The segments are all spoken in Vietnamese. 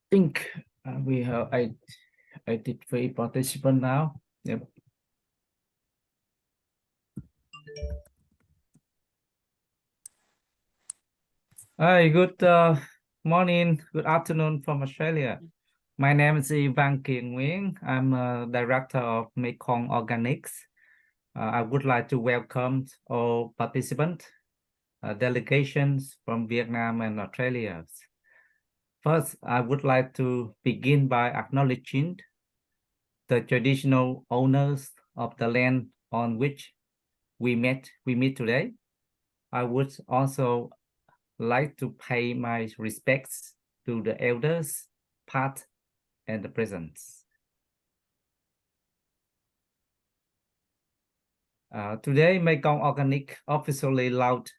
think we have 83 participants now. Yep. Hi, good morning, good afternoon from Australia. My name is Kien Nguyen. I'm a director of Mekong Organics. I would like to welcome all participants, delegations from Vietnam and Australia. First, I would like to begin by acknowledging the traditional owners of the land on which we meet today. I would also like to pay my respects to the elders, past and the present. Today, Mekong Organic officially launched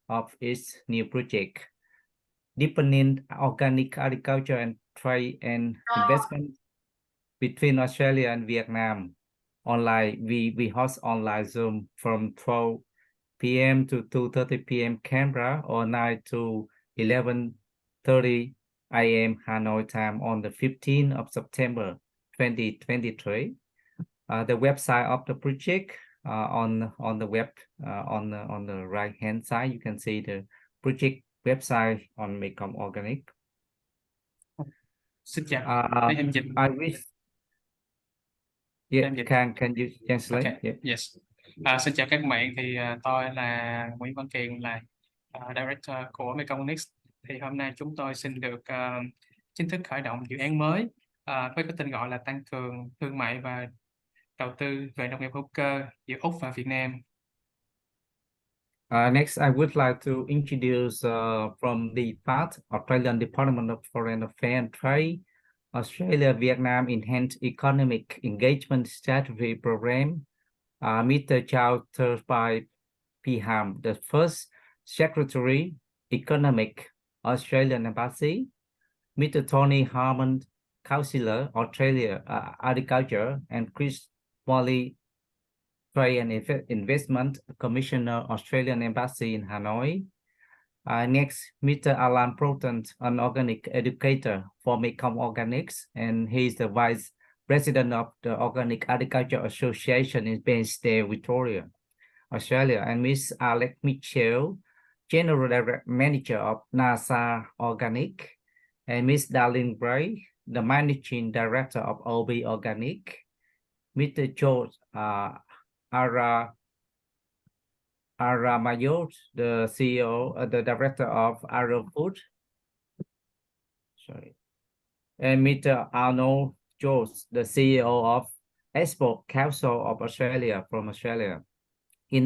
of its new project, Deepening Organic Agriculture and Trade and Investment between Australia and Vietnam. Online, we host online Zoom from 12 p.m. to 2:30 p.m. Canberra or 9 to 11:30 a.m. Hanoi time on the 15th of September 2023. The website of the project on the web on the right hand side, you can see the project website on Mekong Organic. Xin chào, em dịch. I wish. Yeah, can you translate? Okay. Yeah. Yes. Xin chào các bạn, thì tôi là Nguyễn Văn Kiền, là Director của Mekong Organics. Thì hôm nay chúng tôi xin được chính thức khởi động dự án mới với cái tên gọi là tăng cường thương mại và đầu tư về nông nghiệp hữu cơ giữa Úc và Việt Nam. Next, I would like to introduce from the part Australian Department of Foreign Affairs and Trade, Australia Vietnam Enhanced Economic Engagement Strategy Program, Mr. Chao Thursby-Pelham, the first Secretary Economic Australian Embassy, Mr. Tony Harman-Counselor, Australia Agriculture, and Chris Morley, Trade and Investment Commissioner, Australian Embassy in Hanoi. Next, Mr. Alan Proton, an organic educator for Mekong Organics, and he's the Vice President of the Organic Agriculture Association in Bairnsdale, Victoria, Australia. And Ms. Alex Mitchell, General Manager of NASA Organic, and Ms. Darlene Bray, the Managing Director of OB Organic, Mr. George Aramayo, the CEO, the Director of Agro Food, and Mr. Arnold Jorge, the CEO of Export Council of Australia from Australia.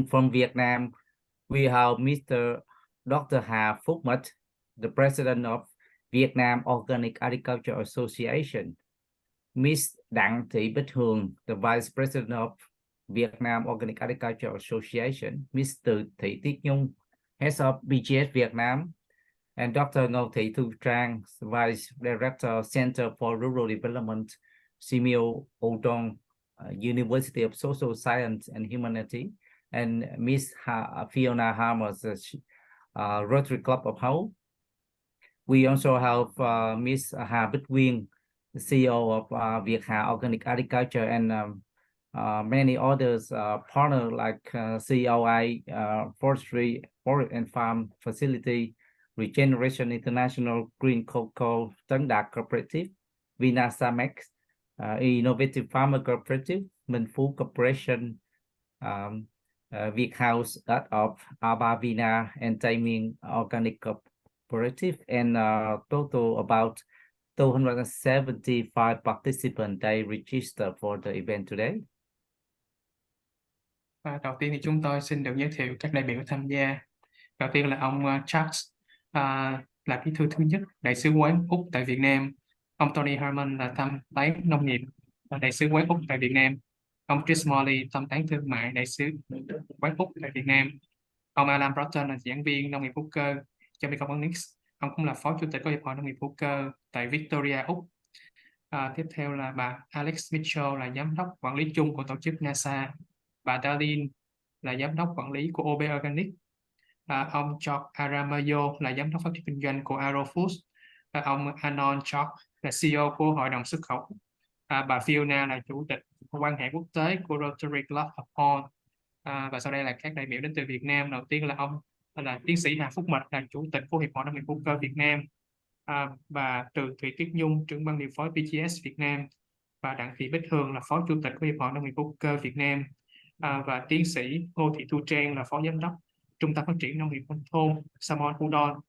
From Vietnam, we have Mr. Dr. Ha Phúc Mật, the President of Vietnam Organic Agriculture Association, Ms. Đặng Thị Bích Hường, the Vice President of Vietnam Organic Agriculture Association, Mr. Thị Tiết Nhung, Head of BGS Vietnam, and Dr. Ngô Thị Thu Trang, Vice Director of Center for Rural Development, CMO Odong, University of Social Science and Humanity, and Miss Fiona Hammers, Rotary Club of Hull. We also have Miss Hà Bích Quyên, the CEO of Việt Hà Organic Agriculture, and many others partner like COI, Forestry, Forest and Farm Facility, Regeneration International, Green Cocoa, Tấn Đạt Cooperative, Vinasamex, Innovative Farmer Cooperative, Minh Phú Corporation, Việt House of Abavina, and Taiming Organic Cooperative, and total about 275 participants they registered for the event today. Đầu tiên thì chúng tôi xin được giới thiệu các đại biểu tham gia. Đầu tiên là ông Charles, là bí thư thứ nhất Đại sứ quán Úc tại Việt Nam. Ông Tony Harman là thăm tán nông nghiệp Đại sứ quán Úc tại Việt Nam. Ông Chris Morley, thăm tán thương mại Đại sứ quán Úc tại Việt Nam. Ông Alan Broughton là giảng viên nông nghiệp hữu cơ cho Mekong Organics. Ông cũng là phó chủ tịch của Hiệp hội Nông nghiệp hữu cơ tại Victoria, Úc. Tiếp theo là bà Alex Mitchell, là giám đốc quản lý chung của tổ chức NASA. Bà Darlene là giám đốc quản lý của OB Organic. Ông George Aramayo là giám đốc phát triển kinh doanh của Arrow Foods. Ông Arnold Jorge là CEO của Hội đồng xuất khẩu. Bà Fiona là Chủ tịch quan hệ quốc tế của Rotary Club of Horn. Và sau đây là các đại biểu đến từ Việt Nam. Đầu tiên là ông là tiến sĩ Hà Phúc Mịch, là Chủ tịch của Hiệp hội Nông nghiệp hữu cơ Việt Nam. Bà Từ Thị Tuyết Nhung, trưởng ban điều phối PGS Việt Nam. Và Đặng Thị Bích Hương là Phó Chủ tịch của Hiệp hội Nông nghiệp hữu cơ Việt Nam. Và tiến sĩ Ngô Thị Thu Trang là Phó Giám đốc Trung tâm Phát triển Nông nghiệp nông thôn Samon Udon.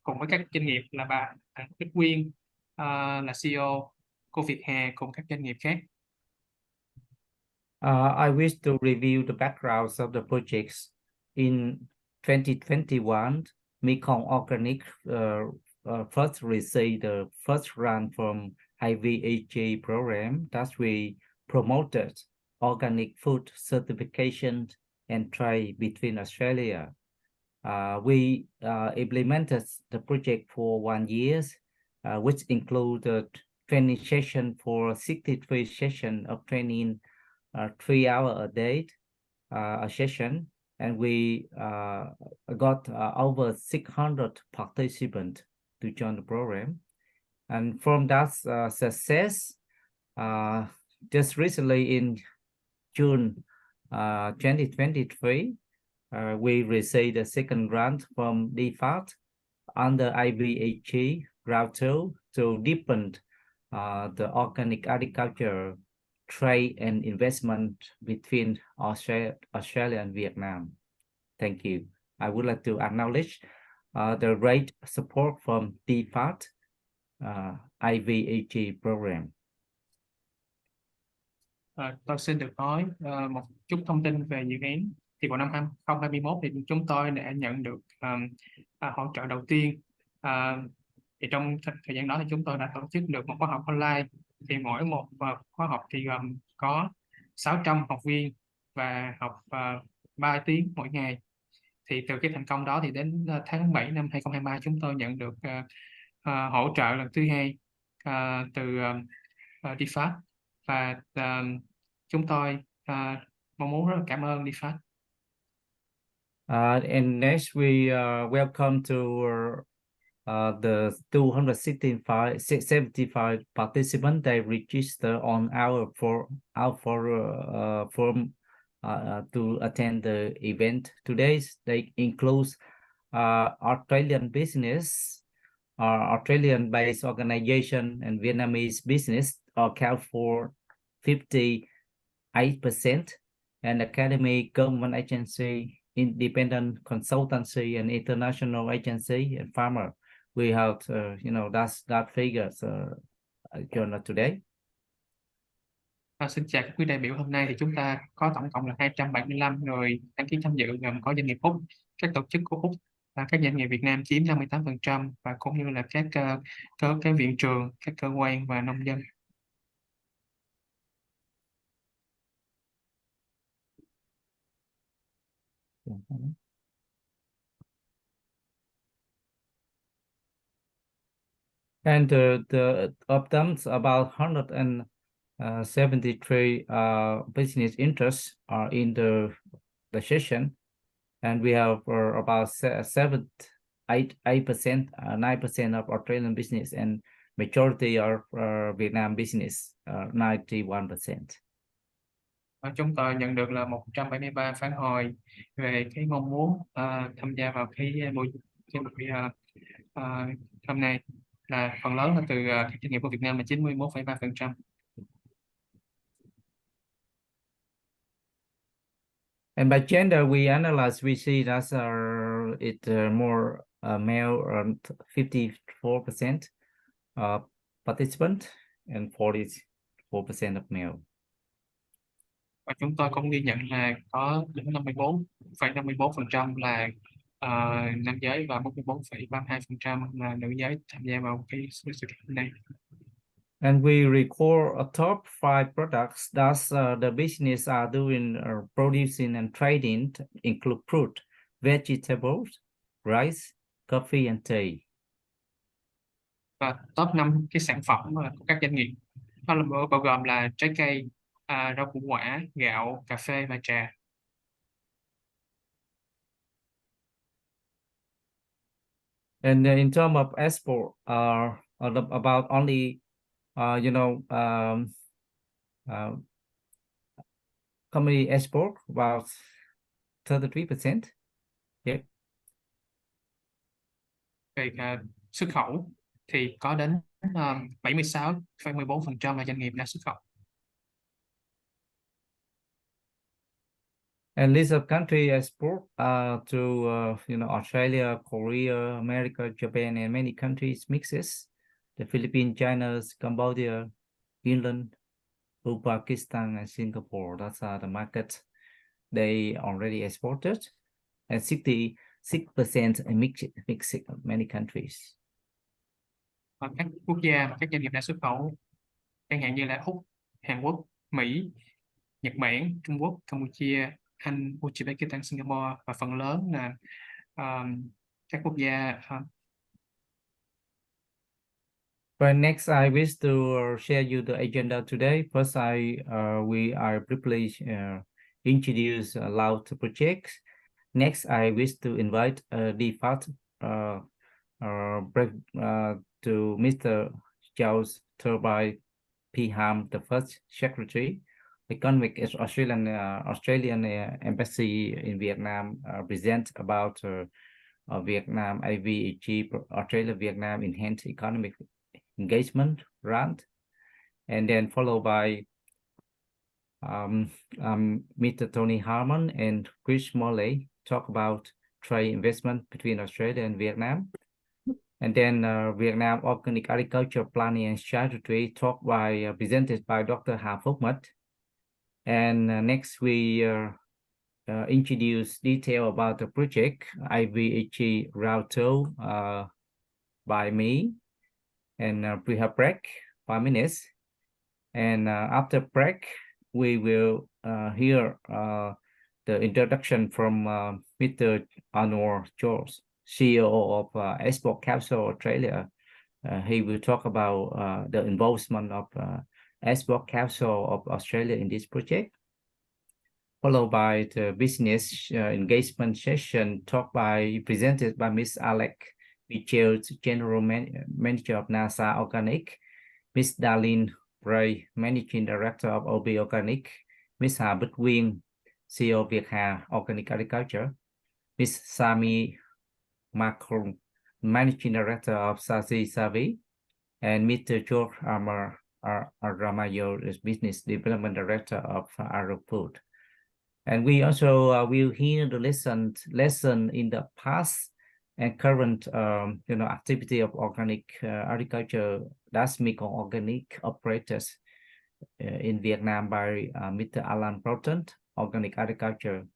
Cùng với các doanh nghiệp là bà Đặng Bích Quyên là CEO của Việt Hà cùng các doanh nghiệp khác. I wish to review the backgrounds of the projects. In 2021, Mekong Organic first received the first grant from AVEG program that we promoted organic food certification and trade between Australia. We implemented the project for 1 year, which included training session for 63 sessions of training, 3 hours a day, a session, and we got over 600 participants to join the program. And from that success, just recently in June 2023, we received a second grant from DFAT under AVEG Round Two to deepen the organic agriculture trade and investment between Australia and Vietnam. Thank you. I would like to acknowledge the great support from DFAT AVEG program. Tôi xin được nói một chút thông tin về dự án. Thì vào năm 2021 thì chúng tôi đã nhận được hỗ trợ đầu tiên. Thì trong thời gian đó thì chúng tôi đã tổ chức được một khóa học online. Thì mỗi một khóa học thì gồm có 600 học viên và học 3 tiếng mỗi ngày. Thì từ cái thành công đó thì đến tháng 7 năm 2023 chúng tôi nhận được hỗ trợ lần thứ hai từ DFAT. Và chúng tôi mong muốn rất là cảm ơn DFAT. And next we welcome to the 275 participants they register on our forum to attend the event. Today they include Australian business, Australian based organization, and Vietnamese business account for 58%, and academy, government agency, independent consultancy, and international agency, and farmer. We have, that figures journal today. Xin chào các quý đại biểu. Hôm nay thì chúng ta có tổng cộng là 275 người đăng ký tham dự, gồm có doanh nghiệp Úc, các tổ chức của Úc, và các doanh nghiệp Việt Nam chiếm 58%, và cũng như là các viện trường, các cơ quan và nông dân. And the of them, about 173 business interests are in the session, and we have about 8%, 9% of Australian business, and majority of Vietnam business, 91%. Chúng tôi nhận được là 173 phản hồi về cái mong muốn tham gia vào cái buổi hôm nay, là phần lớn là từ các doanh nghiệp của Việt Nam là 91,3%. And by gender, we analyze, we see that more male, 54% participant and 44% of male. Và chúng tôi cũng ghi nhận là có đến 54,54% là nam giới và 44,32% là nữ giới tham gia vào cái sự kiện này. And we record a top 5 products that the business are doing, producing and trading, include fruit, vegetables, rice, coffee and tea. Và top 5 cái sản phẩm của các doanh nghiệp nó là bao gồm là trái cây, rau củ quả, gạo, cà phê và trà. And in terms of export, about only you know company export about 33%. Yeah. Về xuất khẩu thì có đến 76,14% là doanh nghiệp đã xuất khẩu. And list of country export to Australia, Korea, America, Japan, and many countries mixes. The Philippines, China, Cambodia, England, Pakistan, and Singapore. That's the market they already exported, and 66% mix many countries. Và các quốc gia mà các doanh nghiệp đã xuất khẩu chẳng hạn như là Úc, Hàn Quốc, Mỹ, Nhật Bản, Trung Quốc, Campuchia, Anh, Uzbekistan, Singapore và phần lớn là các quốc gia. But next, I wish to share you the agenda today. First, we are briefly introduce Laut project. Next, I wish to invite default to Mr. Charles Thursby-Pelham, the first secretary. Economic Australian embassy in Vietnam present about Vietnam AVEG Australia Vietnam enhanced economic engagement round, and then followed by Mr. Tony Harman and Chris Morley talk about trade investment between Australia and Vietnam. And then Vietnam Organic Agriculture Planning and Strategy talk by presented by Dr. Hà Phúc Mật. And next we introduce detail about the project AVEG Round Two by me. And we have break 5 minutes. And after break, we will hear the introduction from Mr. Arnold Jorge, CEO of Export Council Australia. He will talk about the involvement of Export Council of Australia in this project, followed by the business engagement session presented by Ms. Alex Mitchell, General Manager of NASA Organic, Ms. Darlene Ray, Managing Director of OB Organic, Ms. Hà Bích Quyên, CEO of Việt Hà Organic Agriculture, Ms. Sami Macron, Managing Director of Sazi Savi, and Mr. George Ramayo, Business Development Director of AgroFood. And we also will hear the lesson in the past and current activity of organic agriculture, that's Mekong organic operators in Vietnam by Mr. Alan Broughton, Organic Agriculture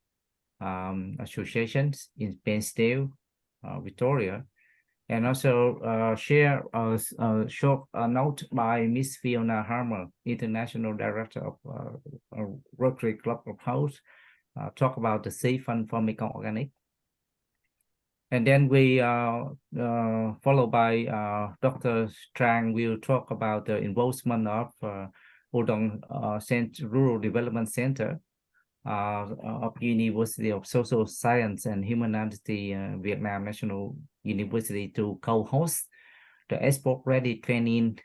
Associations in Penstale, Victoria, and also share a short note by Miss Fiona Harmer, International Director of Rotary Club of House, talk about the Sea Fund for Mekong Organic. And then we followed by Dr. Trang will talk about the involvement of Udon Rural Development Center of University of Social Science and Humanity Vietnam National University to co-host the export ready training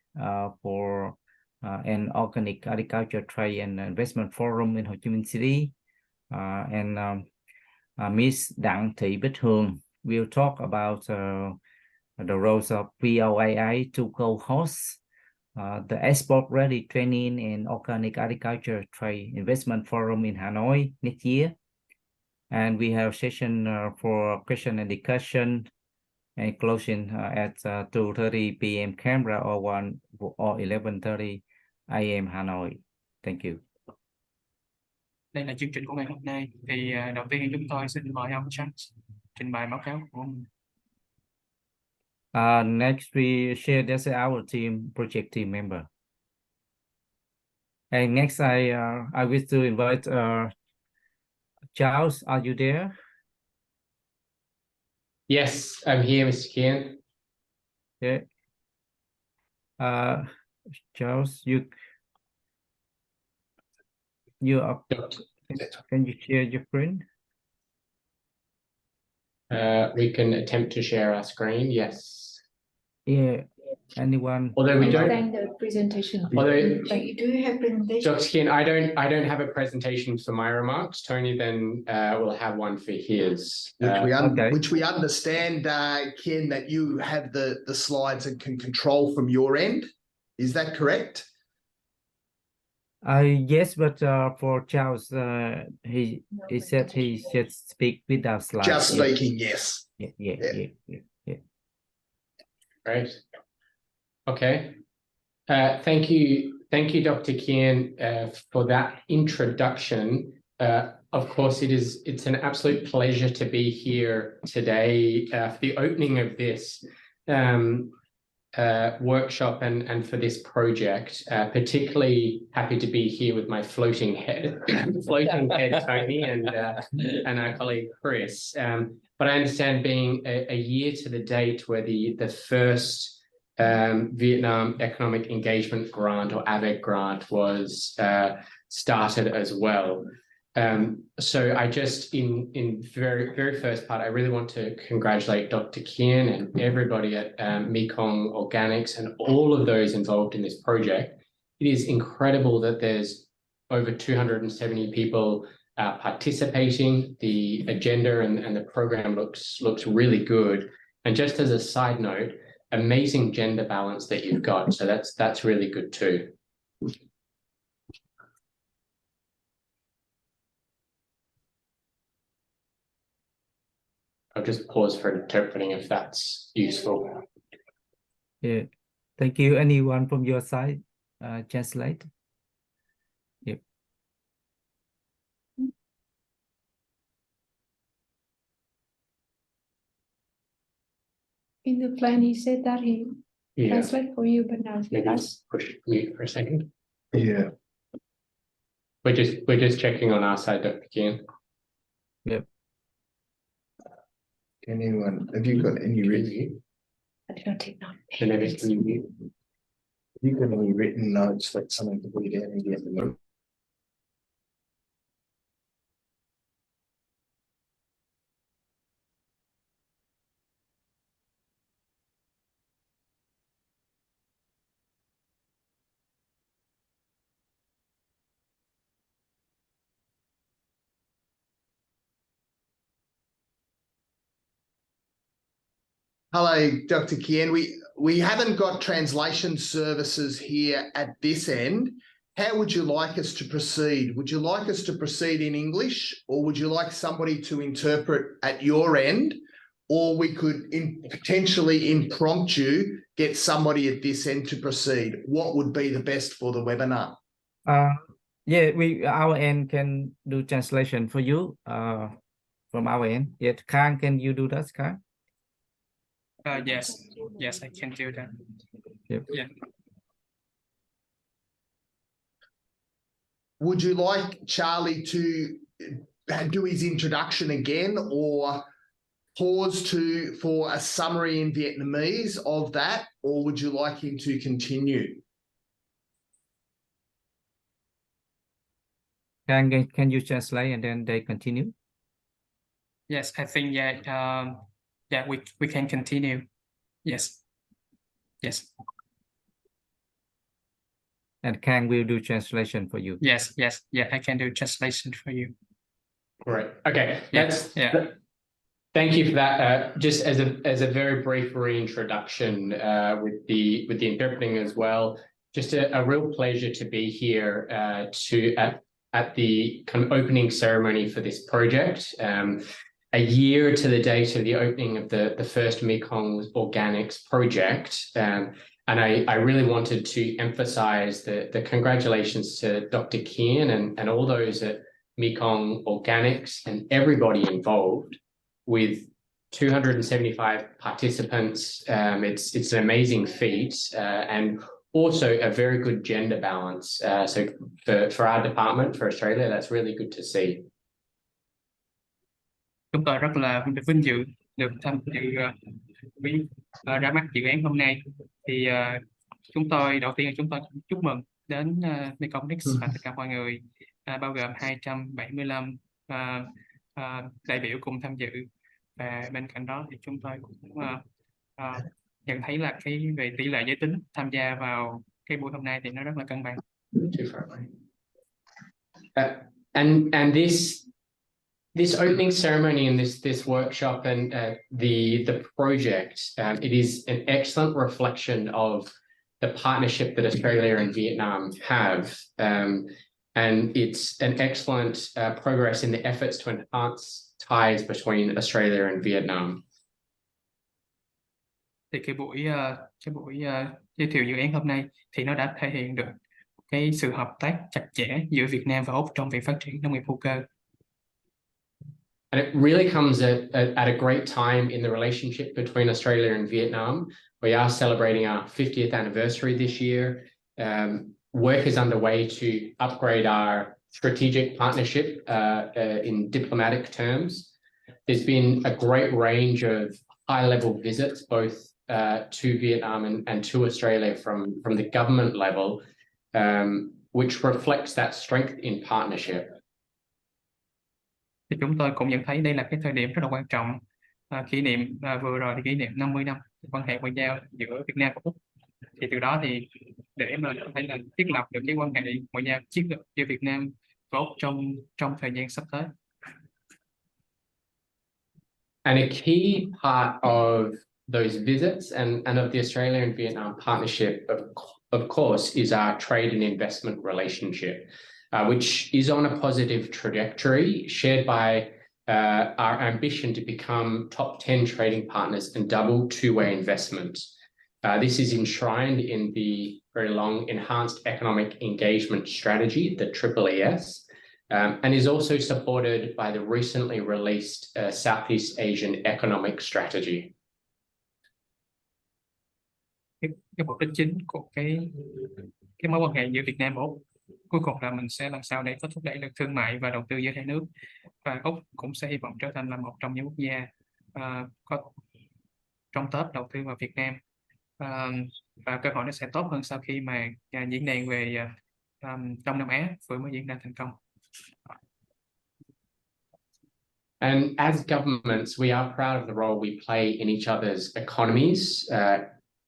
for an organic agriculture trade and investment forum in Ho Chi Minh City. And Ms. Đặng Thị Bích Hường will talk about the roles of VOAI to co-host the export ready training and organic agriculture trade investment forum in Hanoi next year. And we have session for question and discussion and closing at 2:30 p.m. Canberra or 11:30 a.m. Hanoi. Thank you. Đây là chương trình của ngày hôm nay. Thì đầu tiên chúng tôi xin mời ông Charles trình bày báo cáo của ông. Next we share that's our team project team member. And next I wish to invite Charles. Are you there? Yes, I'm here, Mr. Kien. Yeah. Charles, you are. Can you share your screen? We can attempt to share our screen. Yes. Yeah. Anyone? Although we don't, understand the presentation. although Like, do you have presentation? Dr. Kien, I don't have a presentation for my remarks. Tony then will have one for his. Okay. Which we understand, Ken, that you have the slides and can control from your end. Is that correct? Yes, but for Charles, he said he should speak without slides. Just speaking, yes. Yeah. Great. Okay. Thank you, Dr. Kien, for that introduction. Of course, it's an absolute pleasure to be here today for the opening of this workshop and for this project. Particularly happy to be here with my floating head, Tony, and our colleague Chris. But I understand being a year to the date where the first Vietnam Economic Engagement Grant, or AVEG grant, was started as well. So I just, in very first part, I really want to congratulate Dr. Kien and everybody at Mekong Organics and all of those involved in this project. It is incredible that there's over 270 people participating. The agenda and the program looks really good. And just as a side note, amazing gender balance that you've got. So that's really good too. I'll just pause for interpreting if that's useful. Yeah. Thank you. Anyone from your side translate? Yep. In the plan, he said that he translate for you, but now he Maybe does. push mute for a second. Yeah. We're just checking on our side, Dr. Kien. Yep. Anyone? Have you got any written? I did not take note. Can you mute? Have you got any written notes that someone could read out and get them? Hello, Dr. Kien. We haven't got translation services here at this end. How would you like us to proceed? Would you like us to proceed in English, or would you like somebody to interpret at your end? Or we could potentially impromptu get somebody at this end to proceed. What would be the best for the webinar? Yeah, our end can do translation for you from our end. Yes, Kang, can you do that, Kang? Yes, I can do that. Yep. Yeah. Would you like Charlie to do his introduction again, or pause for a summary in Vietnamese of that, or would you like him to continue? Can you translate and then they continue? Yes, I think we can continue. Yes. And Kang will do translation for you. Yes, I can do translation for you. Great. Okay. Yeah. Thank you for that. Just as a very brief reintroduction with the interpreting as well. Just a real pleasure to be here at the kind of opening ceremony for this project. A year to the date of the opening of the first Mekong Organics project. And I really wanted to emphasize the congratulations to Dr. Kien and all those at Mekong Organics and everybody involved with 275 participants. It's an amazing feat and also a very good gender balance. So for our department, for Australia, that's really good to see. Chúng tôi rất là vinh dự được tham dự ra mắt dự án hôm nay. Thì đầu tiên chúng tôi chúc mừng đến Mekong Organics và tất cả mọi người, bao gồm 275 đại biểu cùng tham dự. Và bên cạnh đó thì chúng tôi cũng nhận thấy là cái về tỷ lệ giới tính tham gia vào cái buổi hôm nay thì nó rất là cân bằng. Too far away. And this opening ceremony and this workshop and the project, it is an excellent reflection of the partnership that Australia and Vietnam have, and it's an excellent progress in the efforts to enhance ties between Australia and Vietnam. Thì cái buổi giới thiệu dự án hôm nay thì nó đã thể hiện được cái sự hợp tác chặt chẽ giữa Việt Nam và Úc trong việc phát triển nông nghiệp hữu cơ. And it really comes at a great time in the relationship between Australia and Vietnam. We are celebrating our 50th anniversary this year. Work is underway to upgrade our strategic partnership in diplomatic terms. There's been a great range of high-level visits, both to Vietnam and to Australia from the government level, which reflects that strength in partnership. Thì chúng tôi cũng nhận thấy đây là cái thời điểm rất là quan trọng. Kỷ niệm vừa rồi thì kỷ niệm 50 năm quan hệ ngoại giao giữa Việt Nam và Úc. Thì từ đó thì để mà có thể là thiết lập được cái quan hệ ngoại giao chiến lược giữa Việt Nam và Úc trong thời gian sắp tới. And a key part of those visits and of the Australia and Vietnam partnership, of course, is our trade and investment relationship, which is on a positive trajectory, shared by our ambition to become top 10 trading partners and double two-way investment. This is enshrined in the very long Enhanced Economic Engagement Strategy, the EEES, and is also supported by the recently released Southeast Asian Economic Strategy. Cái mục đích chính của cái mối quan hệ giữa Việt Nam và Úc cuối cùng là mình sẽ làm sao để có thúc đẩy được thương mại và đầu tư giữa hai nước, và Úc cũng sẽ hy vọng trở thành là một trong những quốc gia có trong top đầu tư vào Việt Nam, và cơ hội nó sẽ tốt hơn sau khi mà diễn đàn về Đông Nam Á vừa mới diễn ra thành công. And as governments, we are proud of the role we play in each other's economies.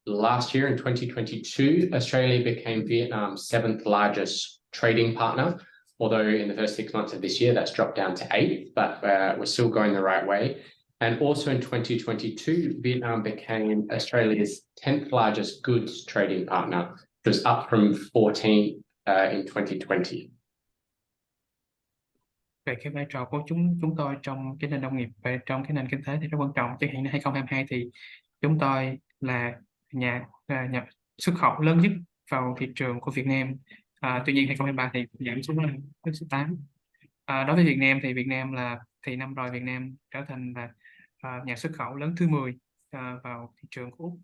Last year in 2022, Australia became Vietnam's 7th largest trading partner, although in the first 6 months of this year, that's dropped down to 8th, but we're still going the right way. And also in 2022, Vietnam became Australia's 10th largest goods trading partner, which was up from 14th in 2020. Về cái vai trò của chúng tôi trong cái nền nông nghiệp và trong cái nền kinh tế thì rất quan trọng. Chẳng hạn năm 2022 thì chúng tôi là nhà xuất khẩu lớn nhất vào thị trường của Việt Nam. Tuy nhiên 2023 thì giảm xuống là thứ 8. Đối với Việt Nam thì năm rồi Việt Nam trở thành là nhà xuất khẩu lớn thứ 10 vào thị trường của Úc.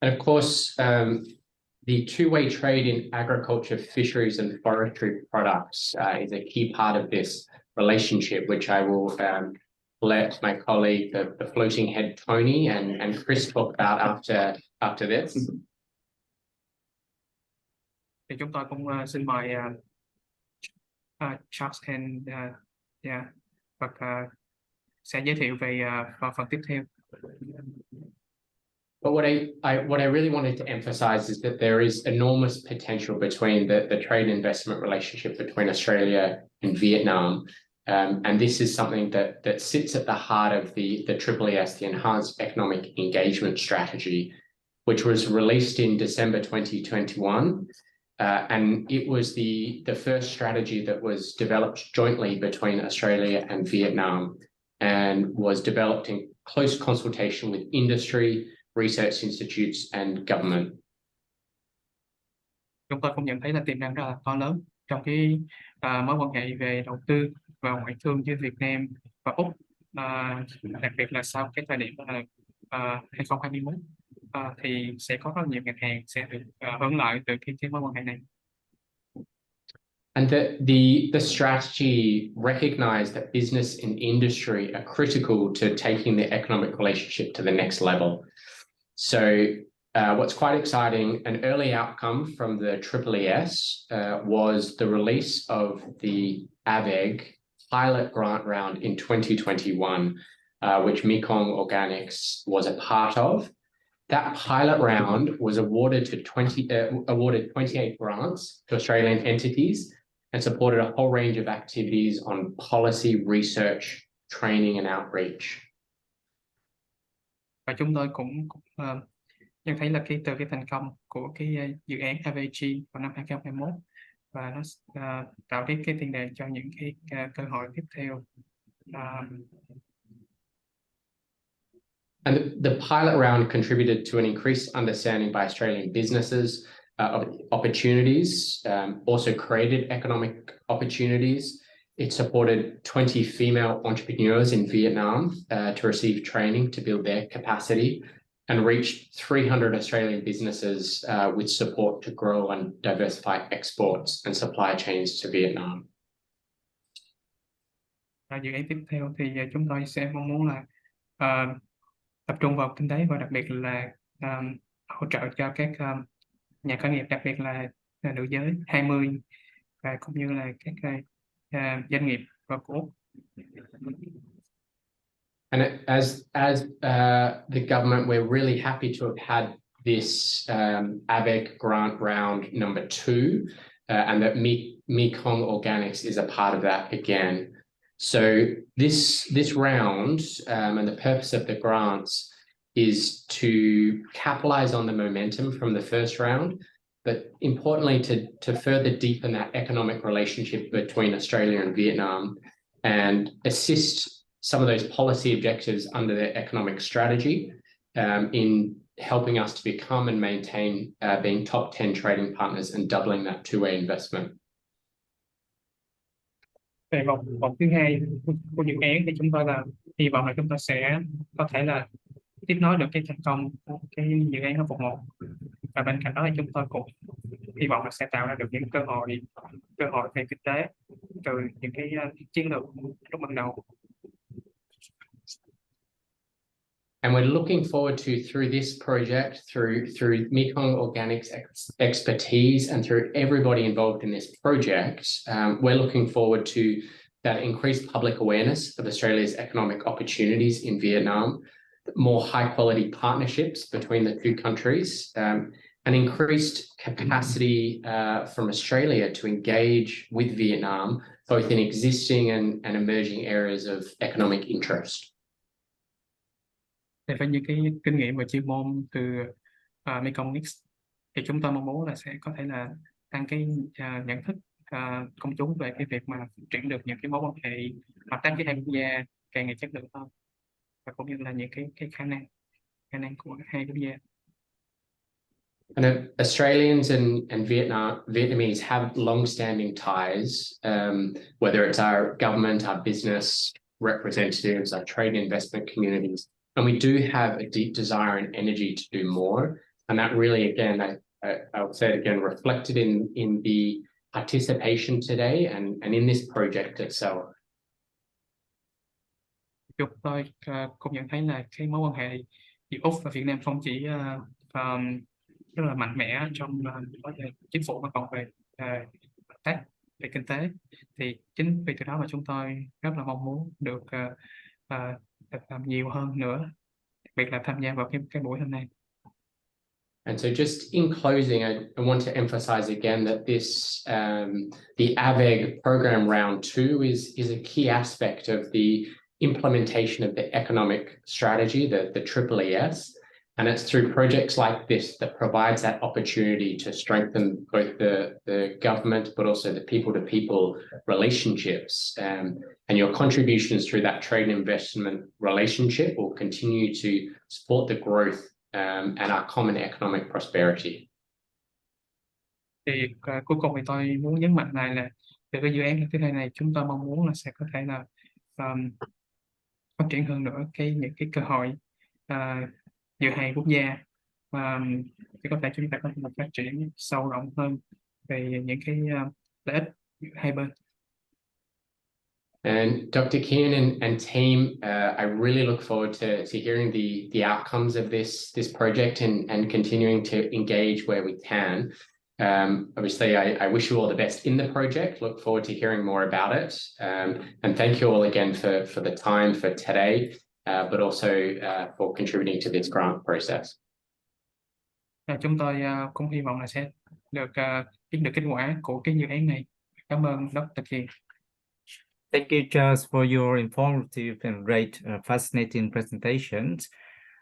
And of course, the two-way trade in agriculture, fisheries, and forestry products is a key part of this relationship, which I will let my colleague, the floating head Tony and Chris talk about after this. Thì chúng tôi cũng xin mời Charles and sẽ giới thiệu về phần tiếp theo. But what I really wanted to emphasize is that there is enormous potential between the trade and investment relationship between Australia and Vietnam. And this is something that sits at the heart of the EEES, the Enhanced Economic Engagement Strategy, which was released in December 2021. And it was the first strategy that was developed jointly between Australia and Vietnam, and was developed in close consultation with industry, research institutes and government. Chúng tôi cũng nhận thấy là tiềm năng rất là to lớn trong cái mối quan hệ về đầu tư và ngoại thương giữa Việt Nam và Úc, đặc biệt là sau cái thời điểm 2021 thì sẽ có rất nhiều ngành hàng sẽ được hưởng lợi từ cái mối quan hệ này. And the strategy recognized that business and industry are critical to taking the economic relationship to the next level. So what's quite exciting, an early outcome from the EEES was the release of the AVEG pilot grant round in 2021, which Mekong Organics was a part of. That pilot round was awarded 28 grants to Australian entities and supported a whole range of activities on policy, research, training and outreach. Và chúng tôi cũng nhận thấy là từ cái thành công của cái dự án AVEG vào năm 2021 và nó tạo cái tiền đề cho những cái cơ hội tiếp theo. And the pilot round contributed to an increased understanding by Australian businesses of opportunities, also created economic opportunities. It supported 20 female entrepreneurs in Vietnam to receive training to build their capacity and reached 300 Australian businesses with support to grow and diversify exports and supply chains to Vietnam. Dự án tiếp theo thì chúng tôi sẽ mong muốn là tập trung vào kinh tế và đặc biệt là hỗ trợ cho các nhà khởi nghiệp, đặc biệt là nữ giới 20 và cũng như là các doanh nghiệp và của Úc. And as the government, we're really happy to have had this AVEG grant round number 2, and that Mekong Organics is a part of that again. So this round and the purpose of the grants is to capitalize on the momentum from the first round, but importantly to further deepen that economic relationship between Australia and Vietnam and assist some of those policy objectives under their economic strategy in helping us to become and maintain being top 10 trading partners and doubling that two-way investment. Về vòng thứ hai của dự án thì chúng tôi là hy vọng là chúng ta sẽ có thể là tiếp nối được cái thành công của cái dự án ở vòng 1 và bên cạnh đó thì chúng tôi cũng hy vọng là sẽ tạo ra được những cơ hội về kinh tế từ những cái chiến lược lúc ban đầu. And we're looking forward to, through this project, through Mekong Organics expertise and through everybody involved in this project, we're looking forward to that increased public awareness of Australia's economic opportunities in Vietnam, more high quality partnerships between the two countries, and increased capacity from Australia to engage with Vietnam, both in existing and emerging areas of economic interest. Với những cái kinh nghiệm và chuyên môn từ Mekong X thì chúng tôi mong muốn là sẽ có thể là tăng cái nhận thức công chúng về cái việc mà phát triển được những cái mối quan hệ hợp tác với hai quốc gia càng ngày chất lượng hơn và cũng như là những cái khả năng của hai quốc gia. And Australians and Vietnamese have long-standing ties, whether it's our government, our business representatives, our trade and investment communities. And we do have a deep desire and energy to do more. And that really, again, I would say it again, reflected in the participation today and in this project itself. Chúng tôi cũng nhận thấy là cái mối quan hệ giữa Úc và Việt Nam không chỉ rất là mạnh mẽ trong chính phủ mà còn về hợp tác về kinh tế. Thì chính vì từ đó mà chúng tôi rất là mong muốn được làm nhiều hơn nữa, đặc biệt là tham gia vào cái buổi hôm nay. And so just in closing, I want to emphasize again that this the AVEG program round 2 is a key aspect of the implementation of the economic strategy, the AAES. And it's through projects like this that provides that opportunity to strengthen both the government, but also the people-to-people relationships. And your contributions through that trade and investment relationship will continue to support the growth and our common economic prosperity. Thì cuối cùng thì tôi muốn nhấn mạnh lại là từ cái dự án thứ hai này chúng tôi mong muốn là sẽ có thể là phát triển hơn nữa những cái cơ hội giữa hai quốc gia thì có thể chúng ta có thể phát triển sâu rộng hơn về những cái lợi ích giữa hai bên. And Dr. Kien and team, I really look forward to hearing the outcomes of this project and continuing to engage where we can. Obviously, I wish you all the best in the project. Look forward to hearing more about it. And thank you all again for the time for today. but also for contributing to this grant process. Chúng tôi cũng hy vọng là sẽ được biết được kết quả của cái dự án này. Cảm ơn Dr. Kien. Thank you, Charles, for your informative and great, fascinating presentations.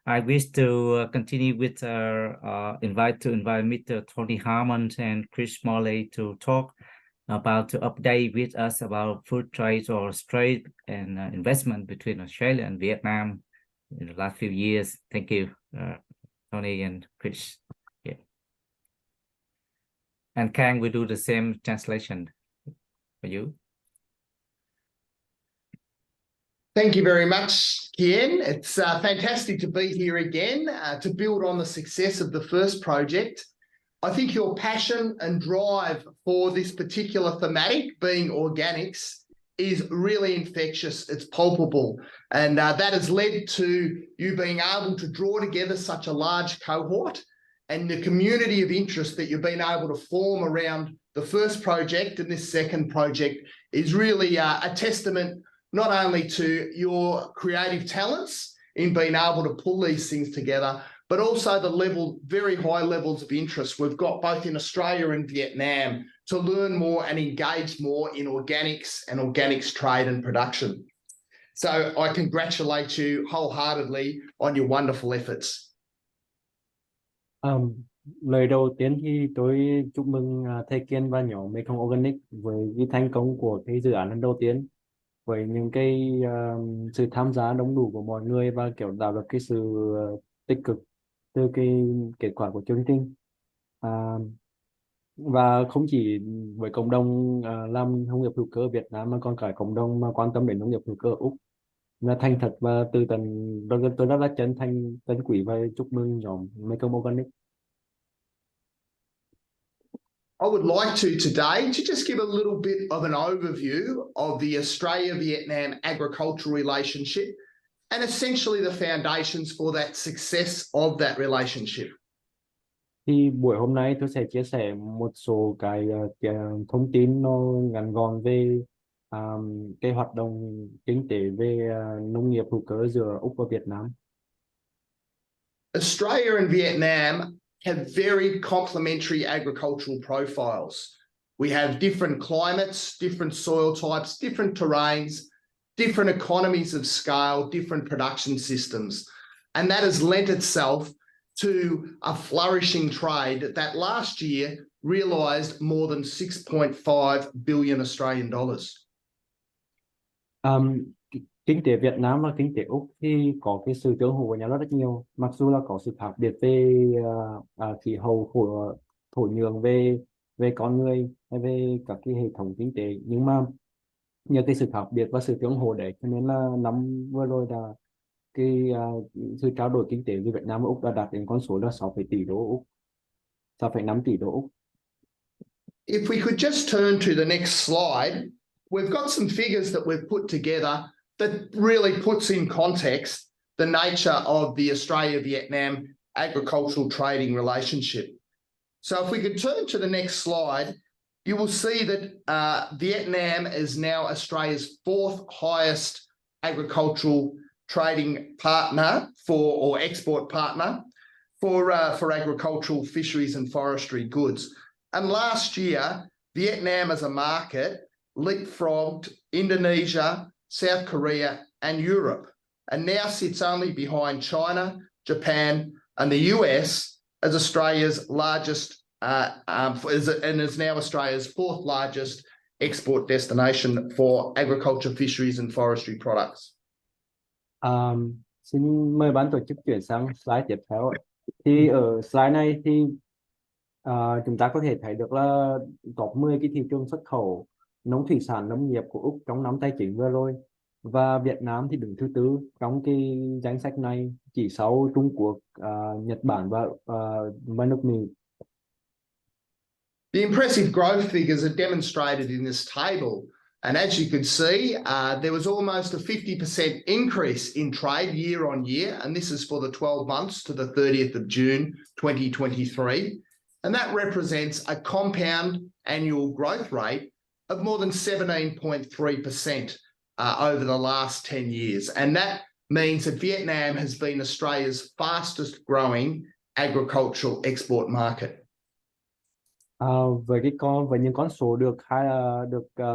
I wish to continue with invite Mr. Tony Harman and Chris Morley to talk about to update with us about food trade or trade and investment between Australia and Vietnam in the last few years. Thank you, Tony and Chris. Yeah. And Kang will do the same translation for you. Thank you very much, Kien. It's fantastic to be here again to build on the success of the first project. I think your passion and drive for this particular thematic, being organics, is really infectious. It's palpable. And that has led to you being able to draw together such a large cohort, and the community of interest that you've been able to form around the first project and this second project is really a testament not only to your creative talents in being able to pull these things together, but also the very high levels of interest we've got both in Australia and Vietnam to learn more and engage more in organics and organics trade and production. So I congratulate you wholeheartedly on your wonderful efforts. Lời đầu tiên thì tôi chúc mừng thầy Kien và nhóm Mekong Organic với cái thành công của cái dự án lần đầu tiên, với những cái sự tham gia đông đủ của mọi người và kiểu tạo được cái sự tích cực từ cái kết quả của chương trình. Và không chỉ với cộng đồng làm nông nghiệp hữu cơ Việt Nam mà còn cả cộng đồng mà quan tâm đến nông nghiệp hữu cơ ở Úc. Là thành thật và từ tận tôi rất là chân thành, trân quý và chúc mừng nhóm Mekong Organic. I would like to today to just give a little bit of an overview of the Australia-Vietnam agricultural relationship and essentially the foundations for that success of that relationship. Thì buổi hôm nay tôi sẽ chia sẻ một số cái thông tin nó ngắn gọn về cái hoạt động kinh tế về nông nghiệp hữu cơ giữa Úc và Việt Nam. Australia and Vietnam have very complementary agricultural profiles. We have different climates, different soil types, different terrains, different economies of scale, different production systems. And that has lent itself to a flourishing trade that last year realised more than 6.5 billion Australian dollars. Kinh tế Việt Nam và kinh tế Úc thì có cái sự tương hỗ với nhau rất nhiều, mặc dù là có sự khác biệt về khí hậu, của thổ nhưỡng, về con người, về các cái hệ thống kinh tế, nhưng mà nhờ cái sự khác biệt và sự tương hỗ đấy cho nên là năm vừa rồi là cái sự trao đổi kinh tế giữa Việt Nam và Úc đã đạt đến con số là 6,5 tỷ đô Úc. If we could just turn to the next slide, we've got some figures that we've put together that really puts in context the nature of the Australia-Vietnam agricultural trading relationship. So if we could turn to the next slide, you will see that Vietnam is now Australia's 4th highest agricultural trading partner or export partner for agricultural, fisheries and forestry goods. And last year, Vietnam as a market leapfrogged Indonesia, South Korea and Europe, and now sits only behind China, Japan and the US as Australia's largest, and is now Australia's 4th largest export destination for agriculture, fisheries and forestry products. Xin mời ban tổ chức chuyển sang slide tiếp theo. Thì ở slide này thì chúng ta có thể thấy được là top 10 cái thị trường xuất khẩu nông thủy sản nông nghiệp của Úc trong năm tài chính vừa rồi, và Việt Nam thì đứng thứ 4 trong cái danh sách này, chỉ sau Trung Quốc, Nhật Bản và nước Mỹ. The impressive growth figures are demonstrated in this table, and as you can see, there was almost a 50% increase in trade year on year, and this is for the 12 months to the 30th of June 2023, and that represents a compound annual growth rate of more than 17.3% over the last 10 years. And that means that Vietnam has been Australia's fastest growing agricultural export market. Với những con số được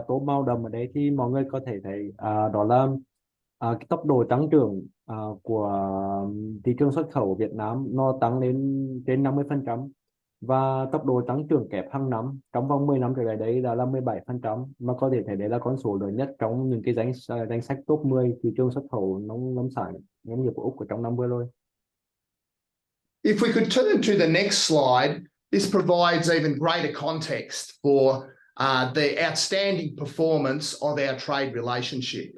tô màu đậm ở đây thì mọi người có thể thấy đó là cái tốc độ tăng trưởng của thị trường xuất khẩu Việt Nam nó tăng lên trên 50%, và tốc độ tăng trưởng kép hàng năm trong vòng 10 năm trở lại đây là 17%, mà có thể thấy đấy là con số lớn nhất trong những cái danh sách top 10 thị trường xuất khẩu nông sản nông nghiệp của Úc ở trong năm vừa rồi. If we could turn to the next slide, this provides even greater context for the outstanding performance of our trade relationship.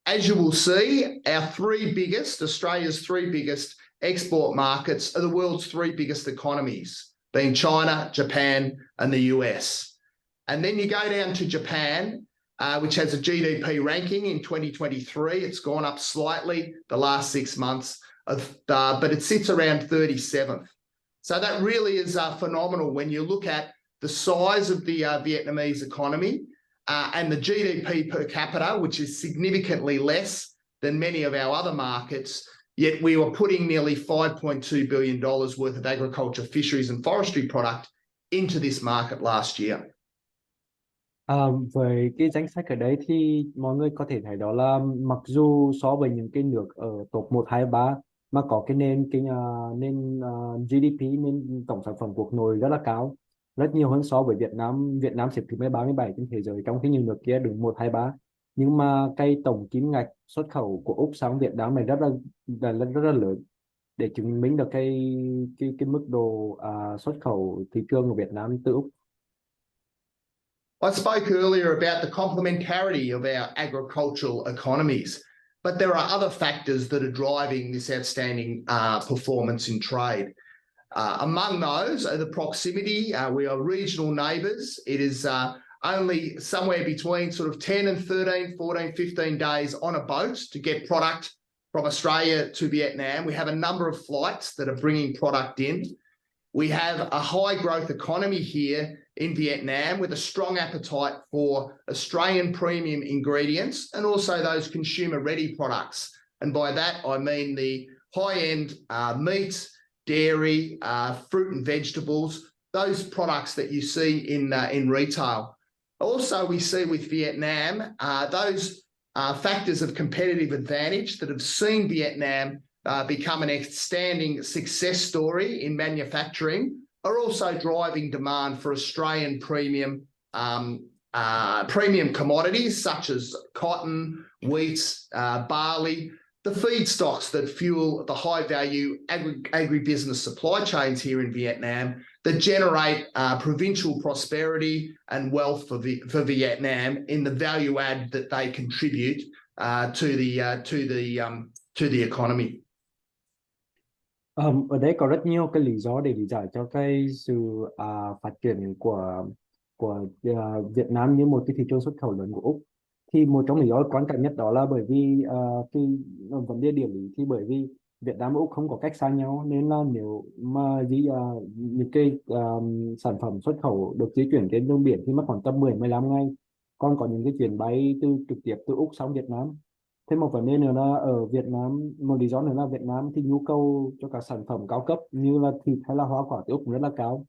As you will see, Australia's three biggest export markets are the world's three biggest economies, being China, Japan, and the US. And then you go down to Japan, which has a GDP ranking in 2023. It's gone up slightly the last 6 months, but it sits around 37th. So that really is phenomenal when you look at the size of the Vietnamese economy and the GDP per capita, which is significantly less than many of our other markets, yet we were putting nearly $5.2 billion worth of agriculture, fisheries and forestry product into this market last year. Với cái danh sách ở đây thì mọi người có thể thấy đó là mặc dù so với những cái nước ở top 1, 2, 3 mà có cái nền GDP, nên tổng sản phẩm quốc nội rất là cao, rất nhiều hơn so với Việt Nam. Việt Nam xếp thứ 13, 17 trên thế giới, trong khi những nước kia đứng 1, 2, 3. Nhưng mà cái tổng kim ngạch xuất khẩu của Úc sang Việt Nam này rất là lớn, để chứng minh được cái mức độ xuất khẩu thị trường của Việt Nam từ Úc. I spoke earlier about the complementarity of our agricultural economies, but there are other factors that are driving this outstanding performance in trade. Among those are the proximity. We are regional neighbours. It is only somewhere between sort of 10 and 13, 14, 15 days on a boat to get product from Australia to Vietnam. We have a number of flights that are bringing product in. We have a high growth economy here in Vietnam with a strong appetite for Australian premium ingredients and also those consumer ready products. And by that, I mean the high end meat, dairy, fruit and vegetables, those products that you see in retail. Also, we see with Vietnam, those factors of competitive advantage that have seen Vietnam become an outstanding success story in manufacturing are also driving demand for Australian premium commodities such as cotton, wheat, barley, the feedstocks that fuel the high-value agribusiness supply chains here in Vietnam that generate provincial prosperity and wealth for Vietnam in the value add that they contribute to the economy. Ở đây có rất nhiều cái lý do để lý giải cho cái sự phát triển của Việt Nam như một cái thị trường xuất khẩu lớn của Úc. Thì một trong lý do quan trọng nhất đó là bởi vì cái vấn đề địa lý, thì bởi vì Việt Nam và Úc không có cách xa nhau, nên là nếu mà những cái sản phẩm xuất khẩu được di chuyển trên đường biển thì mất khoảng tầm 10-15 ngày, còn có những cái chuyến bay trực tiếp từ Úc sang Việt Nam. Thêm một vấn đề nữa là ở Việt Nam, một lý do nữa là Việt Nam thì nhu cầu cho các sản phẩm cao cấp như là thịt hay là hoa quả từ Úc cũng rất là cao,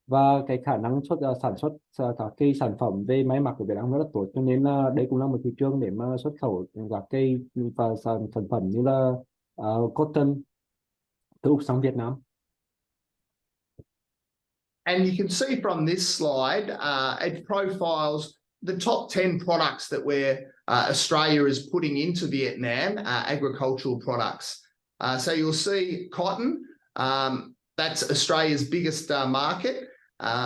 và cái khả năng sản xuất các cái sản phẩm về may mặc của Việt Nam rất là tốt, cho nên là đây cũng là một thị trường để mà xuất khẩu các cái và sản phẩm như là cotton từ Úc sang Việt Nam. And you can see from this slide, it profiles the top 10 products that Australia is putting into Vietnam, agricultural products. So you'll see cotton, that's Australia's biggest market.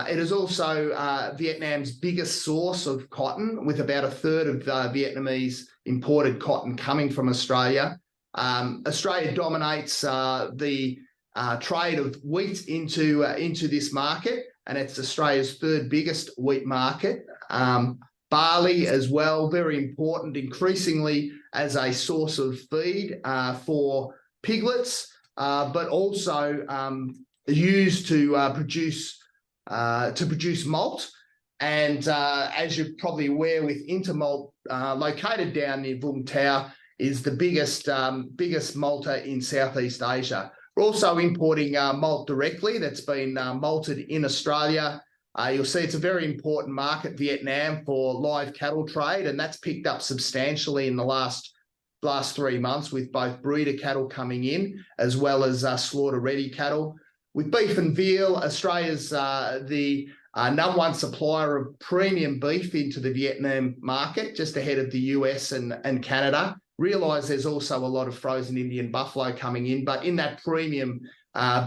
It is also Vietnam's biggest source of cotton, with about a third of Vietnamese imported cotton coming from Australia. Australia dominates the trade of wheat into this market, and it's Australia's third biggest wheat market. Barley as well, very important, increasingly as a source of feed for piglets, but also used to produce malt. And as you're probably aware, with Intermalt located down near Vung Tau, is the biggest malter in Southeast Asia. We're also importing malt directly that's been malted in Australia. You'll see it's a very important market, Vietnam, for live cattle trade, and that's picked up substantially in the last 3 months with both breeder cattle coming in as well as slaughter-ready cattle. With beef and veal, Australia's the number one supplier of premium beef into the Vietnam market, just ahead of the US and Canada. Realise there's also a lot of frozen Indian buffalo coming in, but in that premium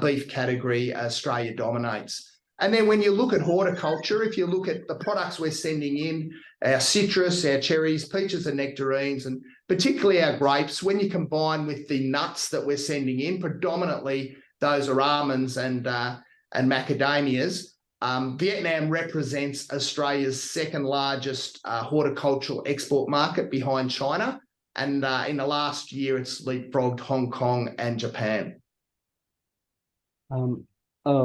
beef category, Australia dominates. And then when you look at horticulture, if you look at the products we're sending in, our citrus, our cherries, peaches and nectarines, and particularly our grapes, when you combine with the nuts that we're sending in, predominantly those are almonds and macadamias, Vietnam represents Australia's second largest horticultural export market behind China. And in the last year, it's leapfrogged Hong Kong and Japan. Ở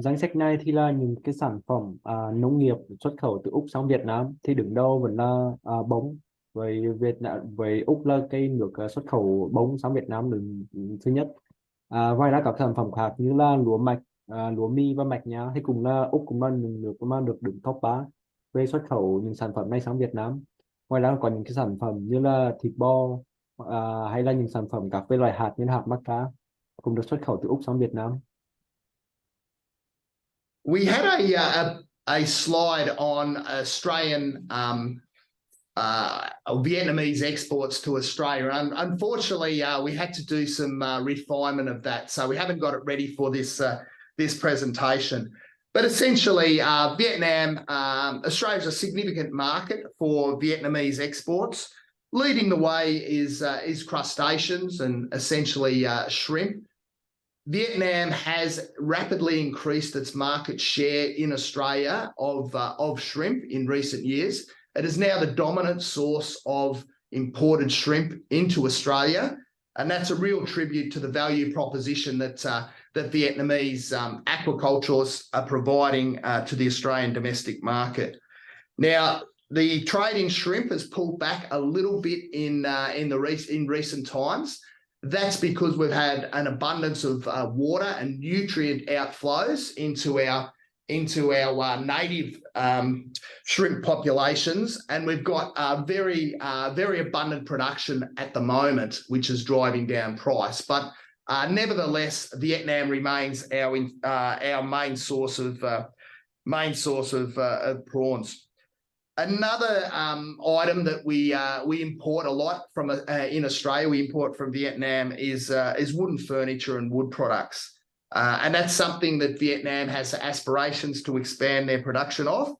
danh sách này thì là những cái sản phẩm nông nghiệp xuất khẩu từ Úc sang Việt Nam, thì đứng đầu vẫn là bông. Với Úc là cái nước xuất khẩu bông sang Việt Nam đứng thứ nhất. Ngoài ra các sản phẩm khác như là lúa mạch, lúa mì và mạch nhá thì cũng là Úc cũng là nước mà được đứng top 3 về xuất khẩu những sản phẩm này sang Việt Nam. Ngoài ra còn những cái sản phẩm như là thịt bò hay là những sản phẩm các cái loại hạt như hạt maca cũng được xuất khẩu từ Úc sang Việt Nam. We had a slide on Australian Vietnamese exports to Australia. And unfortunately, we had to do some refinement of that, so we haven't got it ready for this presentation. But essentially, Vietnam, Australia is a significant market for Vietnamese exports. Leading the way is crustaceans and essentially shrimp. Vietnam has rapidly increased its market share in Australia of shrimp in recent years. It is now the dominant source of imported shrimp into Australia, and that's a real tribute to the value proposition that Vietnamese aquaculturists are providing to the Australian domestic market. Now, the trade in shrimp has pulled back a little bit in recent times. That's because we've had an abundance of water and nutrient outflows into our native shrimp populations, and we've got very abundant production at the moment, which is driving down price. But nevertheless, Vietnam remains our main source of prawns. Another item that we import a lot from in Australia, we import from Vietnam is wooden furniture and wood products, and that's something that Vietnam has aspirations to expand their production of.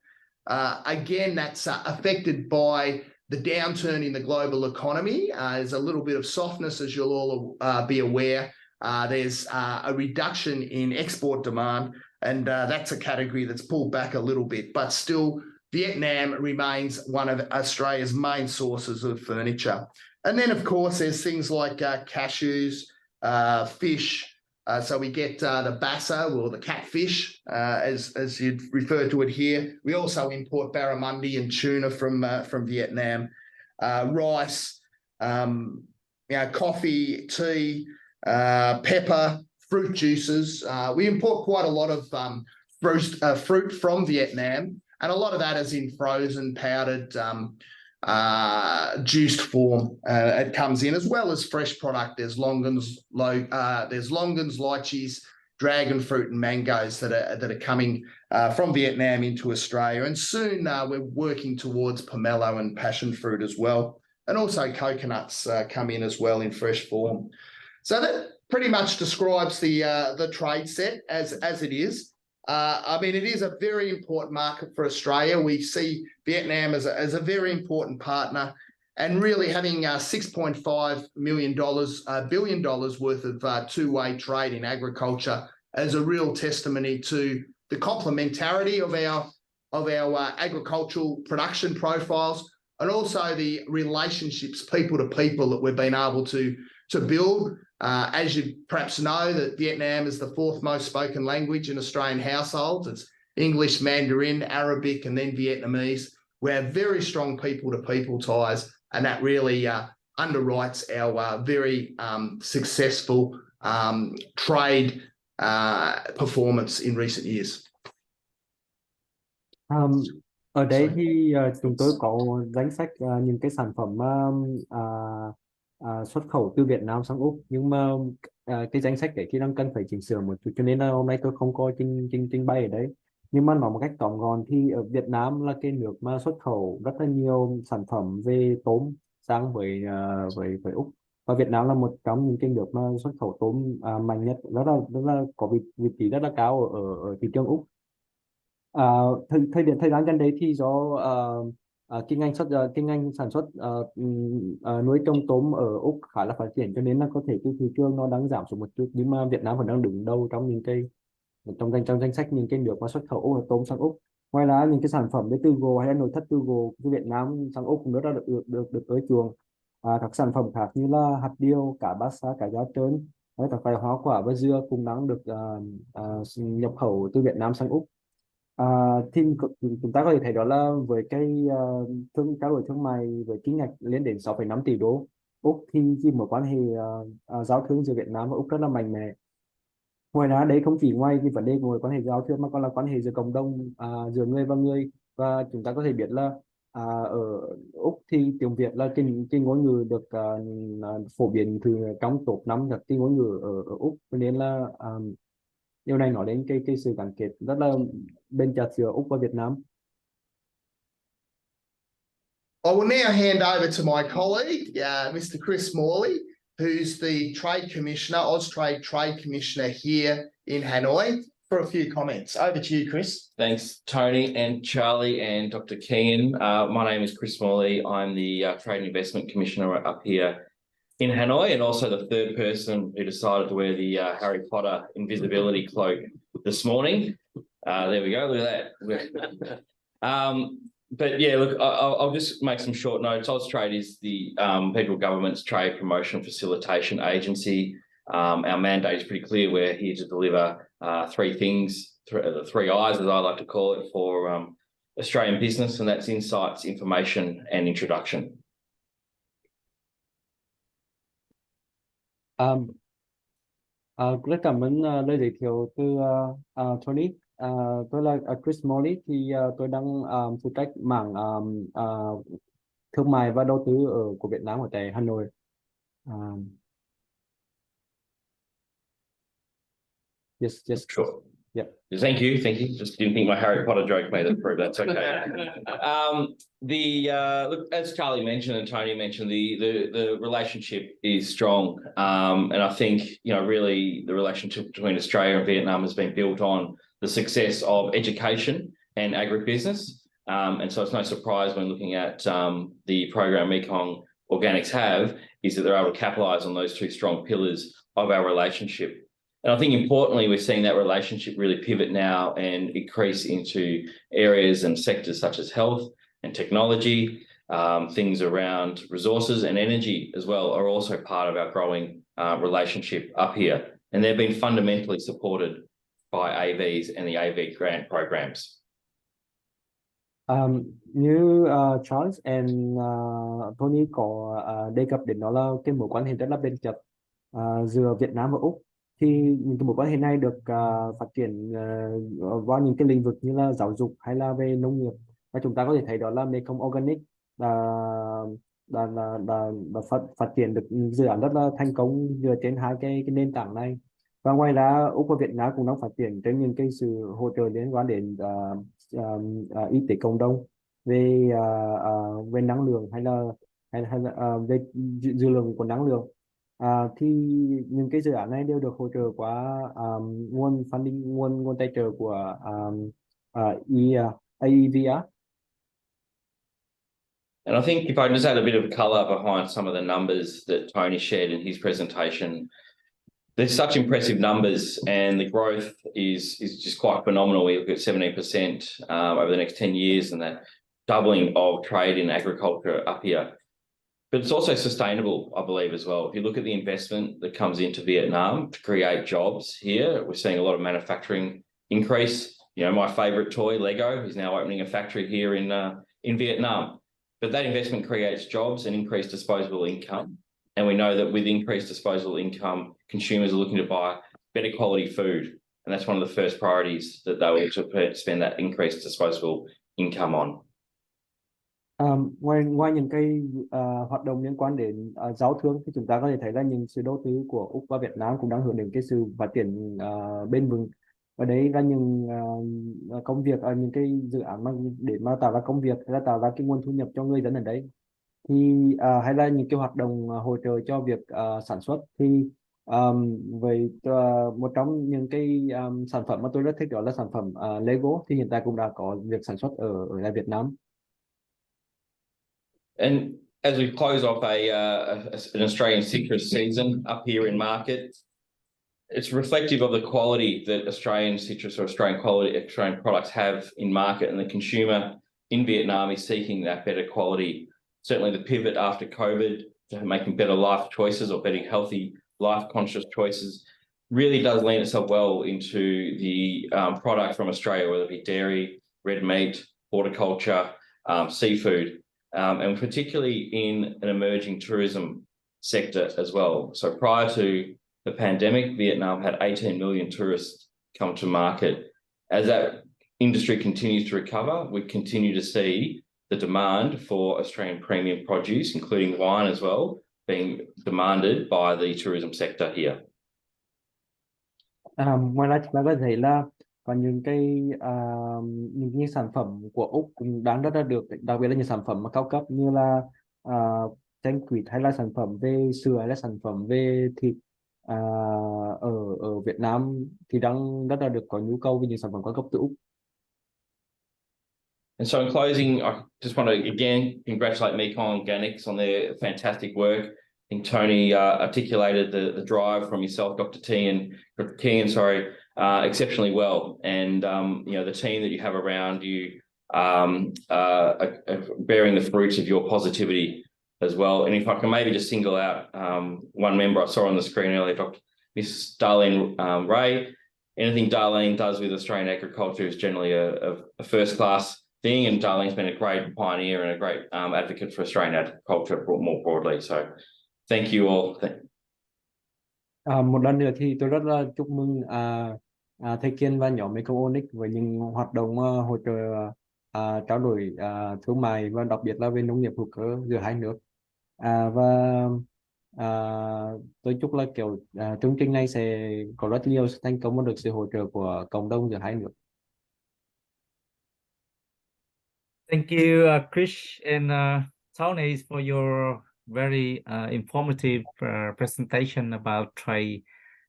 Again, that's affected by the downturn in the global economy. There's a little bit of softness, as you'll all be aware. There's a reduction in export demand, and that's a category that's pulled back a little bit, but still Vietnam remains one of Australia's main sources of furniture. And then, of course, there's things like cashews, fish. So we get the bassa, or the catfish, as you'd refer to it here. We also import barramundi and tuna from Vietnam. Rice, coffee, tea, pepper, fruit juices. We import quite a lot of fruit from Vietnam. And a lot of that is in frozen, powdered, juiced form. It comes in, as well as fresh product. There's longans, lychees, dragon fruit, and mangoes that are coming from Vietnam into Australia. And soon we're working towards pomelo and passion fruit as well. And also coconuts come in as well in fresh form. So that pretty much describes the trade set as it is. I mean, it is a very important market for Australia. We see Vietnam as a very important partner, and really having $6.5 billion worth of two-way trade in agriculture as a real testimony to the complementarity of our agricultural production profiles, and also the relationships people to people that we've been able to build. As you perhaps know, that Vietnam is the fourth most spoken language in Australian households. It's English, Mandarin, Arabic, and then Vietnamese. We have very strong people-to-people ties, and that really underwrites our very successful trade performance in recent years. Ở đây thì chúng tôi có danh sách những cái sản phẩm xuất khẩu từ Việt Nam sang Úc, nhưng mà cái danh sách đấy thì đang cần phải chỉnh sửa một chút, cho nên là hôm nay tôi không có trình bày ở đấy. Nhưng mà nói một cách tóm gọn thì ở Việt Nam là cái nước mà xuất khẩu rất là nhiều sản phẩm về tôm sang với Úc, và Việt Nam là một trong những cái nước mà xuất khẩu tôm mạnh nhất, rất là có vị trí rất là cao ở thị trường Úc. Thời gian gần đây thì do kinh ngành sản xuất nuôi trồng tôm ở Úc khá là phát triển, cho nên là có thể cái thị trường nó đang giảm xuống một chút, nhưng mà Việt Nam vẫn đang đứng đầu trong những cái trong danh sách những cái nước mà xuất khẩu tôm sang Úc. Ngoài ra những cái sản phẩm đến từ gỗ hay là nội thất từ gỗ của Việt Nam sang Úc cũng rất là được ưa chuộng. Các sản phẩm khác như là hạt điều, cá bát sát, cá da trơn, các loại hoa quả và dưa cũng đang được nhập khẩu từ Việt Nam sang Úc. Thì chúng ta có thể thấy đó là với cái trao đổi thương mại với kim ngạch lên đến 6,5 tỷ đô Úc, thì mối quan hệ giao thương giữa Việt Nam và Úc rất là mạnh mẽ. Ngoài ra đấy không chỉ ngoài cái vấn đề của mối quan hệ giao thương mà còn là quan hệ giữa cộng đồng, giữa người và người, và chúng ta có thể biết là ở Úc thì tiếng Việt là cái ngôn ngữ được phổ biến trong top 5 các cái ngôn ngữ ở Úc, cho nên là điều này nói đến cái sự gắn kết rất là bền chặt giữa Úc và Việt Nam. I will now hand over to my colleague, Mr. Chris Morley, who's the Trade Commissioner, Austrade Trade Commissioner here in Hanoi, for a few comments. Over to you, Chris. Thanks, Tony and Charlie and Dr. Kien. My name is Chris Morley. I'm the Trade and Investment Commissioner up here in Hanoi, and also the third person who decided to wear the Harry Potter invisibility cloak this morning. There we go, look at that. But yeah, look, I'll just make some short notes. Austrade is the federal government's trade promotion facilitation agency. Our mandate is pretty clear. We're here to deliver three things, the three I's as I like to call it, for Australian business, and that's insights, information and introduction. Rất cảm ơn lời giới thiệu từ Tony. Tôi là Chris Morley, thì tôi đang phụ trách mảng thương mại và đầu tư của Việt Nam ở tại Hà Nội. Yes. Sure. Yeah. Thank you. Just didn't think my Harry Potter joke made it through. That's okay. Look, as Charlie mentioned and Tony mentioned, the relationship is strong, and I think really the relationship between Australia and Vietnam has been built on the success of education and agribusiness, and so it's no surprise when looking at the program Mekong Organics have is that they're able to capitalise on those two strong pillars of our relationship. And I think importantly, we're seeing that relationship really pivot now and increase into areas and sectors such as health and technology. Things around resources and energy as well are also part of our growing relationship up here. And they've been fundamentally supported by AVEGs and the AVEG grant programs. Như Charles and Tony có đề cập đến, đó là cái mối quan hệ rất là bền chặt giữa Việt Nam và Úc. Thì những cái mối quan hệ này được phát triển vào những cái lĩnh vực như là giáo dục hay là về nông nghiệp, và chúng ta có thể thấy đó là Mekong Organic phát triển được dự án rất là thành công dựa trên hai cái nền tảng này. Và ngoài ra Úc và Việt Nam cũng đang phát triển trên những cái sự hỗ trợ liên quan đến y tế cộng đồng, về năng lượng hay là về dư lượng của năng lượng. Thì những cái dự án này đều được hỗ trợ qua nguồn funding, nguồn tài trợ của AEVR. And I think if I just add a bit of colour behind some of the numbers that Tony shared in his presentation, there's such impressive numbers, and the growth is just quite phenomenal. We look at 17% over the next 10 years, and that doubling of trade in agriculture up here. But it's also sustainable, I believe, as well. If you look at the investment that comes into Vietnam to create jobs here, we're seeing a lot of manufacturing increase. My favourite toy, Lego, is now opening a factory here in Vietnam. but that investment creates jobs and increased disposable income. And we know that with increased disposable income, consumers are looking to buy better quality food. And that's one of the first priorities that they will spend that increased disposable income on. Ngoài những cái hoạt động liên quan đến giao thương thì chúng ta có thể thấy là những sự đầu tư của Úc và Việt Nam cũng đang hướng đến cái sự phát triển bền vững, và đấy là những công việc, những cái dự án để mà tạo ra công việc hay là tạo ra cái nguồn thu nhập cho người dân ở đấy, thì hay là những cái hoạt động hỗ trợ cho việc sản xuất. Thì một trong những cái sản phẩm mà tôi rất thích đó là sản phẩm Lego, thì hiện tại cũng đã có việc sản xuất ở lại Việt Nam. And as we close off an Australian citrus season up here in market, it's reflective of the quality that Australian citrus or Australian products have in market, and the consumer in Vietnam is seeking that better quality. Certainly the pivot after COVID to making better life choices or better healthy life conscious choices really does lend itself well into the product from Australia, whether it be dairy, red meat, horticulture, seafood. And particularly in an emerging tourism sector as well. So prior to the pandemic, Vietnam had 18 million tourists come to market. As that industry continues to recover, we continue to see the demand for Australian premium produce, including wine as well, being demanded by the tourism sector here. Ngoài ra chúng ta có thể là có những cái sản phẩm của Úc cũng đang rất là được, đặc biệt là những sản phẩm mà cao cấp như là chanh quýt, hay là sản phẩm về sữa, hay là sản phẩm về thịt ở Việt Nam thì đang rất là được có nhu cầu với những sản phẩm cao cấp từ Úc. And so in closing, I just want to again congratulate Mekong Organics on their fantastic work. I think Tony articulated the drive from yourself, Dr. Kien, exceptionally well. And you know, the team that you have around you are bearing the fruits of your positivity as well. And if I can maybe just single out one member I saw on the screen earlier, Miss Darlene Ray. Anything Darlene does with Australian agriculture is generally a first-class thing, and Darlene's been a great pioneer and a great advocate for Australian agriculture more broadly. So thank you all. Một lần nữa thì tôi rất là chúc mừng thầy Kiên và nhóm Mekong Organics với những hoạt động hỗ trợ trao đổi thương mại và đặc biệt là về nông nghiệp hữu cơ giữa hai nước. Và tôi chúc là chương trình này sẽ có rất nhiều sự thành công và được sự hỗ trợ của cộng đồng giữa hai nước. Thank you, Chris and Tony, for your very informative presentation about trade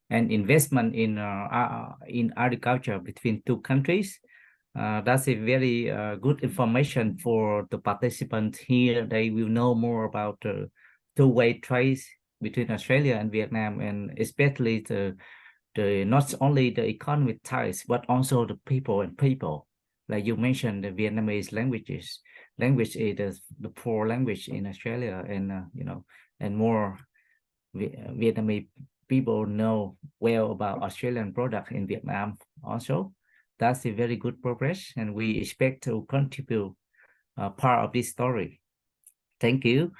and investment in agriculture between two countries. That's a very good information for the participants here. They will know more about the two-way trades between Australia and Vietnam, and especially the not only the economic ties but also the people and people. Like you mentioned, the Vietnamese language is the poor language in Australia, and you know, and more Vietnamese people know well about Australian product in Vietnam also. That's a very good progress, and we expect to contribute part of this story. Thank you.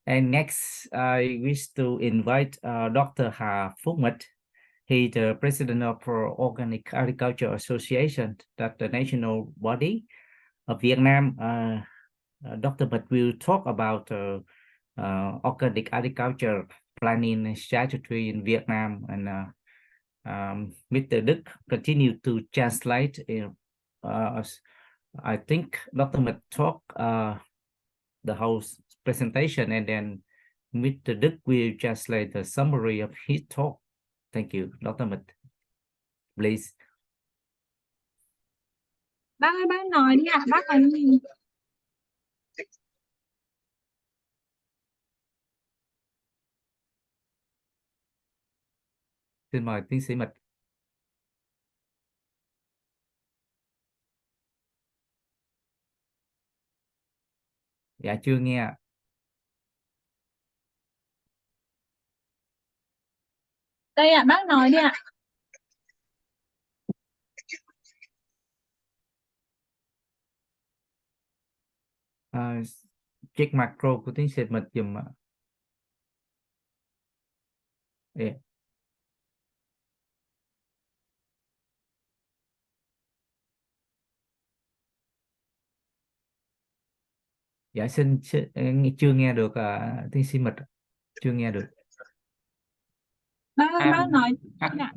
And next, I wish to invite Dr. Hà Phúc Mịch. He's the president of Organic Agriculture Association, that's the national body of Vietnam. Dr. Mịch will talk about organic agriculture planning strategy in Vietnam, and Mr. Đức continue to translate. I think Dr. Mịch talk the whole presentation, and then Mr. Đức will translate the summary of his talk. Thank you, Dr. Mịch. Please. Bác ơi, bác nói đi ạ, bác nói gì? Xin mời tiến sĩ Mịch. Dạ chưa nghe ạ. Đây ạ, bác nói đi ạ. check macro của tiếng Việt mật dùm ạ. Yeah. Dạ xin chưa nghe được tiếng Việt mật, chưa nghe được. Bác ơi, bác nói À, ạ.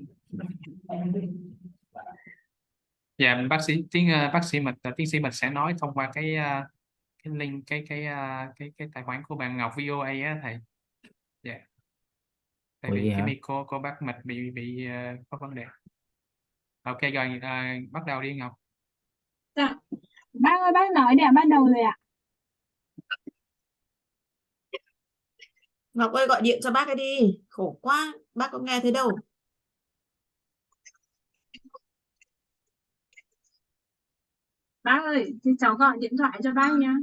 dạ bác sĩ Mịch tiến sĩ Mịch sẽ nói thông qua cái link cái tài khoản của bạn Ngọc VOA á thầy. Dạ. Tại Ủa vì vậy cái hả? mic của bác Mịch bị có vấn đề. Ok rồi, bắt đầu đi Ngọc. Dạ. Bác ơi, bác nói đi ạ, bắt đầu rồi ạ. Ngọc ơi gọi điện cho bác ấy đi, khổ quá, bác có nghe thấy đâu. Bác ơi, thì cháu gọi điện thoại cho bác nhá.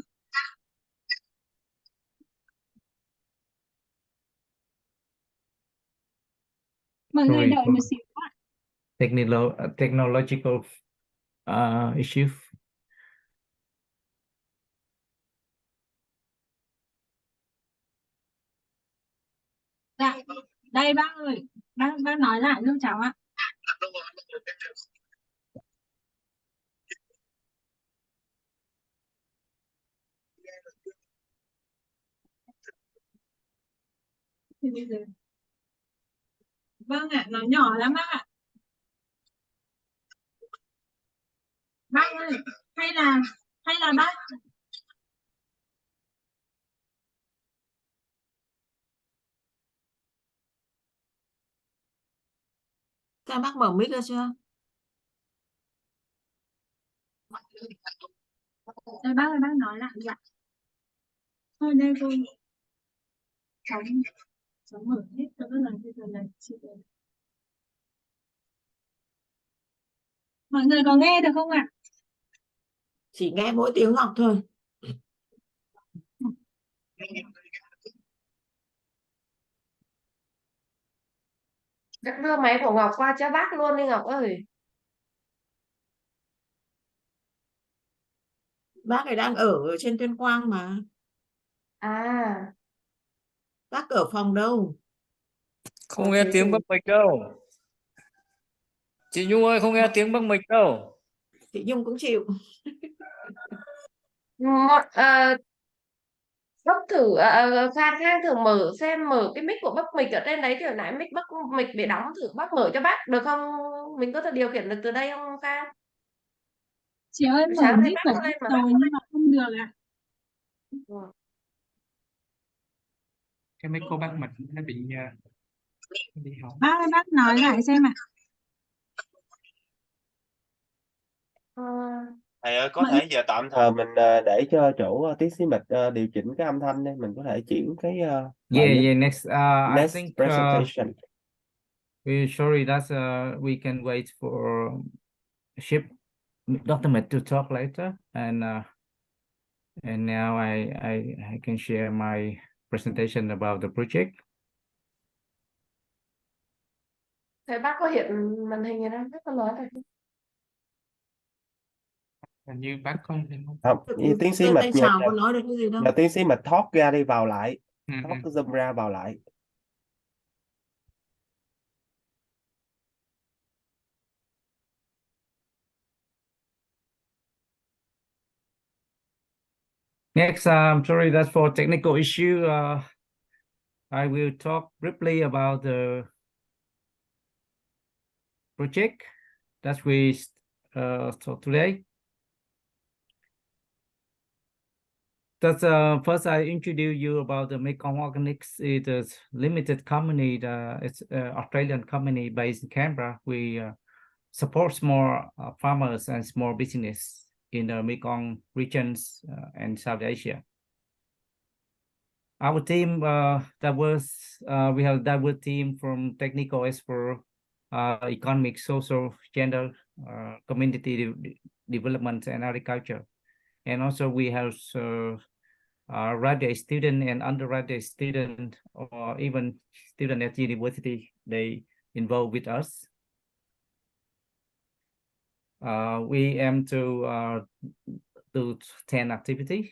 Mọi người Sorry đợi for một xíu ạ. technological issue. Dạ, đây bác ơi, bác nói lại giúp cháu ạ. Thì bây giờ... Vâng ạ, nói nhỏ lắm bác ạ. Bác ơi, hay là bác Các bác mở mic ra chưa? đây bác ơi, bác nói lại dạ. Thôi đây cô cháu mở hết cho các lần bây giờ là chị ơi. Mọi người có nghe được không ạ? Chỉ nghe mỗi tiếng Ngọc thôi. Đưa máy của Ngọc qua cho bác luôn đi Ngọc ơi. Bác ấy đang ở trên Tuyên Quang mà. À. Bác ở phòng đâu? Không nghe tiếng Bắc Mịch đâu. Chị Nhung ơi, không nghe tiếng Bắc Mịch đâu. Chị Nhung cũng chịu. Bác thử Khang thử mở cái mic của bác Mịch ở trên đấy, kiểu nãy mic bác Mịch bị đóng, thử bác mở cho bác được không? Mình có thể điều khiển được từ đây không Khang? Chị ơi, mở Sáng thấy mic bác của có bác lên mà rồi bác nhưng mà không được ạ. Cái mic của bác Mịch nó bị hỏng. Bác ơi, bác nói lại xem ạ. Thầy ơi, có thể giờ tạm thời mình để cho chỗ tiến sĩ Mịch điều chỉnh cái âm thanh đây, mình có thể chuyển cái Yeah, next. next I think presentation. we're sorry that we can wait for ship Dr. Mid to talk later, and now I can share my presentation about the project. Thấy bác có hiện màn hình rồi đó, bác có nói được. Hình như bác có Không, tiến sĩ Giơ Mịch tay chào có nói được cái gì đâu. nhờ tiến sĩ Mịch thoát ra đi vào lại, thoát cái zoom ra vào lại. Next, I'm sorry that's for technical issue. I will talk briefly about the project that we talk today. That's first I introduce you about the Mekong Organics. It is limited company. It's Australian company based in Canberra. We support small farmers and small business in the Mekong regions and South Asia. Our team we have diverse team from technical expert, economic, social, gender, community development, and agriculture. And also we have graduate student and undergraduate student, or even student at university. They involved with us. We aim to do 10 activities.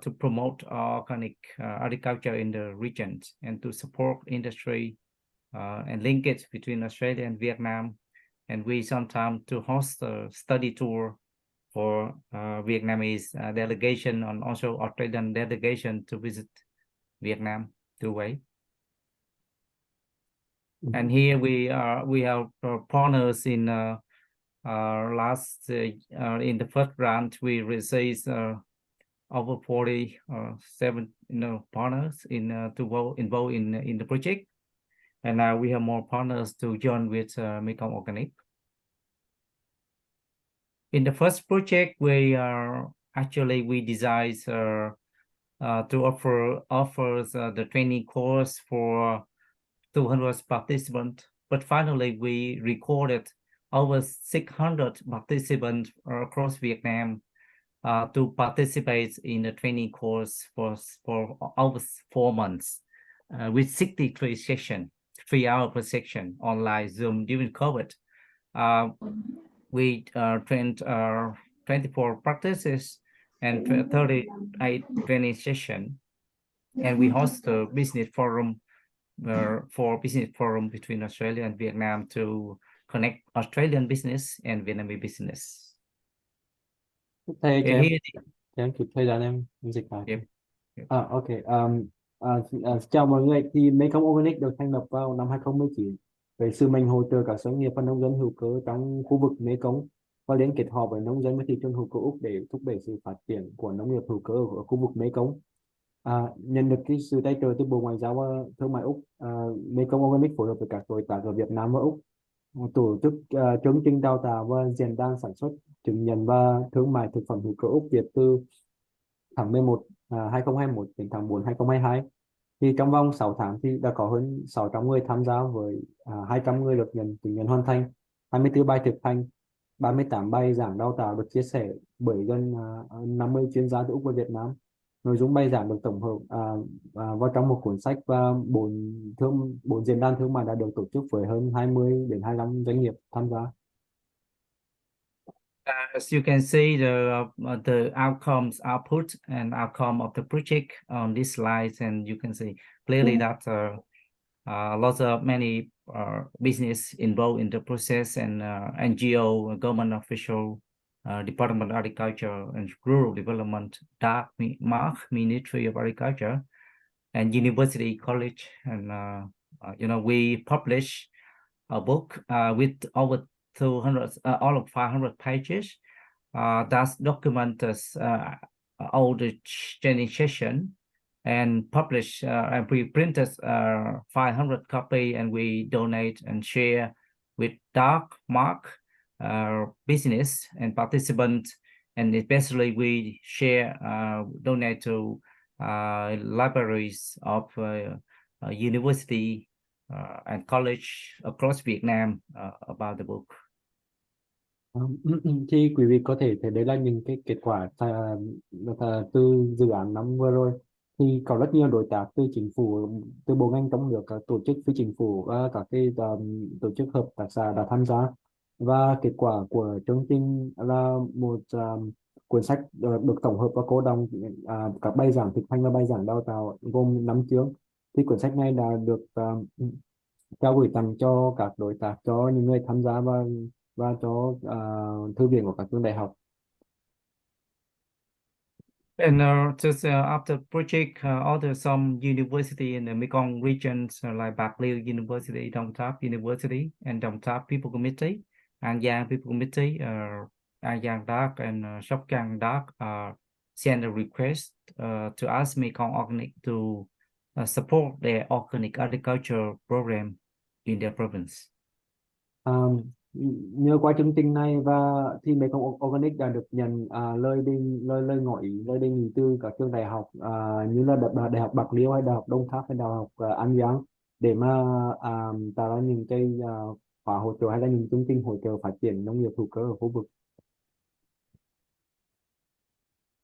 to promote organic agriculture in the region and to support industry and linkage between Australia and Vietnam. And we sometimes to host a study tour for Vietnamese delegation and also Australian delegation to visit Vietnam two-way. And here we have partners in in the first round we received over 47 partners involved in the project, and now we have more partners to join with Mekong Organic. In the first project, we designed to offer the training course for 200 participants, but finally we recorded over 600 participants across Vietnam to participate in the training course for over 4 months with 63 sessions, 3 hours per section online Zoom during COVID. We trained 24 practices and 38 training sessions, and we host a business forum between Australia and Vietnam to connect Australian business and Vietnamese business. Thầy And here, cho em kịp thời gian em dịch lại. Yep. Ok. Chào mọi người. Thì Mekong Organic được thành lập vào năm 2019 với sứ mệnh hỗ trợ các doanh nghiệp và nông dân hữu cơ trong khu vực Mekong và liên kết họ với nông dân và thị trường hữu cơ Úc để thúc đẩy sự phát triển của nông nghiệp hữu cơ ở khu vực Mekong. Nhận được cái sự tài trợ từ Bộ Ngoại giao và Thương mại Úc, Mekong Organic phối hợp với các đối tác ở Việt Nam và Úc tổ chức chương trình đào tạo và diễn đàn sản xuất, chứng nhận và thương mại thực phẩm hữu cơ Úc Việt từ tháng 11 2021 đến tháng 4 2022. Thì trong vòng 6 tháng thì đã có hơn 600 người tham gia với 200 người được nhận chứng nhận hoàn thành, 24 bài thực hành, 38 bài giảng đào tạo được chia sẻ bởi gần 50 chuyên gia từ Úc và Việt Nam. Nội dung bài giảng được tổng hợp vào trong một cuốn sách và 4 diễn đàn thương mại đã được tổ chức với hơn 20 đến 25 doanh nghiệp tham gia. As you can see, the output and outcome of the project on this slide, and you can see clearly that lots of many business involved in the process, and NGO, government official, Department of Agriculture and Rural Development, Ministry of Agriculture, and University College, and we publish a book with over 500 pages that documents all the training session and publish and we printed 500 copy, and we donate and share with business and participants, and especially we share donate to libraries of university and college across Vietnam about the book. Thì quý vị có thể thấy đấy là những cái kết quả từ dự án năm vừa rồi. Thì có rất nhiều đối tác từ chính phủ, từ bộ ngành trong nước, các tổ chức phi chính phủ và các cái tổ chức hợp tác xã đã tham gia. Và kết quả của chương trình là một cuốn sách được tổng hợp và cô đồng các bài giảng thực hành và bài giảng đào tạo gồm 5 chương. Thì cuốn sách này đã được trao gửi tặng cho các đối tác, cho những người tham gia và cho thư viện của các trường đại học. And just after project, some university in the Mekong regions like Bạc Liêu University, Đồng Tháp University, and Đồng Tháp People Committee, An Giang People Committee, An Giang Dark and Sóc Trăng Dark send a request to ask Mekong Organic to support their organic agriculture program in their province. Nhờ qua chương trình này và thì Mekong Organic đã được nhận lời đề nghị từ các trường đại học như là đại học Bạc Liêu hay đại học Đồng Tháp hay đại học An Giang để mà tạo ra những cái khóa hỗ trợ hay là những chương trình hỗ trợ phát triển nông nghiệp hữu cơ ở khu vực.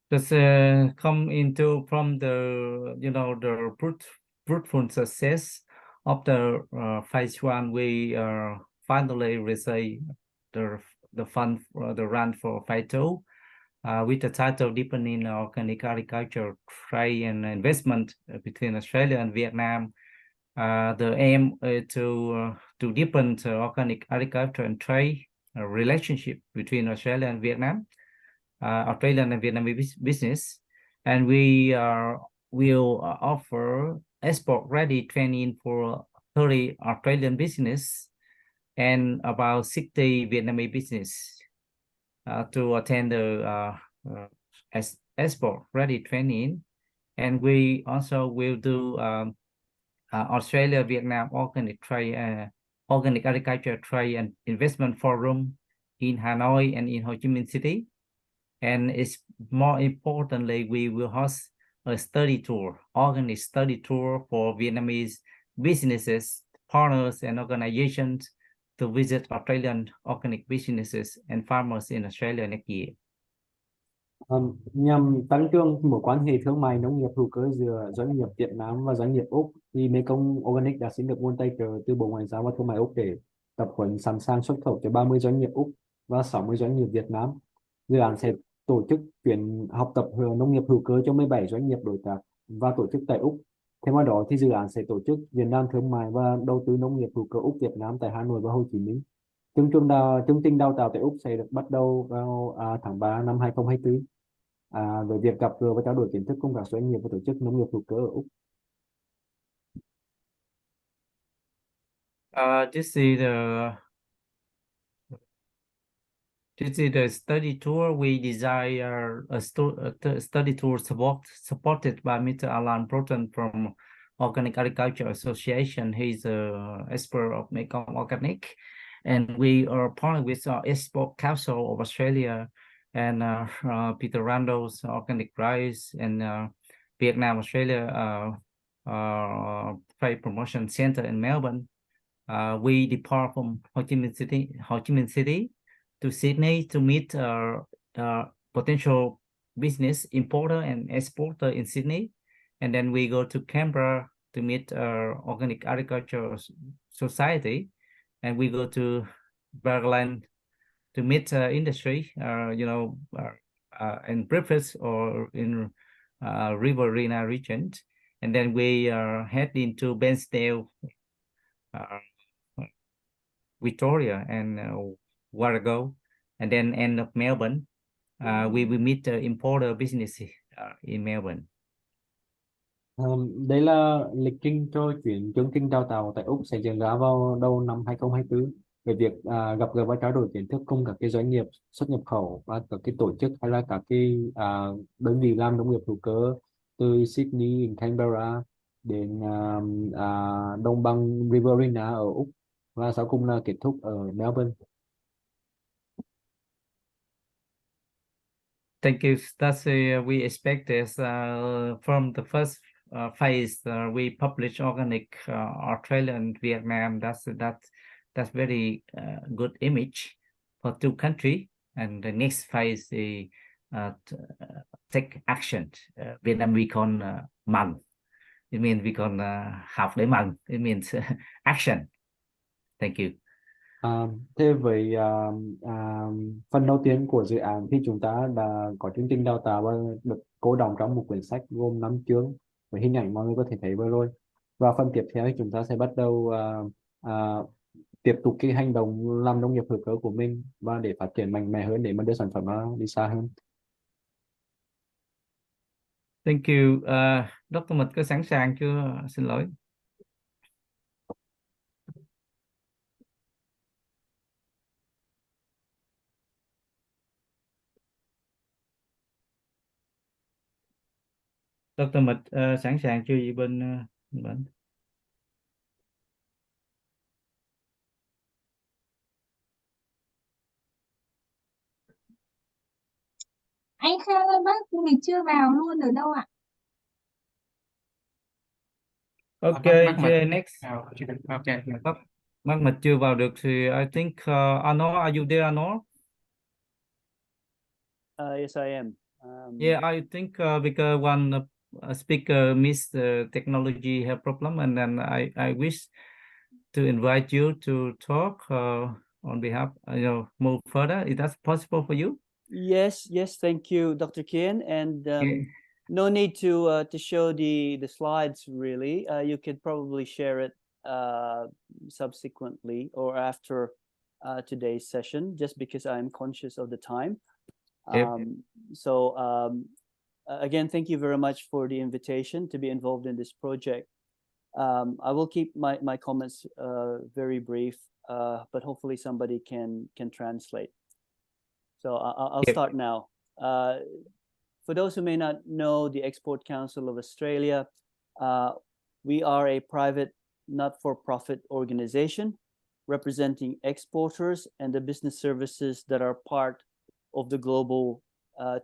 Just come into from the the fruitful success of the phase 1, we finally receive the fund for the run for phase 2. with the title Deepening Organic Agriculture, Trade and Investment between Australia and Vietnam. The aim is to deepen the organic agriculture and trade relationship between Australia and Vietnam, Australian and Vietnamese business, and we will offer export-ready training for 30 Australian business and about 60 Vietnamese business to attend the export-ready training, and we also will do Australia Vietnam Organic Trade, Organic Agriculture Trade and Investment Forum in Hanoi and in Ho Chi Minh City. And it's more importantly, we will host a study tour, organic study tour for Vietnamese businesses, partners, and organizations to visit Australian organic businesses and farmers in Australia next year. Nhằm tăng cường mối quan hệ thương mại nông nghiệp hữu cơ giữa doanh nghiệp Việt Nam và doanh nghiệp Úc, thì Mekong Organic đã xin được nguồn tài trợ từ Bộ Ngoại giao và Thương mại Úc để tập huấn sẵn sàng xuất khẩu cho 30 doanh nghiệp Úc và 60 doanh nghiệp Việt Nam. Dự án sẽ tổ chức chuyến học tập nông nghiệp hữu cơ cho 17 doanh nghiệp đối tác và tổ chức tại Úc. Thêm vào đó thì dự án sẽ tổ chức diễn đàn thương mại và đầu tư nông nghiệp hữu cơ Úc Việt Nam tại Hà Nội và Hồ Chí Minh. Chương trình đào tạo tại Úc sẽ được bắt đầu vào tháng 3 năm 2024 với việc gặp gỡ và trao đổi kiến thức cùng các doanh nghiệp và tổ chức nông nghiệp hữu cơ ở Úc. This is the study tour. We design a study tour supported by Mr. Alan Broughton from Organic Agriculture Association. He's an expert of Mekong Organic, and we are partnered with Export Council of Australia and Peter Randall's Organic Rice and Vietnam Australia Trade Promotion Center in Melbourne. We depart from Ho Chi Minh City to Sydney to meet potential business importer and exporter in Sydney, and then we go to Canberra to meet Organic Agriculture Society, and we go to Bergland to meet industry, in Breakfast or in Riverina region, and then we head into Bairnsdale, Victoria, and Warrego, and then end of Melbourne. We will meet the importer business in Melbourne. Đây là lịch trình cho chương trình đào tạo tại Úc sẽ diễn ra vào đầu năm 2024 về việc gặp gỡ và trao đổi kiến thức cùng các cái doanh nghiệp xuất nhập khẩu và các cái tổ chức hay là các cái đơn vị làm nông nghiệp hữu cơ từ Sydney, Canberra đến đồng bằng Riverina ở Úc và sau cùng là kết thúc ở Melbourne. Thank you, Stacy. We expect this from the first phase. We publish organic Australia and Vietnam. That's very good image for two countries. And the next phase is take action. Vietnam we call month. It means we call half the month. It means action. Thank you. Thế với phần đầu tiên của dự án thì chúng ta đã có chương trình đào tạo và được cô đọng trong một quyển sách gồm 5 chương với hình ảnh mọi người có thể thấy vừa rồi. Và phần tiếp theo thì chúng ta sẽ bắt đầu tiếp tục cái hành động làm nông nghiệp hữu cơ của mình và để phát triển mạnh mẽ hơn để mà đưa sản phẩm nó đi xa hơn. Thank you. Dr. Mịch có sẵn sàng chưa? Xin lỗi. Dr. Mịch sẵn sàng chưa gì bên bệnh? Anh Khang ơi, bác mình chưa vào luôn ở đâu ạ? Okay, next. Okay. Bác Mịch chưa vào được thì I think Arnold, are you there, Arnold? Yes, I am. Yeah, I think because one speaker missed the technology have problem, and then I wish to invite you to talk on behalf, move further. Is that possible for you? Yes, thank you, Dr. Kien. And Okay. no need to show the slides really. You could probably share it subsequently or after today's session, just because I'm conscious of the time. Yep. Again, thank you very much for the invitation to be involved in this project. I will keep my comments very brief, but hopefully somebody can translate. So I'll Yep. start now. For those who may not know the Export Council of Australia, we are a private not-for-profit organization representing exporters and the business services that are part of the global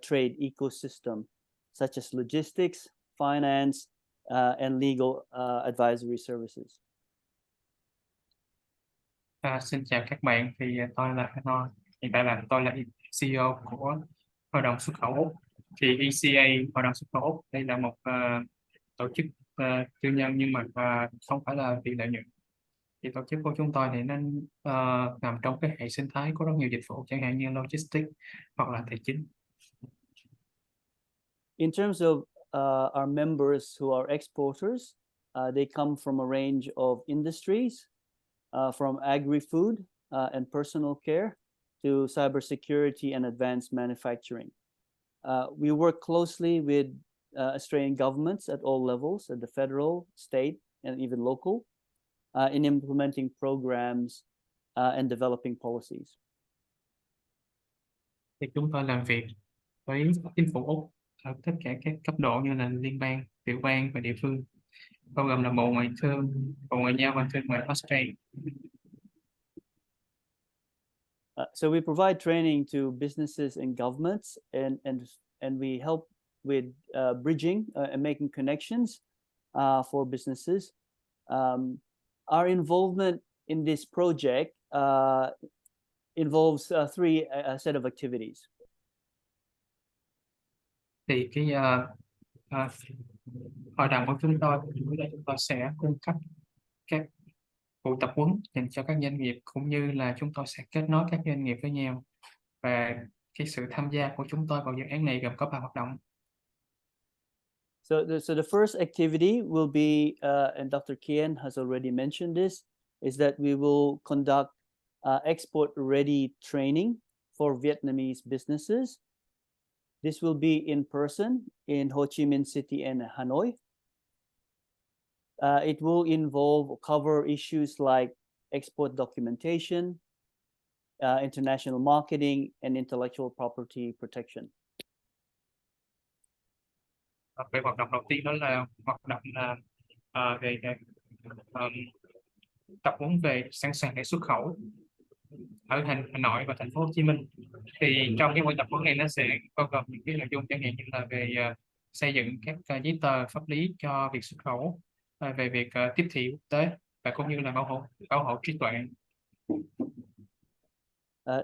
trade ecosystem, such as logistics, finance, and legal advisory services. Xin chào các bạn, thì tôi là Hanoi. Hiện tại là tôi là CEO của Hội đồng xuất khẩu Úc. Thì ECA, Hội đồng xuất khẩu Úc, đây là một tổ chức tư nhân nhưng mà không phải là vì lợi nhuận. Thì tổ chức của chúng tôi thì nó nằm trong cái hệ sinh thái có rất nhiều dịch vụ, chẳng hạn như logistics hoặc là tài chính. In terms of our members who are exporters, they come from a range of industries, from agri-food and personal care to cybersecurity and advanced manufacturing. We work closely with Australian governments at all levels, at the federal, state, and even local, in implementing programs and developing policies. Thì chúng tôi làm việc với chính phủ Úc ở tất cả các cấp độ như là liên bang, tiểu bang và địa phương, bao gồm là Bộ Ngoại thương, Bộ Ngoại giao và Thương mại Australia. So we provide training to businesses and governments, and we help with bridging and making connections for businesses. Our involvement in this project involves three set of activities. Thì cái hội đồng của chúng tôi sẽ cung cấp các buổi tập huấn dành cho các doanh nghiệp, cũng như là chúng tôi sẽ kết nối các doanh nghiệp với nhau. Và cái sự tham gia của chúng tôi vào dự án này gồm có 3 hoạt động. So the first activity will be, and Dr. Kien has already mentioned this, is that we will conduct export-ready training for Vietnamese businesses. This will be in person in Ho Chi Minh City and Hanoi. It will involve or cover issues like export documentation, international marketing, and intellectual property protection. Về hoạt động đầu tiên đó là hoạt động về tập huấn về sẵn sàng để xuất khẩu ở Hà Nội và thành phố Hồ Chí Minh. Thì trong cái buổi tập huấn này nó sẽ bao gồm những cái nội dung chẳng hạn như là về xây dựng các giấy tờ pháp lý cho việc xuất khẩu, về việc tiếp thị quốc tế và cũng như là bảo hộ trí tuệ.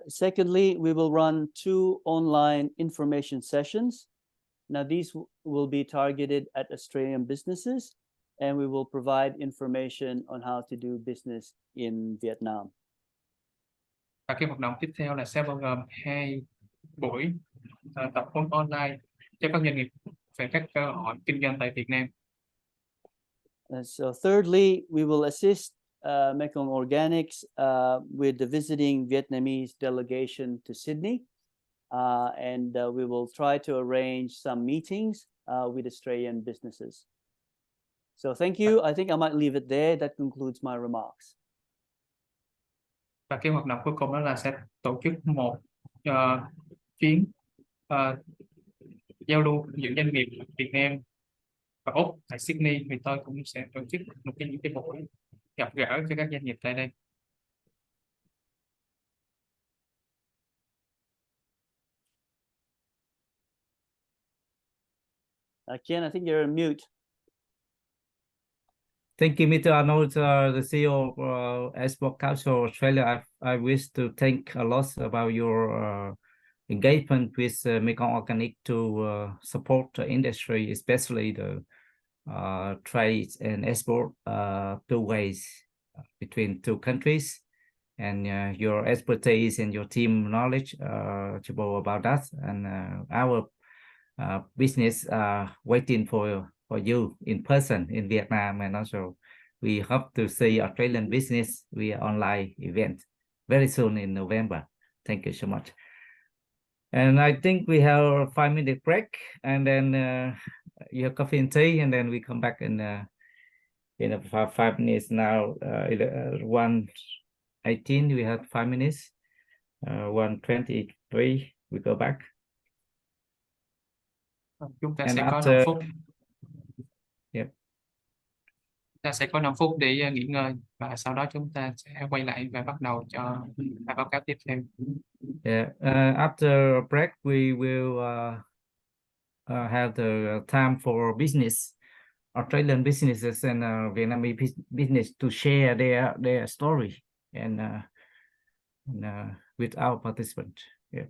Secondly, we will run 2 online information sessions. Now, these will be targeted at Australian businesses, and we will provide information on how to do business in Vietnam. Và cái hoạt động tiếp theo là sẽ bao gồm 2 buổi tập huấn online cho các doanh nghiệp về các cơ hội kinh doanh tại Việt Nam. So thirdly, we will assist Mekong Organics with the visiting Vietnamese delegation to Sydney, and we will try to arrange some meetings with Australian businesses. So thank you. I think I might leave it there. That concludes my remarks. Và cái hoạt động cuối cùng đó là sẽ tổ chức một chuyến giao lưu giữa doanh nghiệp Việt Nam và Úc tại Sydney. Thì tôi cũng sẽ tổ chức những cái buổi gặp gỡ cho các doanh nghiệp tại đây. Kien, I think you're on mute. Thank you, Mr. Arnold, the CEO of Export Council Australia. I wish to thank a lot about your engagement with Mekong Organic to support the industry, especially the trade and export two ways between 2 countries. and your expertise and your team knowledge about that, and our business waiting for you in person in Vietnam, and also we hope to see Australian business via online event very soon in November. Thank you so much. And I think we have a 5-minute break, and then you have coffee and tea, and then we come back in 5 minutes now. 1:18, we have 5 minutes. 1:23, we go back. Chúng ta And sẽ có 5 after, phút. Yep. Chúng ta sẽ có 5 phút để nghỉ ngơi, và sau đó chúng ta sẽ quay lại và bắt đầu cho bài báo cáo tiếp theo. Yeah. After a break, we will have the time for business, Australian businesses and Vietnamese business to share their story and with our participants. Yeah.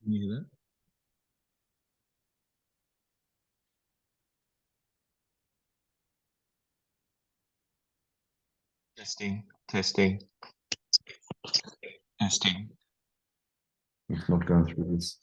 Như đó. Testing. Testing. It's not going through this.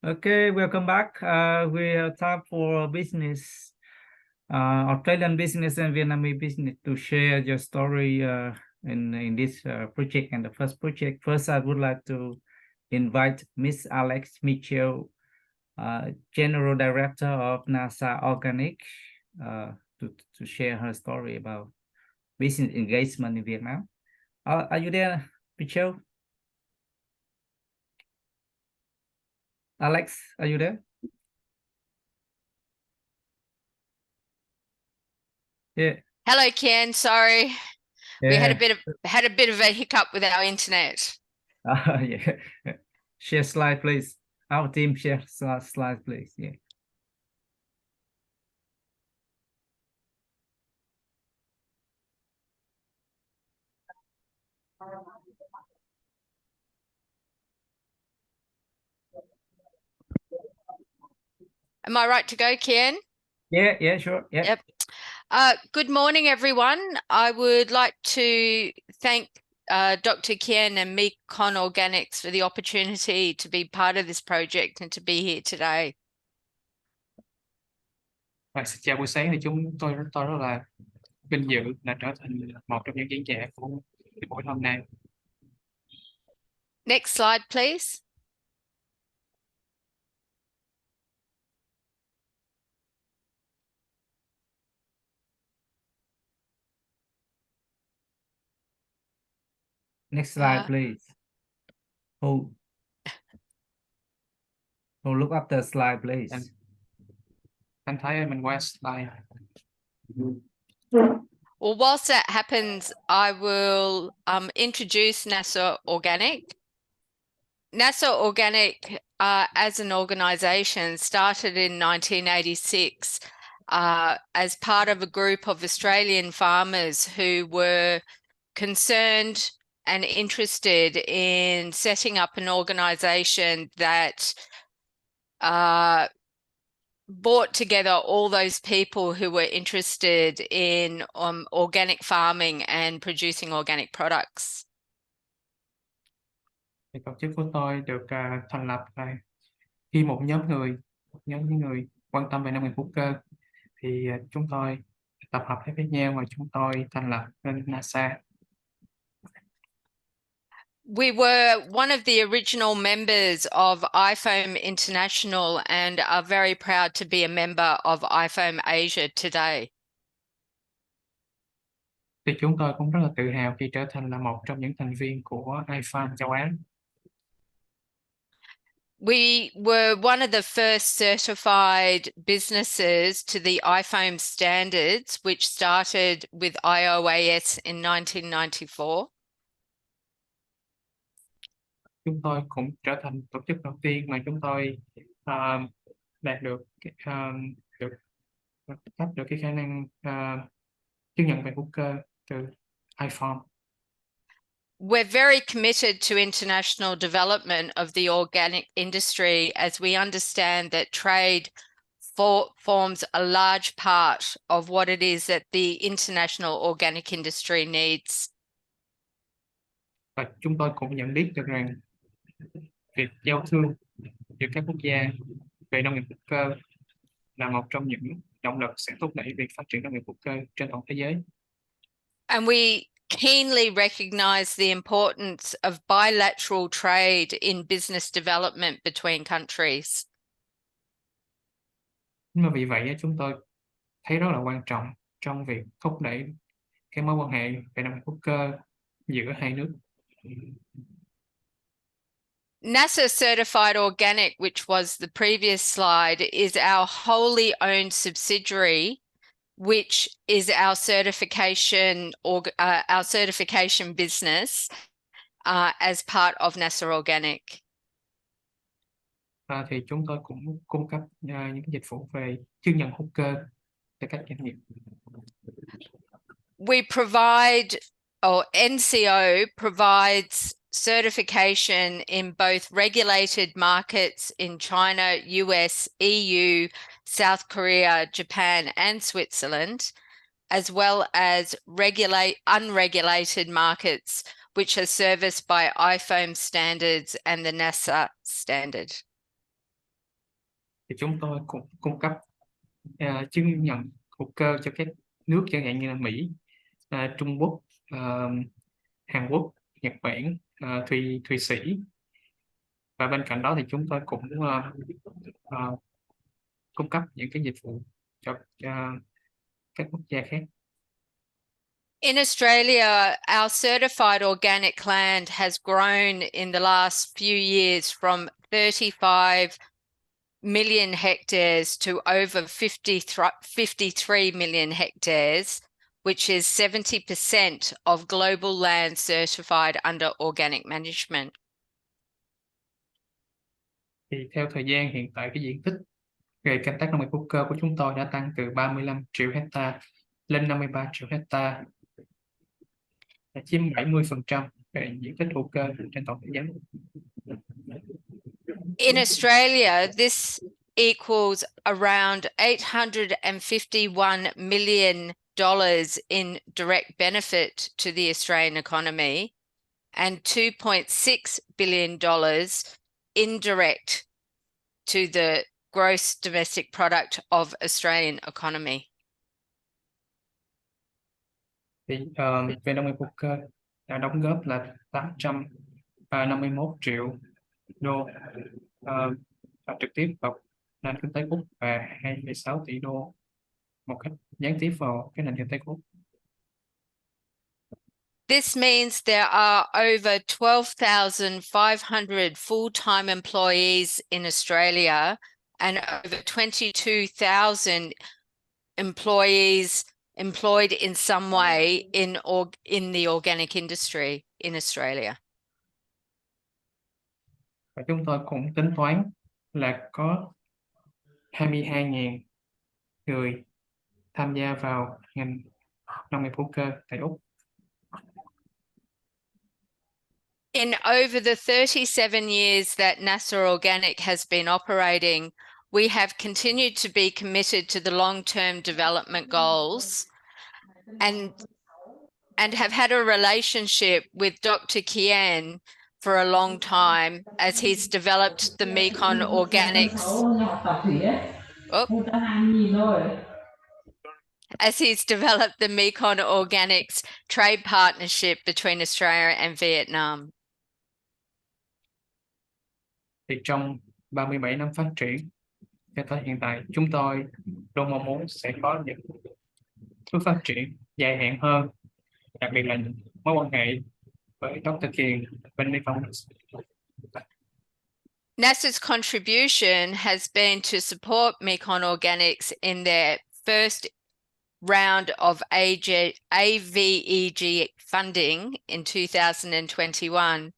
Okay, welcome back. We have time for business, Australian business and Vietnamese business to share your story in this project and the first project. First, I would like to invite Miss Alex Mitchell, General Director of NASA Organic, to share her story about business engagement in Vietnam. Are you there, Mitchell? Alex, are you there? Yeah. Hello, Kien. Sorry, we Yeah. had a bit of a hiccup with our internet. Yeah. Share slide, please. Our team share slide, please. Yeah. Am I right to go, Kien? Yeah, sure. Yeah. Yep. Good morning, everyone. I would like to thank Dr. Kien and Mekong Organics for the opportunity to be part of this project and to be here today. Xin chào buổi sáng, thì tôi rất là vinh dự là trở thành một trong những diễn giả của buổi hôm nay. Next slide, please. Next slide, please. Who look up the slide, please. Anh thấy mình qua slide. Well, whilst that happens, I will introduce NASA Organic. NASA Organic, as an organisation, started in 1986 as part of a group of Australian farmers who were concerned and interested in setting up an organisation that brought together all those people who were interested in organic farming and producing organic products. Thì tổ chức của tôi được thành lập lại khi một nhóm những người quan tâm về nông nghiệp hữu cơ, thì chúng tôi tập hợp lại với nhau và chúng tôi thành lập nên NASA. We were one of the original members of IFOAM International and are very proud to be a member of IFOAM Asia today. Thì chúng tôi cũng rất là tự hào khi trở thành là một trong những thành viên của IFOAM châu Á. We were one of the first certified businesses to the IFOAM standards, which started with IOAS in 1994. Chúng tôi cũng trở thành tổ chức đầu tiên mà chúng tôi đạt được cấp được cái khả năng chứng nhận về hữu cơ từ IFOAM. We're very committed to international development of the organic industry, as we understand that trade forms a large part of what it is that the international organic industry needs. Và chúng tôi cũng nhận biết được rằng việc giao thương giữa các quốc gia về nông nghiệp hữu cơ là một trong những động lực sẽ thúc đẩy việc phát triển nông nghiệp hữu cơ trên toàn thế giới. And we keenly recognize the importance of bilateral trade in business development between countries. Nhưng mà vì vậy chúng tôi thấy rất là quan trọng trong việc thúc đẩy cái mối quan hệ về nông nghiệp hữu cơ giữa hai nước. NASA Certified Organic, which was the previous slide, is our wholly owned subsidiary, which is our certification business as part of NASA Organic. Thì chúng tôi cũng cung cấp những cái dịch vụ về chứng nhận hữu cơ cho các doanh nghiệp. We provide, or NCO provides certification in both regulated markets in China, US, EU, South Korea, Japan, and Switzerland, as well as unregulated markets, which are serviced by IFOAM standards and the NASA standard. thì chúng tôi cũng cung cấp chứng nhận hữu cơ cho các nước chẳng hạn như là Mỹ, Trung Quốc, Hàn Quốc, Nhật Bản, Thụy Sĩ, và bên cạnh đó thì chúng tôi cũng cung cấp những cái dịch vụ cho các quốc gia khác. In Australia, our certified organic land has grown in the last few years from 35 million hectares to over 53 million hectares, which is 70% of global land certified under organic management. Thì theo thời gian, hiện tại cái diện tích về canh tác nông nghiệp hữu cơ của chúng tôi đã tăng từ 35 triệu hecta lên 53 triệu hecta, chiếm 70% về diện tích hữu cơ trên toàn thế giới. In Australia, this equals around $851 million in direct benefit to the Australian economy and $2.6 billion indirect to the gross domestic product of Australian economy. Thì về nông nghiệp hữu cơ đã đóng góp là 851 triệu đô trực tiếp vào nền kinh tế Úc và 2,6 tỷ đô một cách gián tiếp vào cái nền kinh tế Úc. This means there are over 12,500 full-time employees in Australia and over 22,000 employees employed in some way in the organic industry in Australia. Và chúng tôi cũng tính toán là có 22.000 người tham gia vào ngành nông nghiệp hữu cơ tại Úc. In over the 37 years that NASA Organic has been operating, we have continued to be committed to the long-term development goals and have had a relationship with Dr. Kien for a long time as he's developed the Mekong Organics. As he's developed the Mekong Organics trade partnership between Australia and Vietnam. Thì trong 37 năm phát triển cho tới hiện tại, chúng tôi luôn mong muốn sẽ có những bước phát triển dài hạn hơn, đặc biệt là những mối quan hệ với Dr. Kien bên Mekong. NASA's contribution has been to support Mekong Organics in their first round of AVEG funding in 2021,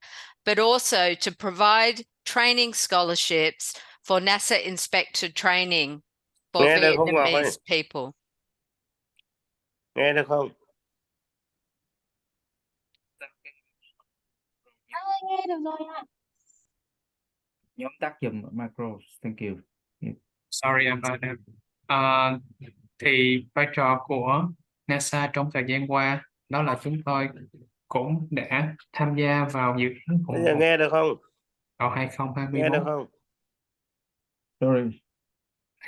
but also to provide training scholarships for NASA inspector training for Nghe được không, Ngọc ơi? Vietnamese people. Nghe được không? Nghe được rồi ạ. Nhóm tắt dùm micro, thank you. Sorry about that. Thì vai trò của NASA trong thời gian qua đó là chúng tôi cũng đã tham gia vào dự án Bây giờ nghe được không? vào 2021. Nghe được không? Sorry.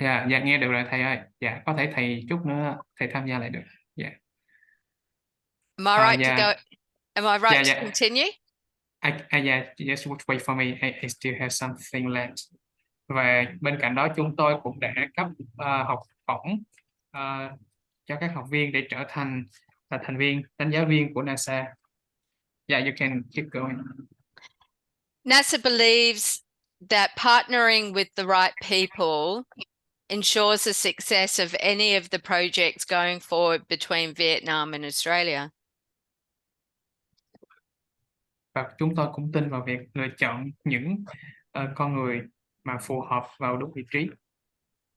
Dạ, nghe được rồi thầy ơi. Dạ, có thể thầy chút nữa thầy tham gia lại được. Dạ. Am I right to go? Am I right to Yeah. continue? Yeah, just wait for me. I still have something left. Và bên cạnh đó chúng tôi cũng đã cấp học bổng cho các học viên để trở thành thành viên, đánh giá viên của NASA. Yeah, you can keep going. NASA believes that partnering with the right people ensures the success of any of the projects going forward between Vietnam and Australia. Và chúng tôi cũng tin vào việc lựa chọn những con người mà phù hợp vào đúng vị trí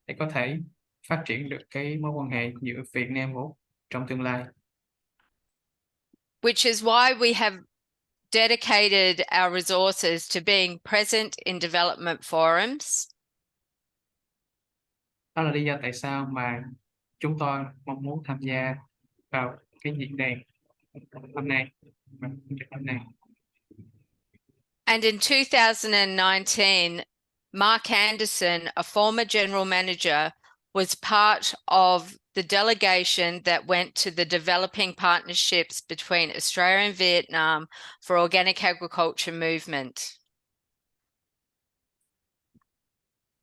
để có thể phát triển được cái mối quan hệ giữa Việt Nam và Úc trong tương lai. Which is why we have dedicated our resources to being present in development forums. Đó là lý do tại sao mà chúng tôi mong muốn tham gia vào cái diễn đàn hôm nay. And in 2019, Mark Anderson, a former general manager, was part of the delegation that went to the developing partnerships between Australia and Vietnam for organic agriculture movement.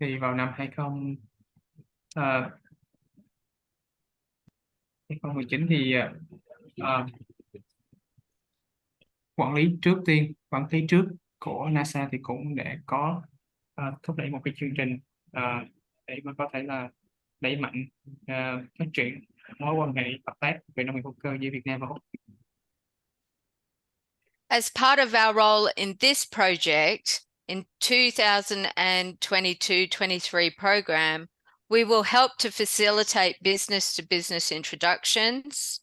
Thì vào năm 2019 thì quản lý trước của NASA thì cũng để có thúc đẩy một cái chương trình để mà có thể là đẩy mạnh phát triển mối quan hệ hợp tác về nông nghiệp hữu cơ giữa Việt Nam và Úc. As part of our role in this project, in 2022-23 program, we will help to facilitate business-to-business introductions,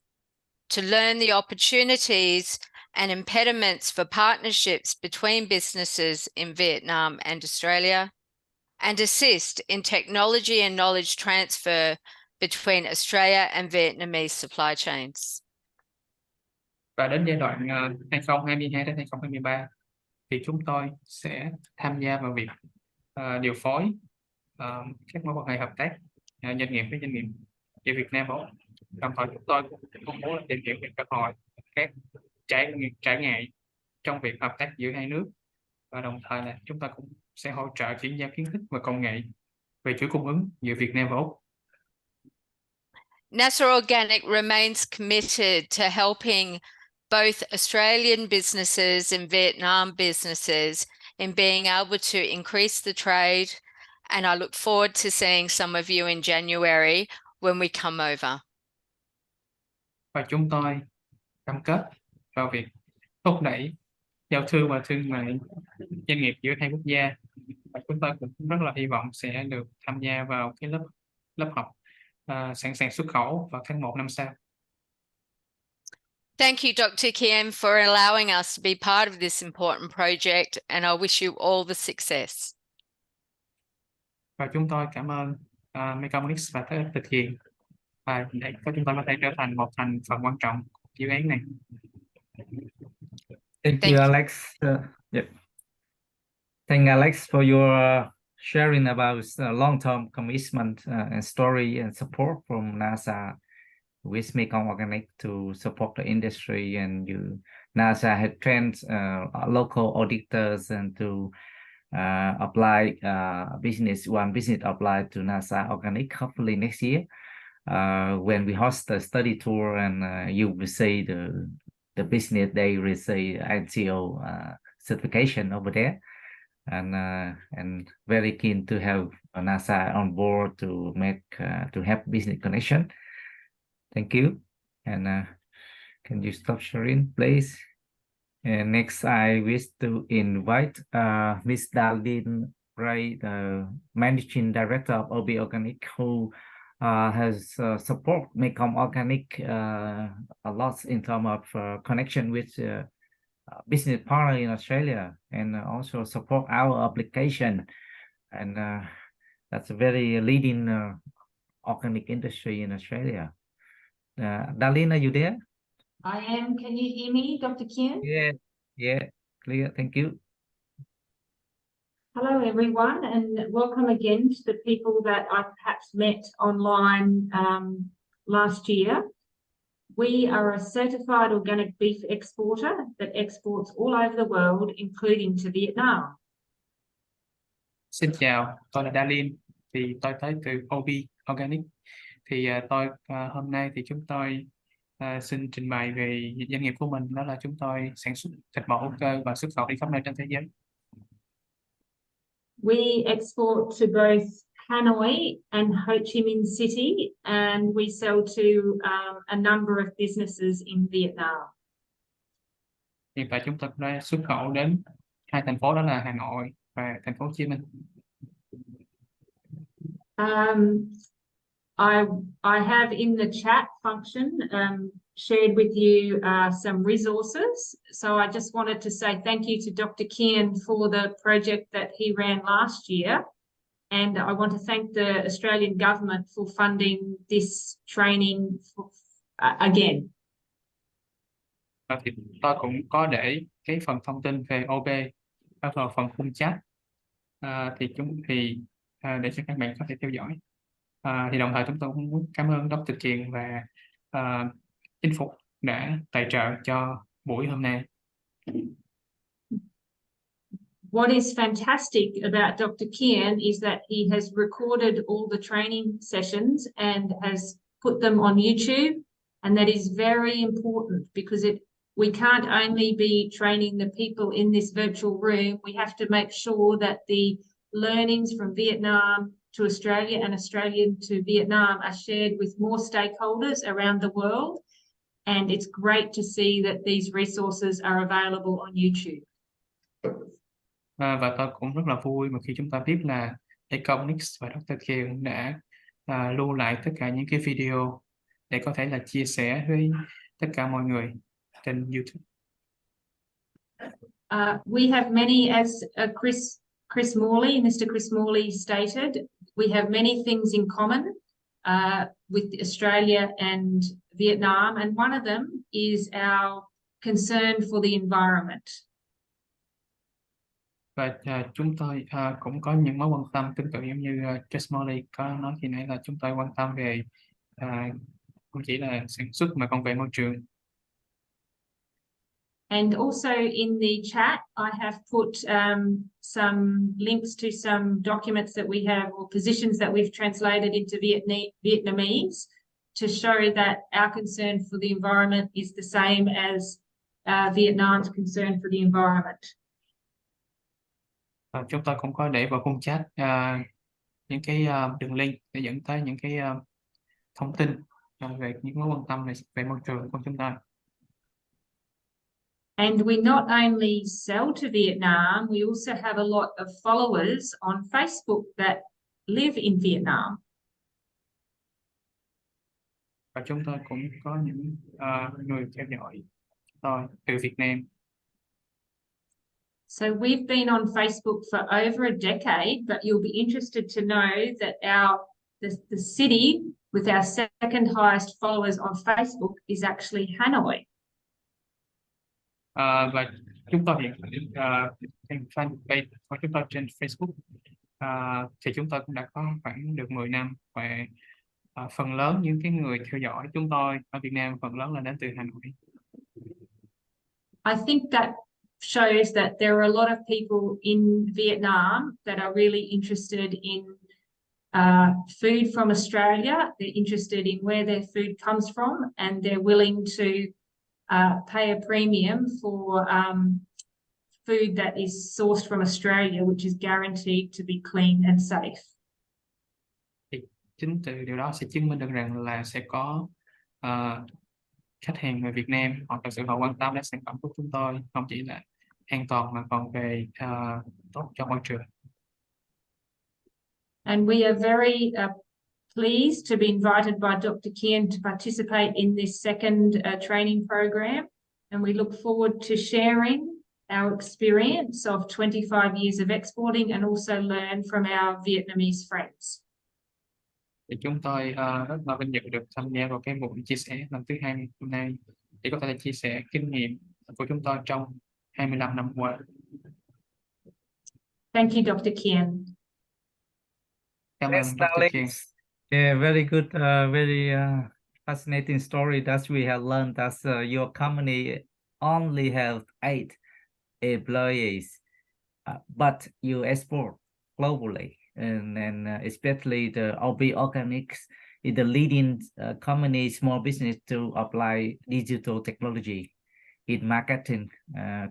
to learn the opportunities and impediments for partnerships between businesses in Vietnam and Australia, and assist in technology and knowledge transfer between Australia and Vietnamese supply chains. Và đến giai đoạn 2022 đến 2023 thì chúng tôi sẽ tham gia vào việc điều phối các mối quan hệ hợp tác doanh nghiệp với doanh nghiệp giữa Việt Nam và Úc. Đồng thời chúng tôi cũng mong muốn tìm hiểu về cơ hội các trải nghiệm trong việc hợp tác giữa hai nước, và đồng thời là chúng ta cũng sẽ hỗ trợ chuyển giao kiến thức và công nghệ về chuỗi cung ứng giữa Việt Nam và Úc. NASA Organic remains committed to helping both Australian businesses and Vietnam businesses in being able to increase the trade, and I look forward to seeing some of you in January when we come over. Và chúng tôi cam kết vào việc thúc đẩy giao thương và thương mại doanh nghiệp giữa hai quốc gia, và chúng tôi cũng rất là hy vọng sẽ được tham gia vào cái lớp học sẵn sàng xuất khẩu vào tháng 1 năm sau. Thank you, Dr. Kien, for allowing us to be part of this important project, and I wish you all the success. Và chúng tôi cảm ơn Mekong và thực hiện và để cho chúng tôi có thể trở thành một thành phần quan trọng của dự án này. Thank you, Alex. Thank Alex for your sharing about long-term commitment and story and support from NASA with Mekong Organic to support the industry, and NASA had trained local auditors and to apply business apply to NASA Organic hopefully next year when we host the study tour, and you will see the business they receive ITO certification over there, and very keen to have NASA on board to make to have business connection. Thank you, and can you stop sharing, please? And next, I wish to invite Ms. Darlene Ray, the Managing Director of AVEG Organic, who has support Mekong Organic a lot in terms of connection with business partner in Australia, and also support our application, and that's a very leading organic industry in Australia. Darlene, are you there? I am. Can you hear me, Dr. Kien? Yeah, clear. Thank you. Hello, everyone, and welcome again to the people that I perhaps met online last year. We are a certified organic beef exporter that exports all over the world, including to Vietnam. Xin chào, tôi là Darlene, thì tôi tới từ AVEG Organic. Thì hôm nay thì chúng tôi xin trình bày về doanh nghiệp của mình, đó là chúng tôi sản xuất thịt bò hữu cơ và xuất khẩu đi khắp nơi trên thế giới. We export to both Hanoi and Ho Chi Minh City, and we sell to a number of businesses in Vietnam. Hiện tại chúng tôi đã xuất khẩu đến hai thành phố, đó là Hà Nội và thành phố Hồ Chí Minh. I have in the chat function shared with you some resources. So I just wanted to say thank you to Dr. Kien for the project that he ran last year. And I want to thank the Australian government for funding this training again. Thì tôi cũng có để cái phần thông tin về OB ở vào phần khung chat. Để cho các bạn có thể theo dõi. Thì đồng thời chúng tôi cũng muốn cảm ơn Dr. Kien và chính phủ đã tài trợ cho buổi hôm nay. What is fantastic about Dr. Kien is that he has recorded all the training sessions and has put them on YouTube, and that is very important because we can't only be training the people in this virtual room, we have to make sure that the learnings from Vietnam to Australia and Australian to Vietnam are shared with more stakeholders around the world, and it's great to see that these resources are available on YouTube. Và tôi cũng rất là vui mà khi chúng ta biết là Econics và Dr. Kien đã lưu lại tất cả những cái video để có thể là chia sẻ với tất cả mọi người trên YouTube. We have many, as Chris Morley, Mr. Chris Morley stated, we have many things in common with Australia and Vietnam, and one of them is our concern for the environment. Và chúng tôi cũng có những mối quan tâm tương tự giống như Chris Morley có nói khi nãy là chúng tôi quan tâm về không chỉ là sản xuất mà còn về môi trường. And also in the chat, I have put some links to some documents that we have or positions that we've translated into Vietnamese to show that our concern for the environment is the same as Vietnam's concern for the environment. Chúng tôi cũng có để vào khung chat những cái đường link để dẫn tới những cái thông tin về những mối quan tâm về môi trường của chúng ta. And we not only sell to Vietnam, we also have a lot of followers on Facebook that live in Vietnam. Và chúng tôi cũng có những người theo dõi tôi từ Việt Nam. So we've been on Facebook for over a decade, but you'll be interested to know that the city with our second highest followers on Facebook is actually Hanoi. Và chúng tôi hiện trên fanpage của chúng tôi trên Facebook thì chúng tôi cũng đã có khoảng được 10 năm và phần lớn những cái người theo dõi chúng tôi ở Việt Nam phần lớn là đến từ Hà Nội. I think that shows that there are a lot of people in Vietnam that are really interested in food from Australia. They're interested in where their food comes from, and they're willing to pay a premium for food that is sourced from Australia, which is guaranteed to be clean and safe. Thì chính từ điều đó sẽ chứng minh được rằng là sẽ có khách hàng người Việt Nam họ thực sự họ quan tâm đến sản phẩm của chúng tôi, không chỉ là an toàn mà còn về tốt cho môi trường. And we are very pleased to be invited by Dr. Kien to participate in this second training program, and we look forward to sharing our experience of 25 years of exporting and also learn from our Vietnamese friends. Thì chúng tôi rất là vinh dự được tham gia vào cái buổi chia sẻ lần thứ 2 hôm nay để có thể chia sẻ kinh nghiệm của chúng tôi trong 25 năm qua. Thank you, Dr. Kien. Cảm ơn Thanks, Dr. darling. Kien. Yeah, very good, very fascinating story that we have learned that your company only have 8 employees, but you export globally, and especially the AVEG Organics is the leading company, small business to apply digital technology in marketing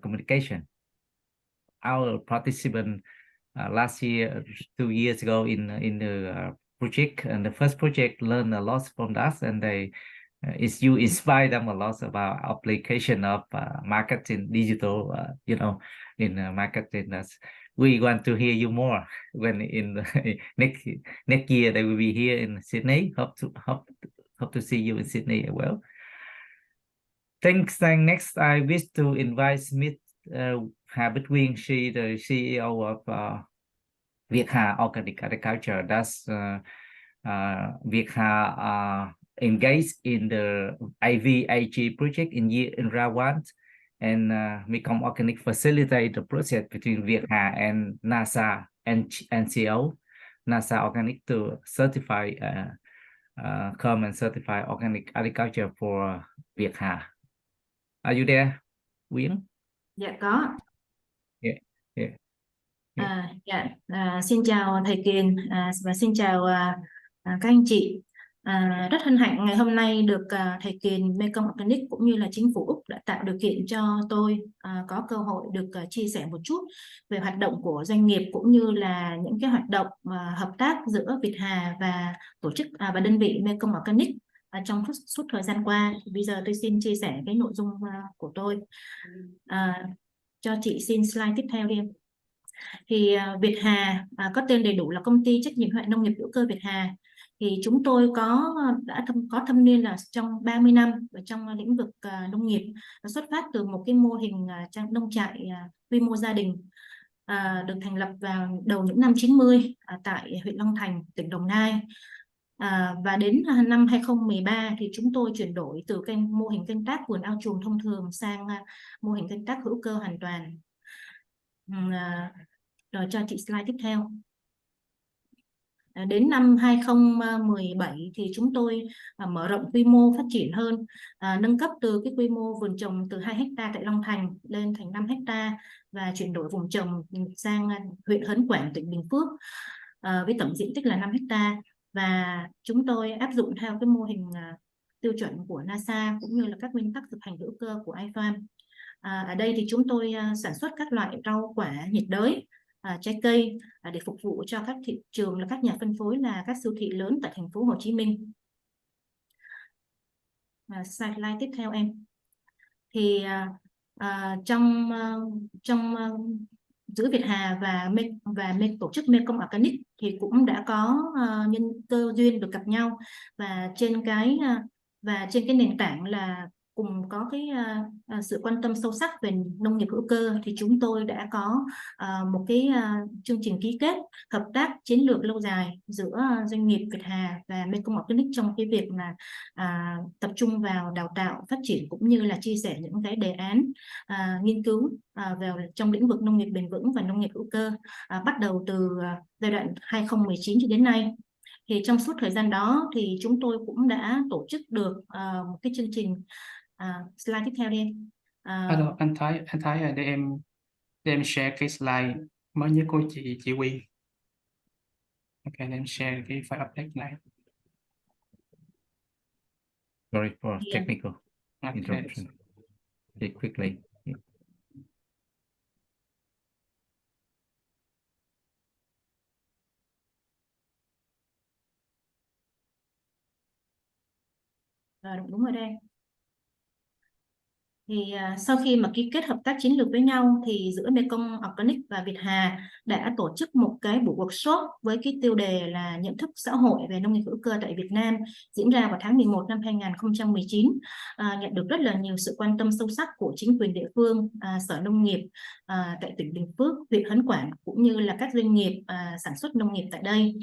communication. Our participant last year, 2 years ago in the project, and the first project learned a lot from that, and you inspire them a lot about application of marketing digital, in marketing. We want to hear you more when in next year they will be here in Sydney. Hope to see you in Sydney as well. Thanks. And next, I wish to invite Ms. Hà Bích Nguyên. She the CEO of Việt Hà Organic Agriculture. That's Việt Hà engaged in the AVEG project in round 1, and Mekong Organic facilitate the process between Việt Hà and NASA NCO, NASA Organic to certify come and certify organic agriculture for Việt Hà. Are you there, Quyến? Dạ có. Yeah, yeah. Xin chào thầy Kien và xin chào các anh chị. Rất hân hạnh ngày hôm nay được thầy Kien, Mekong Organic cũng như là chính phủ Úc đã tạo điều kiện cho tôi có cơ hội được chia sẻ một chút về hoạt động của doanh nghiệp cũng như là những cái hoạt động hợp tác giữa Việt Hà và tổ chức và đơn vị Mekong Organic trong suốt thời gian qua. Thì bây giờ tôi xin chia sẻ cái nội dung của tôi. Cho chị xin slide tiếp theo đi. Thì Việt Hà có tên đầy đủ là Công ty Trách nhiệm hữu hạn Nông nghiệp hữu cơ Việt Hà. Thì chúng tôi đã có thâm niên là trong 30 năm ở trong lĩnh vực nông nghiệp, xuất phát từ một cái mô hình nông trại quy mô gia đình được thành lập vào đầu những năm 90 tại huyện Long Thành, tỉnh Đồng Nai. Và đến năm 2013 thì chúng tôi chuyển đổi từ mô hình canh tác vườn ao chuồng thông thường sang mô hình canh tác hữu cơ hoàn toàn. Rồi cho chị slide tiếp theo. Đến năm 2017 thì chúng tôi mở rộng quy mô, phát triển hơn, nâng cấp từ cái quy mô vườn trồng từ 2 hectare tại Long Thành lên thành 5 hectare và chuyển đổi vùng trồng sang huyện Hớn Quản, tỉnh Bình Phước với tổng diện tích là 5 hectare. Và chúng tôi áp dụng theo cái mô hình tiêu chuẩn của NASA cũng như là các nguyên tắc thực hành hữu cơ của IFAM. Ở đây thì chúng tôi sản xuất các loại rau quả nhiệt đới, trái cây để phục vụ cho các thị trường là các nhà phân phối là các siêu thị lớn tại thành phố Hồ Chí Minh. Slide tiếp theo em. Thì trong giữa Việt Hà và tổ chức Mekong Organic thì cũng đã có nhân cơ duyên được gặp nhau, và trên cái nền tảng là cùng có cái sự quan tâm sâu sắc về nông nghiệp hữu cơ thì chúng tôi đã có một cái chương trình ký kết hợp tác chiến lược lâu dài giữa doanh nghiệp Việt Hà và Mekong Organic trong cái việc là tập trung vào đào tạo, phát triển cũng như là chia sẻ những cái đề án nghiên cứu vào trong lĩnh vực nông nghiệp bền vững và nông nghiệp hữu cơ bắt đầu từ giai đoạn 2019 cho đến nay. Thì trong suốt thời gian đó thì chúng tôi cũng đã tổ chức được một cái chương trình. Slide tiếp theo đi em. Hello, anh Thái để em share cái slide mới nhất của chị Quyên. Ok, để em share cái file update này. Sorry for Yeah. technical Okay. interruption. Speak quickly. Đúng rồi đây. Thì sau khi mà ký kết hợp tác chiến lược với nhau thì giữa Mekong Organic và Việt Hà đã tổ chức một cái buổi workshop với cái tiêu đề là nhận thức xã hội về nông nghiệp hữu cơ tại Việt Nam, diễn ra vào tháng 11 năm 2019, nhận được rất là nhiều sự quan tâm sâu sắc của chính quyền địa phương, Sở Nông nghiệp tại tỉnh Bình Phước, huyện Hớn Quản cũng như là các doanh nghiệp sản xuất nông nghiệp tại đây.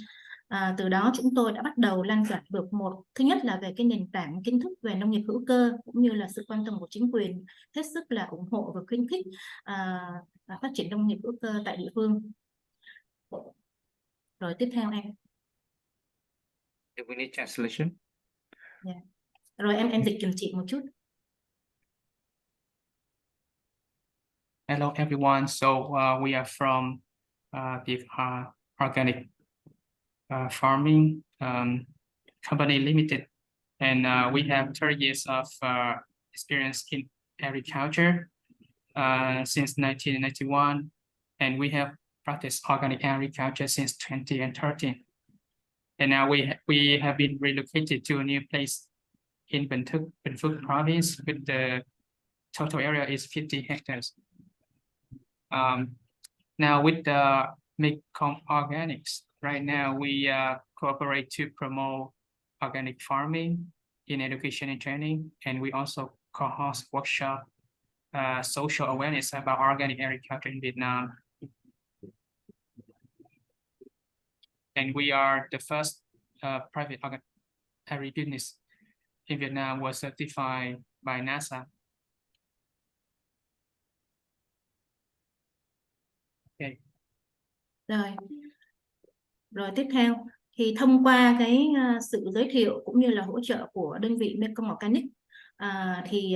Từ đó chúng tôi đã bắt đầu lan tỏa được thứ nhất là về cái nền tảng kiến thức về nông nghiệp hữu cơ cũng như là sự quan tâm của chính quyền hết sức là ủng hộ và khuyến khích phát triển nông nghiệp hữu cơ tại địa phương. Rồi tiếp theo em. We need translation. Yeah. Rồi em dịch giùm chị một chút. Hello everyone. So we are from the organic farming company limited, and we have 30 years of experience in agriculture since 1991, and we have practiced organic agriculture since 2013. And now we have been relocated to a new place in Bình Phước province, with the total area is 50 hectares. Now with the Mekong Organics, right now we cooperate to promote organic farming in education and training, and we also co-host workshop social awareness about organic agriculture in Vietnam. And we are the first private agribusiness in Vietnam was certified by NASA. Okay. Rồi tiếp theo thì thông qua cái sự giới thiệu cũng như là hỗ trợ của đơn vị Mekong Organic, thì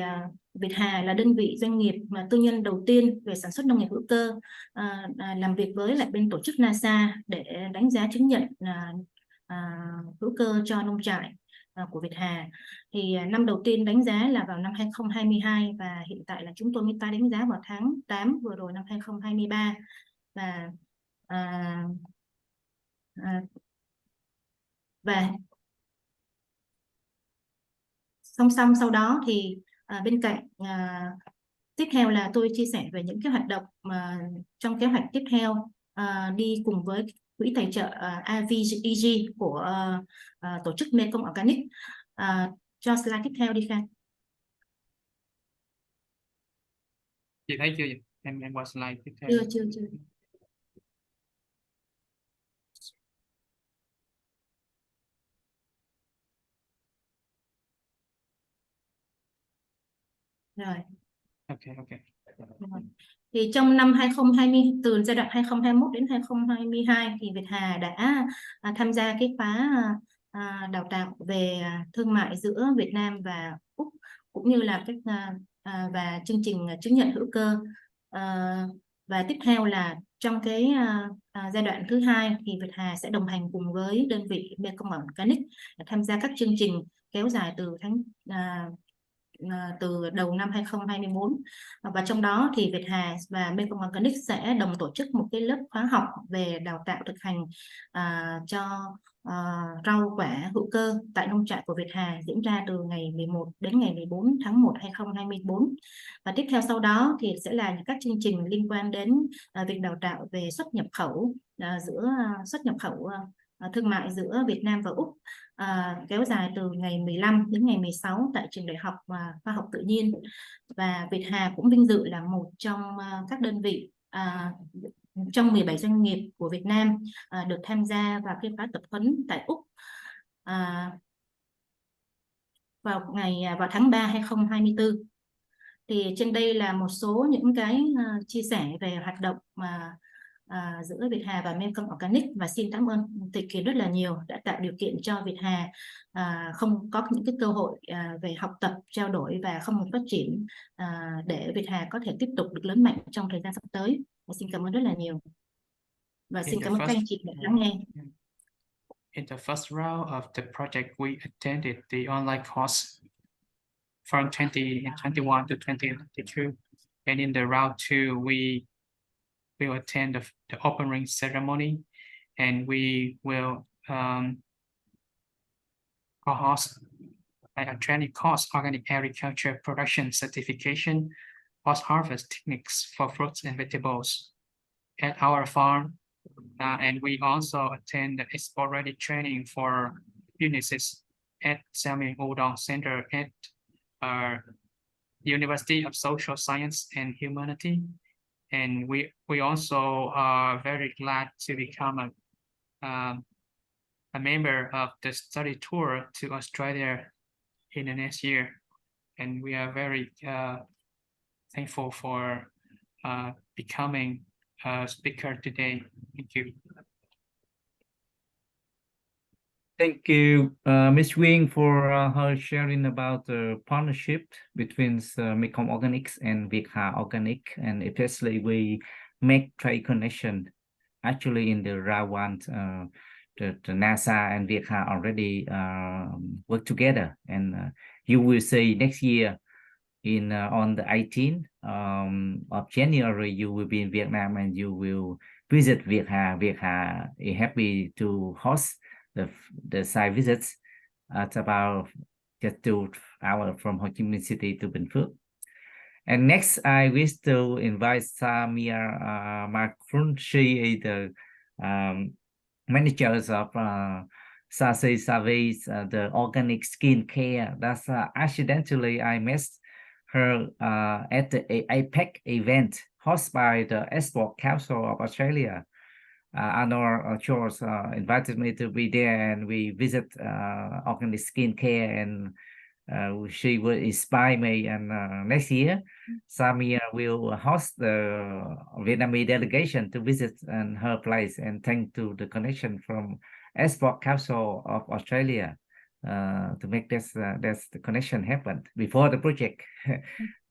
Việt Hà là đơn vị doanh nghiệp mà tư nhân đầu tiên về sản xuất nông nghiệp hữu cơ, làm việc với lại bên tổ chức NASA để đánh giá chứng nhận hữu cơ cho nông trại của Việt Hà. Thì năm đầu tiên đánh giá là vào năm 2022 và hiện tại là chúng tôi mới tái đánh giá vào tháng 8 vừa rồi năm 2023. Và và song song sau đó thì bên cạnh tiếp theo là tôi chia sẻ về những cái hoạt động mà trong kế hoạch tiếp theo đi cùng với quỹ tài trợ AVEG của tổ chức Mekong Organic. Cho slide tiếp theo đi Khang. Chị thấy chưa? Em qua slide tiếp theo. Chưa. Rồi. Ok. Rồi. Thì trong năm 2020, từ giai đoạn 2021 đến 2022 thì Việt Hà đã tham gia cái khóa đào tạo về thương mại giữa Việt Nam và Úc, cũng như là và chương trình chứng nhận hữu cơ. Và tiếp theo là trong cái giai đoạn thứ hai thì Việt Hà sẽ đồng hành cùng với đơn vị Mekong Organic tham gia các chương trình kéo dài từ đầu năm 2024, và trong đó thì Việt Hà và Mekong Organic sẽ đồng tổ chức một cái lớp khóa học về đào tạo thực hành cho rau quả hữu cơ tại nông trại của Việt Hà, diễn ra từ ngày 11 đến ngày 14 tháng 1 2024. Và tiếp theo sau đó thì sẽ là các chương trình liên quan đến việc đào tạo về xuất nhập khẩu, thương mại giữa Việt Nam và Úc, kéo dài từ ngày 15 đến ngày 16 tại trường Đại học Khoa học Tự nhiên. Và Việt Hà cũng vinh dự là một trong các đơn vị trong 17 doanh nghiệp của Việt Nam được tham gia vào cái khóa tập huấn tại Úc vào tháng 3 2024. Thì trên đây là một số những cái chia sẻ về hoạt động giữa Việt Hà và Mekong Organic, và xin cảm ơn Thầy Kien rất là nhiều đã tạo điều kiện cho Việt Hà không có những cái cơ hội về học tập, trao đổi và không ngừng phát triển để Việt Hà có thể tiếp tục được lớn mạnh trong thời gian sắp tới. Và xin cảm ơn rất là nhiều và xin cảm ơn các anh chị đã lắng nghe. In the first round of the project, we attended the online course from 2021 to 2022, and in the round 2, we will attend the opening ceremony, and we will co-host a training course, organic agriculture production certification, post-harvest techniques for fruits and vegetables at our farm. And we also attend the export ready training for businesses at Salmon Udon Center at University of Social Science and Humanity. And we also are very glad to become a member of the study tour to Australia in the next year. And we are very thankful for becoming a speaker today. Thank you. Thank you, Ms. Nguyen, for her sharing about the partnership between Mekong Organics and Việt-Hà Organic, and especially we make trade connection. Actually, in the round one, the NASA and Việt-Hà already work together, and you will see next year on the 18th of January, you will be in Vietnam and you will visit Việt-Hà. Việt-Hà is happy to host the site visits at about just 2 hours from Ho Chi Minh City to Bình Phước. And next, I wish to invite Samir Macron. She is the managers of Sase Savage, the organic skin care. That's accidentally I met her at the APEC event hosted by the Export Council of Australia. Arnold Jorge invited me to be there, and we visit organic skin care, and she will inspire me, and next year Samir will host the Vietnamese delegation to visit and her place, and thanks to the connection from Export Council of Australia to make this the connection happen before the project.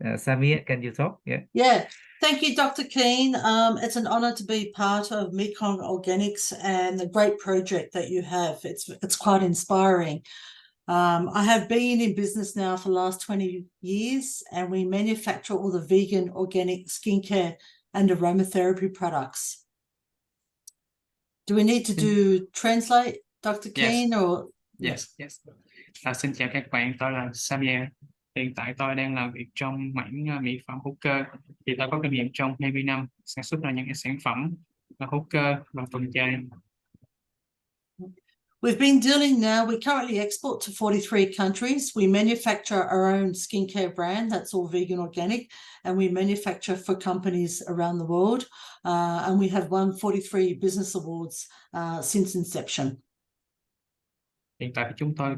Samir, can you talk? Yeah, thank you, Dr. Kien. It's an honor to be part of Mekong Organics and the great project that you have. It's quite inspiring. I have been in business now for the last 20 years, and we manufacture all the vegan organic skincare and aromatherapy products. Do we need to do translate, Dr. Kien, or? Yes. Xin chào các bạn, tôi là Samir. Hiện tại tôi đang làm việc trong mảng mỹ phẩm hữu cơ. Thì tôi có kinh nghiệm trong 20 năm sản xuất ra những cái sản phẩm hữu cơ và thuần chay. We've been dealing now, we currently export to 43 countries. We manufacture our own skincare brand, that's all vegan organic, and we manufacture for companies around the world. And we have won 43 business awards since inception. Hiện tại thì chúng tôi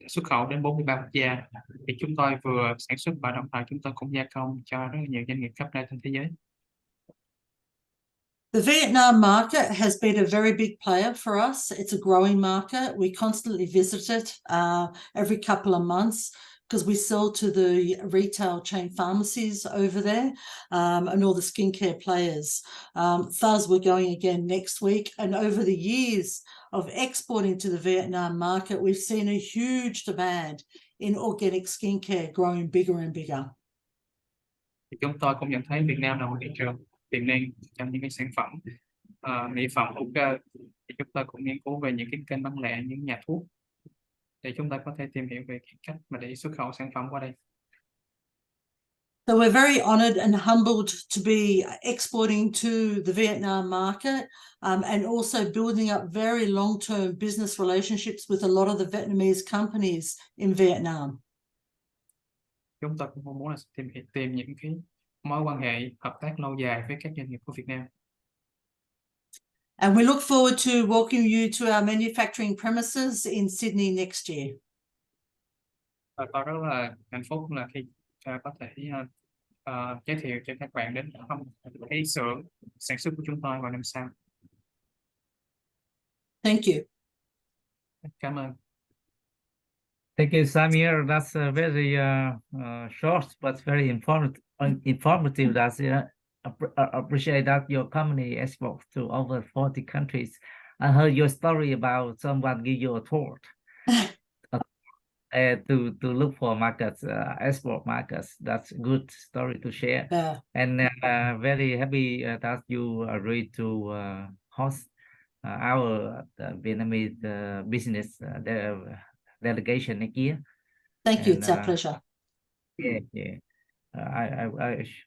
xuất khẩu đến 43 quốc gia. Thì chúng tôi vừa sản xuất và đồng thời chúng tôi cũng gia công cho rất nhiều doanh nghiệp khắp nơi trên thế giới. The Vietnam market has been a very big player for us. It's a growing market. We constantly visit it every couple of months because we sell to the retail chain pharmacies over there and all the skincare players. Thus, we're going again next week. And over the years of exporting to the Vietnam market, we've seen a huge demand in organic skincare growing bigger and bigger. Thì chúng tôi cũng nhận thấy Việt Nam là một thị trường tiềm năng trong những cái sản phẩm mỹ phẩm hữu cơ. Thì chúng tôi cũng nghiên cứu về những cái kênh bán lẻ, những nhà thuốc để chúng ta có thể tìm hiểu về cái cách mà để xuất khẩu sản phẩm qua đây. So we're very honoured and humbled to be exporting to the Vietnam market and also building up very long-term business relationships with a lot of the Vietnamese companies in Vietnam. Chúng tôi cũng mong muốn là tìm những cái mối quan hệ hợp tác lâu dài với các doanh nghiệp của Việt Nam. And we look forward to welcoming you to our manufacturing premises in Sydney next year. Tôi rất là hạnh phúc là khi có thể giới thiệu cho các bạn đến thăm cái xưởng sản xuất của chúng tôi vào năm sau. Thank you. Cảm ơn. Thank you, Samir. That's a very short but very informative. That's appreciate that your company exports to over 40 countries. I heard your story about someone give you a tour to look for markets, export markets. That's a good story to share. Yeah. And very happy that you agreed to host our Vietnamese business delegation next year. Thank you. It's our pleasure. Yeah.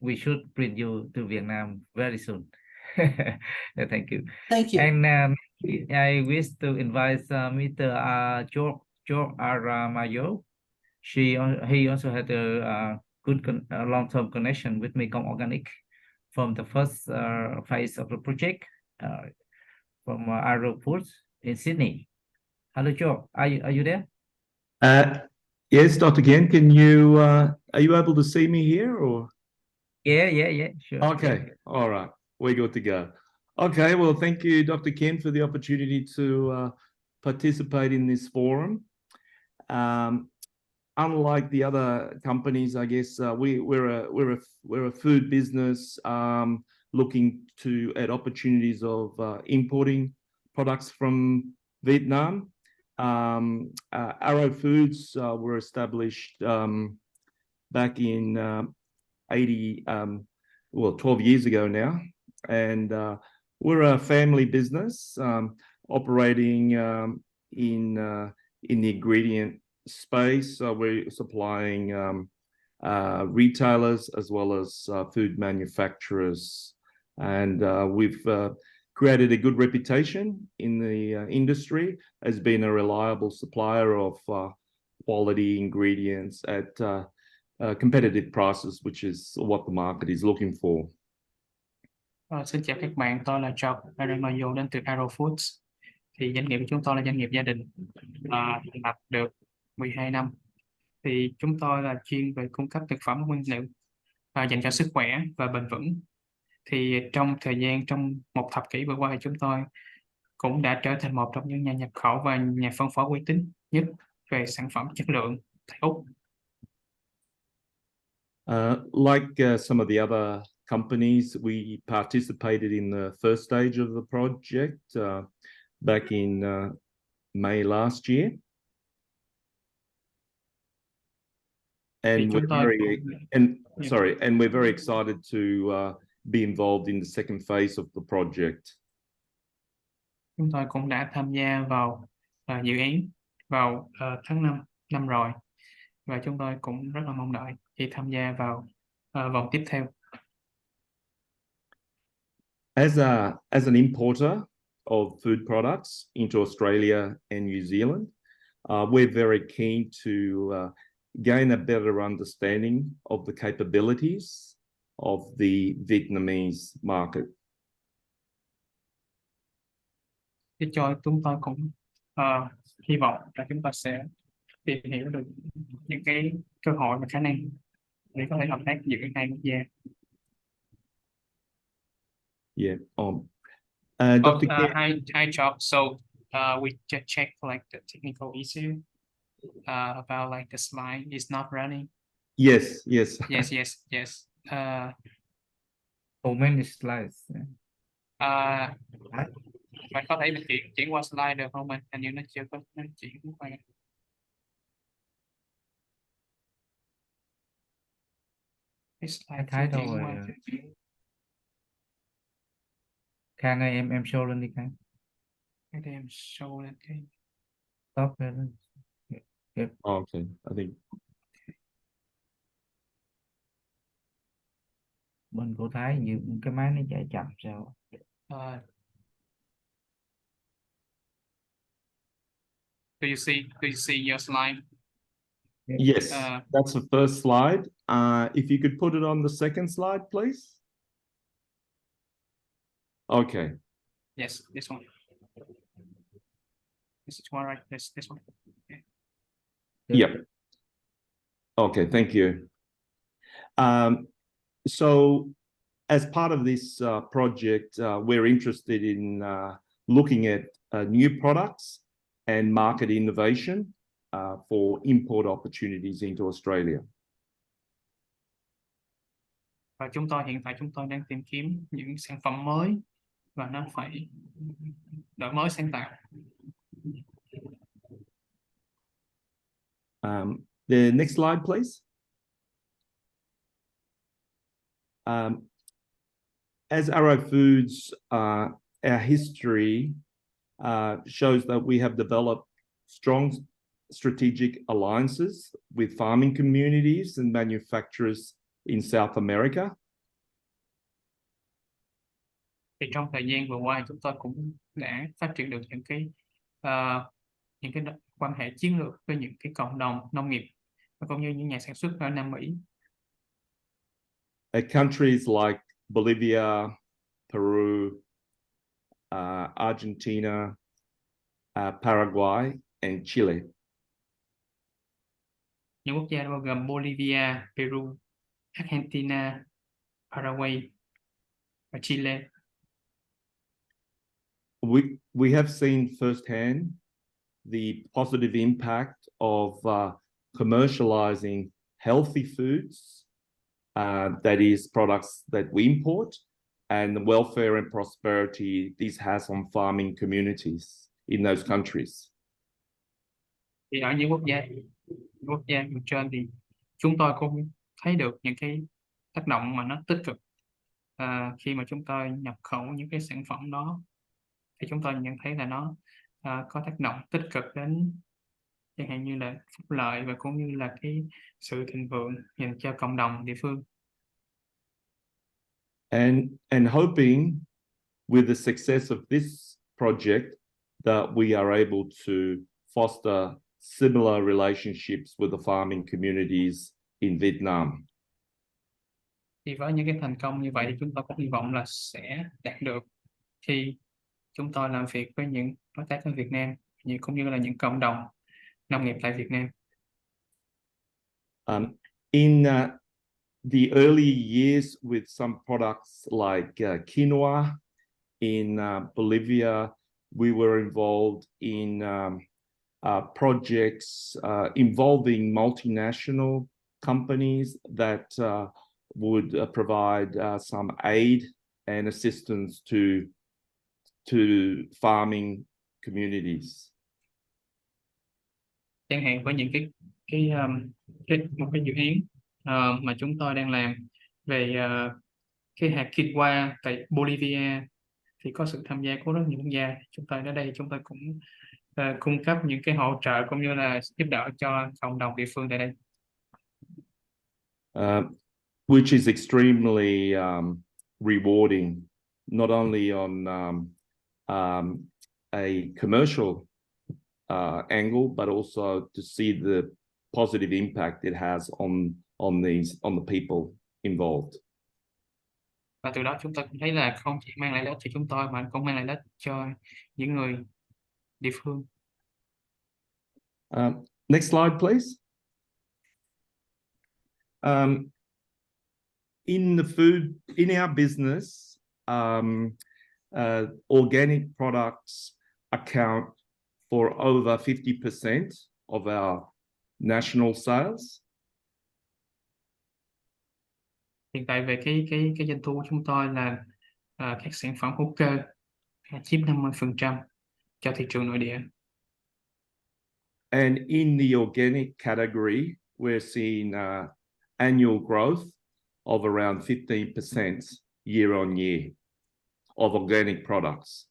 We should bring you to Vietnam very soon. Thank you. Thank you. And I wish to invite Mr. George Aramayo. He also had a good long-term connection with Mekong Organic from the first phase of the project from Arrow Foods in Sydney. Hello, George. Are you there? Yes, Dr. Kien, can you are you able to see me here or? Yeah, sure. Okay, all right, we're good to go. Okay, well, thank you, Dr. Kien, for the opportunity to participate in this forum. Unlike the other companies, I guess we're a food business looking at opportunities of importing products from Vietnam. Arrow Foods were established back in 12 years ago now, and we're a family business operating in the ingredient space. We're supplying retailers as well as food manufacturers, and we've created a good reputation in the industry as being a reliable supplier of quality ingredients at competitive prices, which is what the market is looking for. Xin chào các bạn, tôi là George Aramayo đến từ Arrow Foods. Thì doanh nghiệp của chúng tôi là doanh nghiệp gia đình, thành lập được 12 năm. thì chúng tôi là chuyên về cung cấp thực phẩm nguyên liệu dành cho sức khỏe và bền vững. Thì trong một thập kỷ vừa qua thì chúng tôi cũng đã trở thành một trong những nhà nhập khẩu và nhà phân phối uy tín nhất về sản phẩm chất lượng tại Úc. Like some of the other companies, we participated in the first stage of the project back in May last year. And we're very excited to be involved in the second phase of the project. Chúng tôi cũng đã tham gia vào dự án vào tháng 5 năm rồi, và chúng tôi cũng rất là mong đợi khi tham gia vào vòng tiếp theo. As an importer of food products into Australia and New Zealand, we're very keen to gain a better understanding of the capabilities of the Vietnamese market. Thế cho chúng tôi cũng hy vọng là chúng ta sẽ tìm hiểu được những cái cơ hội và khả năng để có thể hợp tác giữa hai quốc gia. Yeah. Dr. Hi, Chuck. So we just checked like the technical issue about like the slide is not running. Yes. Yes. How many slides? Bạn có thể mình chuyển qua slide được không anh? Hình như nó chưa có chuyển qua. Cái slide Thái chưa đâu chuyển rồi. qua. Khang ơi, em show lên đi Khang. Cái đây em show lên cái. Stop lên. Yep. Okay, I think. Bên của Thái như cái máy nó chạy chậm sao? Do you see your slide? Yes, that's the first slide. If you could put it on the second slide, please. Okay. Yes, this one. This is one, right? This one. Okay. Yep. Okay, thank you. So as part of this project, we're interested in looking at new products and market innovation for import opportunities into Australia. Và hiện tại chúng tôi đang tìm kiếm những sản phẩm mới và nó phải đổi mới sáng tạo. The next slide, please. As Arrow Foods, our history shows that we have developed strong strategic alliances with farming communities and manufacturers in South America. Thì trong thời gian vừa qua chúng tôi cũng đã phát triển được những cái quan hệ chiến lược với những cái cộng đồng nông nghiệp và cũng như những nhà sản xuất ở Nam Mỹ. Countries like Bolivia, Peru, Argentina, Paraguay, and Chile. Những quốc gia bao gồm Bolivia, Peru, Argentina, Paraguay và Chile. We have seen firsthand the positive impact of commercializing healthy foods, that is products that we import, and the welfare and prosperity this has on farming communities in those countries. Thì ở những quốc gia trên thì chúng tôi cũng thấy được những cái tác động mà nó tích cực khi mà chúng tôi nhập khẩu những cái sản phẩm đó, thì chúng tôi nhận thấy là nó có tác động tích cực đến chẳng hạn như là phúc lợi và cũng như là cái sự thịnh vượng dành cho cộng đồng địa phương. And hoping with the success of this project that we are able to foster similar relationships with the farming communities in Vietnam. Thì với những cái thành công như vậy thì chúng tôi có hy vọng là sẽ đạt được khi chúng tôi làm việc với những đối tác ở Việt Nam cũng như là những cộng đồng nông nghiệp tại Việt Nam. In the early years with some products like quinoa in Bolivia, we were involved in projects involving multinational companies that would provide some aid and assistance to farming communities. Chẳng hạn với những một cái dự án mà chúng tôi đang làm về cái hạt quinoa tại Bolivia thì có sự tham gia của rất nhiều quốc gia. Chúng tôi ở đây chúng tôi cũng cung cấp những cái hỗ trợ cũng như là giúp đỡ cho cộng đồng địa phương tại đây. Which is extremely rewarding, not only on a commercial angle, but also to see the positive impact it has on the people involved. Và từ đó chúng tôi cũng thấy là không chỉ mang lại lợi ích cho chúng tôi mà cũng mang lại lợi ích cho những người địa phương. Next slide, please. In our business, organic products account for over 50% of our national sales. Hiện tại về cái doanh thu của chúng tôi là các sản phẩm hữu cơ chiếm 50% cho thị trường nội địa. And in the organic category, we're seeing annual growth of around 15% year on year of organic products.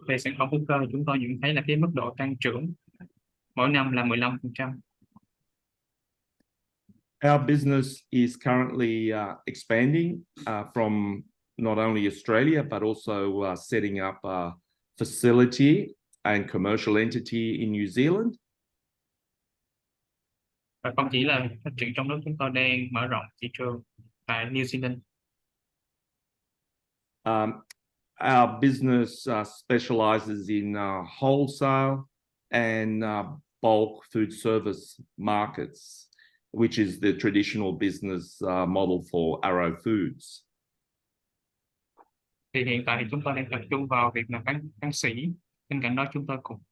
Về sản phẩm hữu cơ chúng tôi nhận thấy là cái mức độ tăng trưởng mỗi năm là 15%. Our business is currently expanding from not only Australia, but also setting up a facility and commercial entity in New Zealand. Và không chỉ là phát triển trong nước, chúng tôi đang mở rộng thị trường tại New Zealand. Our business specializes in wholesale and bulk food service markets, which is the traditional business model for Arrow Foods. Thì hiện tại thì chúng tôi đang tập trung vào việc là bán sỉ. Bên cạnh đó chúng tôi cũng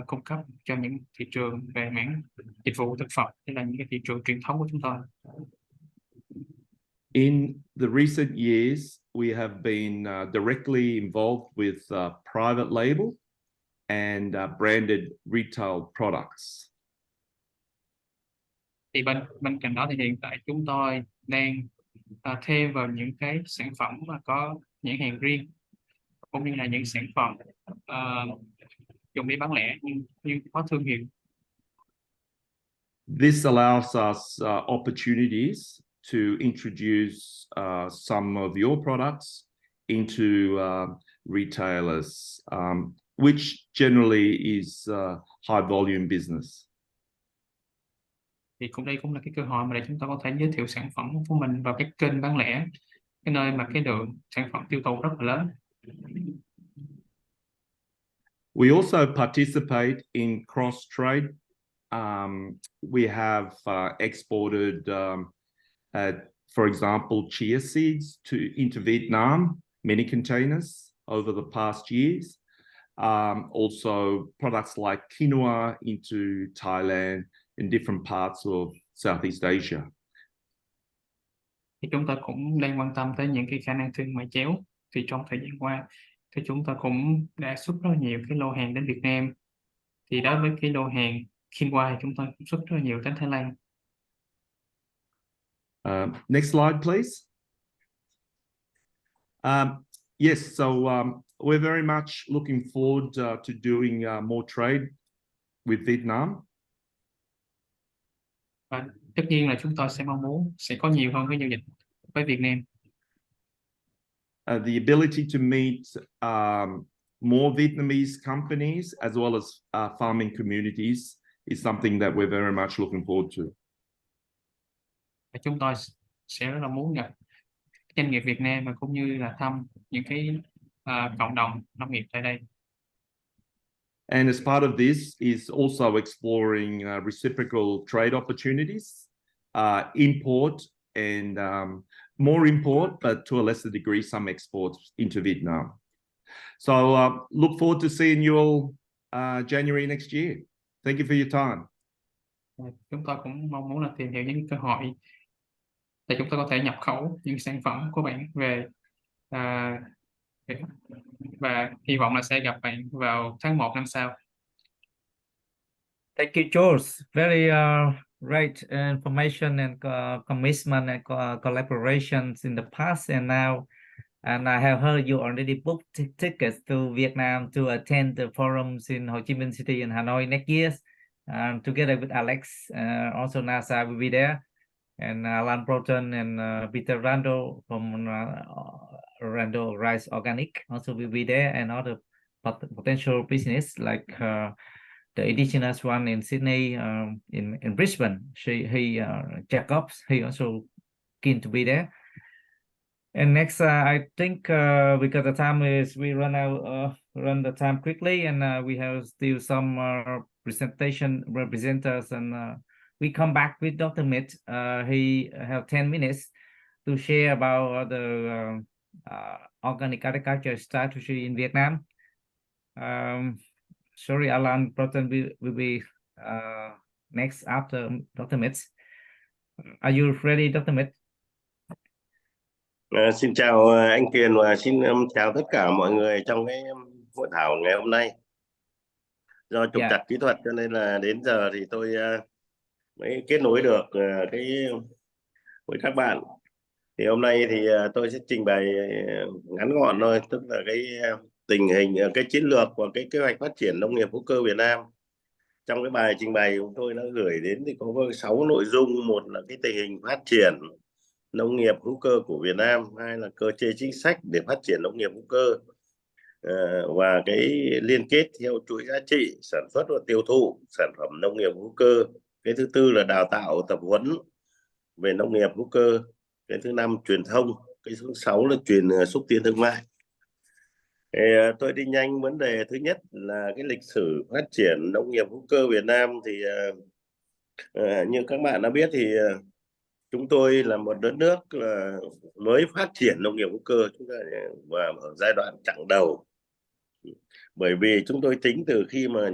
cung cấp cho những thị trường về mảng dịch vụ thực phẩm, tức là những cái thị trường truyền thống của chúng tôi. In the recent years, we have been directly involved with private label and branded retail products. Thì bên cạnh đó thì hiện tại chúng tôi đang thêm vào những cái sản phẩm mà có nhãn hàng riêng, cũng như là những sản phẩm dùng để bán lẻ nhưng có thương hiệu. This allows us opportunities to introduce some of your products into retailers, which generally is high volume business. Thì đây cũng là cái cơ hội mà để chúng ta có thể giới thiệu sản phẩm của mình vào các kênh bán lẻ, cái nơi mà cái lượng sản phẩm tiêu thụ rất là lớn. We also participate in cross trade. We have exported, for example, chia seeds into Vietnam, many containers over the past years. Also products like quinoa into Thailand and different parts of Southeast Asia. Thì chúng tôi cũng đang quan tâm tới những cái khả năng thương mại chéo. Thì trong thời gian qua thì chúng tôi cũng đã xuất rất nhiều cái lô hàng đến Việt Nam. Thì đối với cái lô hàng quinoa thì chúng tôi cũng xuất rất nhiều đến Thái Lan. Next slide, please. Yes, so we're very much looking forward to doing more trade with Vietnam. Và tất nhiên là chúng tôi sẽ mong muốn sẽ có nhiều hơn cái giao dịch với Việt Nam. The ability to meet more Vietnamese companies as well as farming communities is something that we're very much looking forward to. Và chúng tôi sẽ rất là muốn gặp doanh nghiệp Việt Nam và cũng như là thăm những cái cộng đồng nông nghiệp tại đây. And as part of this is also exploring reciprocal trade opportunities, import and more import, but to a lesser degree, some exports into Vietnam. So look forward to seeing you all January next year. Thank you for your time. Chúng tôi cũng mong muốn là tìm hiểu những cơ hội để chúng tôi có thể nhập khẩu những sản phẩm của bạn về và hy vọng là sẽ gặp bạn vào tháng 1 năm sau. Thank you, George. Very great information and commitment and collaborations in the past and now. And I have heard you already booked tickets to Vietnam to attend the forums in Ho Chi Minh City and Hanoi next year. Together with Alex, also NASA will be there, and Alan Broughton and Peter Randall from Randall Rice Organic also will be there, and other potential business like the indigenous one in Sydney, in Brisbane. Jacobs, he also keen to be there. And next, I think because the time is we run the time quickly, and we have still some representers, and we come back with Dr. Mitt. He have 10 minutes to share about the organic agriculture strategy in Vietnam. Sorry, Alan Broughton will be next after Dr. Mitt. Are you ready, Dr. Mitt? Xin chào anh Kiền và xin chào tất cả mọi người trong cái hội thảo ngày hôm nay. Do trục trặc kỹ thuật cho nên là đến giờ thì tôi mới kết nối được với các bạn. Thì hôm nay thì tôi sẽ trình bày ngắn gọn thôi, tức là cái tình hình, cái chiến lược và cái kế hoạch phát triển nông nghiệp hữu cơ Việt Nam. Trong cái bài trình bày của tôi đã gửi đến thì có 6 nội dung. Một là cái tình hình phát triển nông nghiệp hữu cơ của Việt Nam, hai là cơ chế chính sách để phát triển nông nghiệp hữu cơ, và cái liên kết theo chuỗi giá trị sản xuất và tiêu thụ sản phẩm nông nghiệp hữu cơ. Cái thứ tư là đào tạo tập huấn về nông nghiệp hữu cơ. Cái thứ năm truyền thông. Cái thứ 6 là xúc tiến thương mại. Tôi đi nhanh. Vấn đề thứ nhất là cái lịch sử phát triển nông nghiệp hữu cơ Việt Nam thì như các bạn đã biết thì chúng tôi là một đất nước là mới phát triển nông nghiệp hữu cơ, chúng ta và ở giai đoạn chặng đầu. Bởi vì chúng tôi tính từ khi mà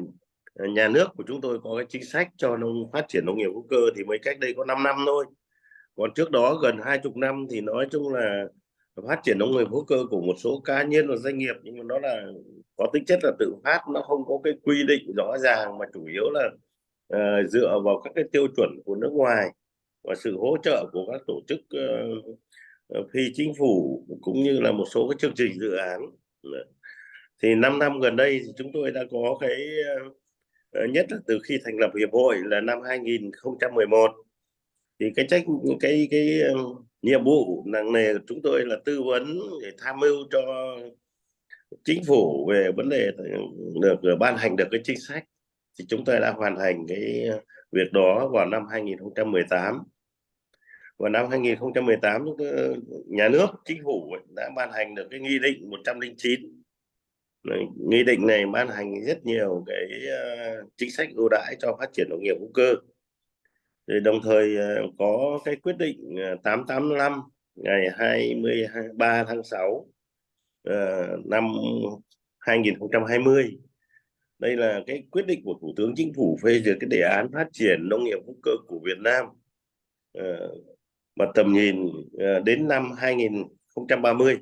nhà nước của chúng tôi có cái chính sách cho phát triển nông nghiệp hữu cơ thì mới cách đây có 5 năm thôi. Còn trước đó gần 20 năm thì nói chung là phát triển nông nghiệp hữu cơ của một số cá nhân và doanh nghiệp, nhưng mà nó là có tính chất là tự phát, nó không có cái quy định rõ ràng mà chủ yếu là dựa vào các cái tiêu chuẩn của nước ngoài và sự hỗ trợ của các tổ chức phi chính phủ cũng như là một số cái chương trình dự án. Thì 5 năm gần đây thì chúng tôi đã có cái nhất là từ khi thành lập hiệp hội là năm 2011 thì cái nhiệm vụ nặng nề của chúng tôi là tư vấn để tham mưu cho chính phủ về vấn đề được ban hành được cái chính sách. Thì chúng tôi đã hoàn thành cái việc đó vào năm 2018. Vào năm 2018 nhà nước, chính phủ đã ban hành được cái nghị định 109. Nghị định này ban hành rất nhiều cái chính sách ưu đãi cho phát triển nông nghiệp hữu cơ. Rồi đồng thời có cái quyết định 885 ngày 23 tháng 6 năm 2020. Đây là cái quyết định của Thủ tướng Chính phủ phê duyệt cái đề án phát triển nông nghiệp hữu cơ của Việt Nam mà tầm nhìn đến năm 2030.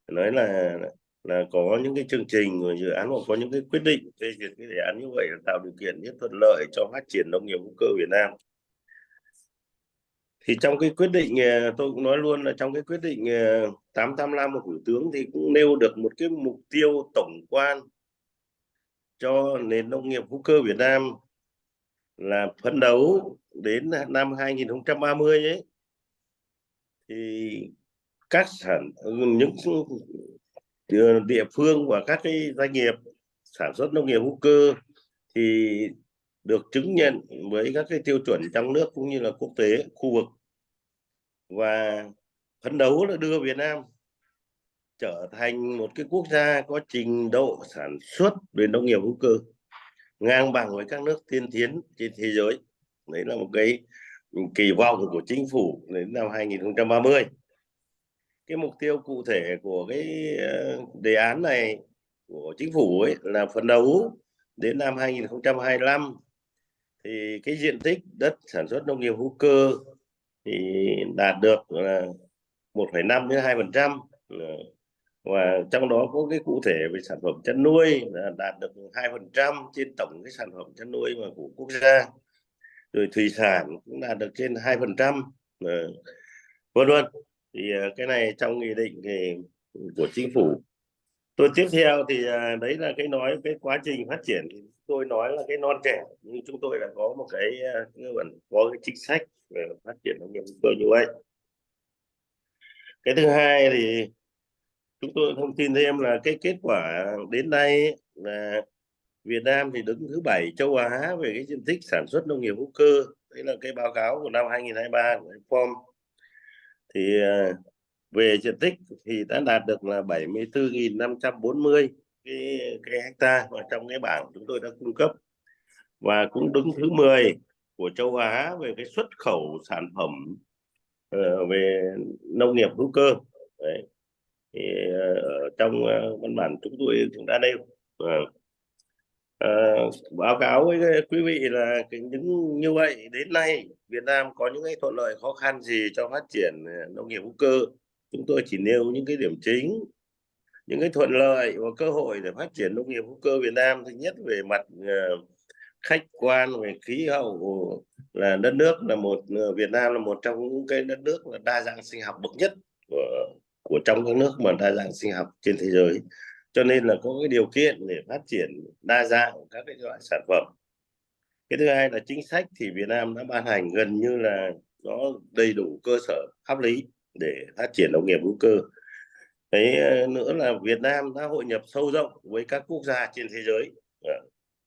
Nói là có những cái chương trình và dự án hoặc có những cái quyết định phê duyệt cái đề án như vậy là tạo điều kiện rất thuận lợi cho phát triển nông nghiệp hữu cơ Việt Nam. Thì trong cái quyết định, tôi cũng nói luôn là trong cái quyết định 885 của Thủ tướng thì cũng nêu được một cái mục tiêu tổng quan cho nền nông nghiệp hữu cơ Việt Nam là phấn đấu đến năm 2030 ấy thì những địa phương và các cái doanh nghiệp sản xuất nông nghiệp hữu cơ thì được chứng nhận với các cái tiêu chuẩn trong nước cũng như là quốc tế, khu vực, và phấn đấu là đưa Việt Nam trở thành một cái quốc gia có trình độ sản xuất về nông nghiệp hữu cơ ngang bằng với các nước tiên tiến trên thế giới. Đấy là một cái kỳ vọng của chính phủ đến năm 2030. Cái mục tiêu cụ thể của cái đề án này của chính phủ ấy là phấn đấu đến năm 2025 thì cái diện tích đất sản xuất nông nghiệp hữu cơ thì đạt được là 1,5 đến 2%, và trong đó có cái cụ thể về sản phẩm chăn nuôi là đạt được 2% trên tổng cái sản phẩm chăn nuôi mà của quốc gia, rồi thủy sản cũng đạt được trên 2%, vân vân. Thì cái này trong nghị định thì của chính phủ. Tôi tiếp theo thì đấy là cái nói cái quá trình phát triển thì tôi nói là cái non trẻ, nhưng chúng tôi đã có một cái có cái chính sách về phát triển nông nghiệp hữu cơ như vậy. Cái thứ hai thì chúng tôi thông tin thêm là cái kết quả đến nay là Việt Nam thì đứng thứ 7 châu Á về cái diện tích sản xuất nông nghiệp hữu cơ. Đấy là cái báo cáo của năm 2023 của IFOM. Thì về diện tích thì đã đạt được là 74.540 cái hecta mà trong cái bảng chúng tôi đã cung cấp, và cũng đứng thứ 10 của châu Á về cái xuất khẩu sản phẩm về nông nghiệp hữu cơ. Đấy. Thì trong văn bản chúng tôi cũng đã nêu. Báo cáo với quý vị là những như vậy đến nay Việt Nam có những cái thuận lợi khó khăn gì cho phát triển nông nghiệp hữu cơ. Chúng tôi chỉ nêu những cái điểm chính, những cái thuận lợi và cơ hội để phát triển nông nghiệp hữu cơ Việt Nam. Thứ nhất về mặt khách quan về khí hậu là đất nước là Việt Nam là một trong những cái đất nước là đa dạng sinh học bậc nhất của trong các nước mà đa dạng sinh học trên thế giới, cho nên là có cái điều kiện để phát triển đa dạng các cái loại sản phẩm. Cái thứ hai là chính sách thì Việt Nam đã ban hành gần như là nó đầy đủ cơ sở pháp lý để phát triển nông nghiệp hữu cơ. Đấy nữa là Việt Nam đã hội nhập sâu rộng với các quốc gia trên thế giới.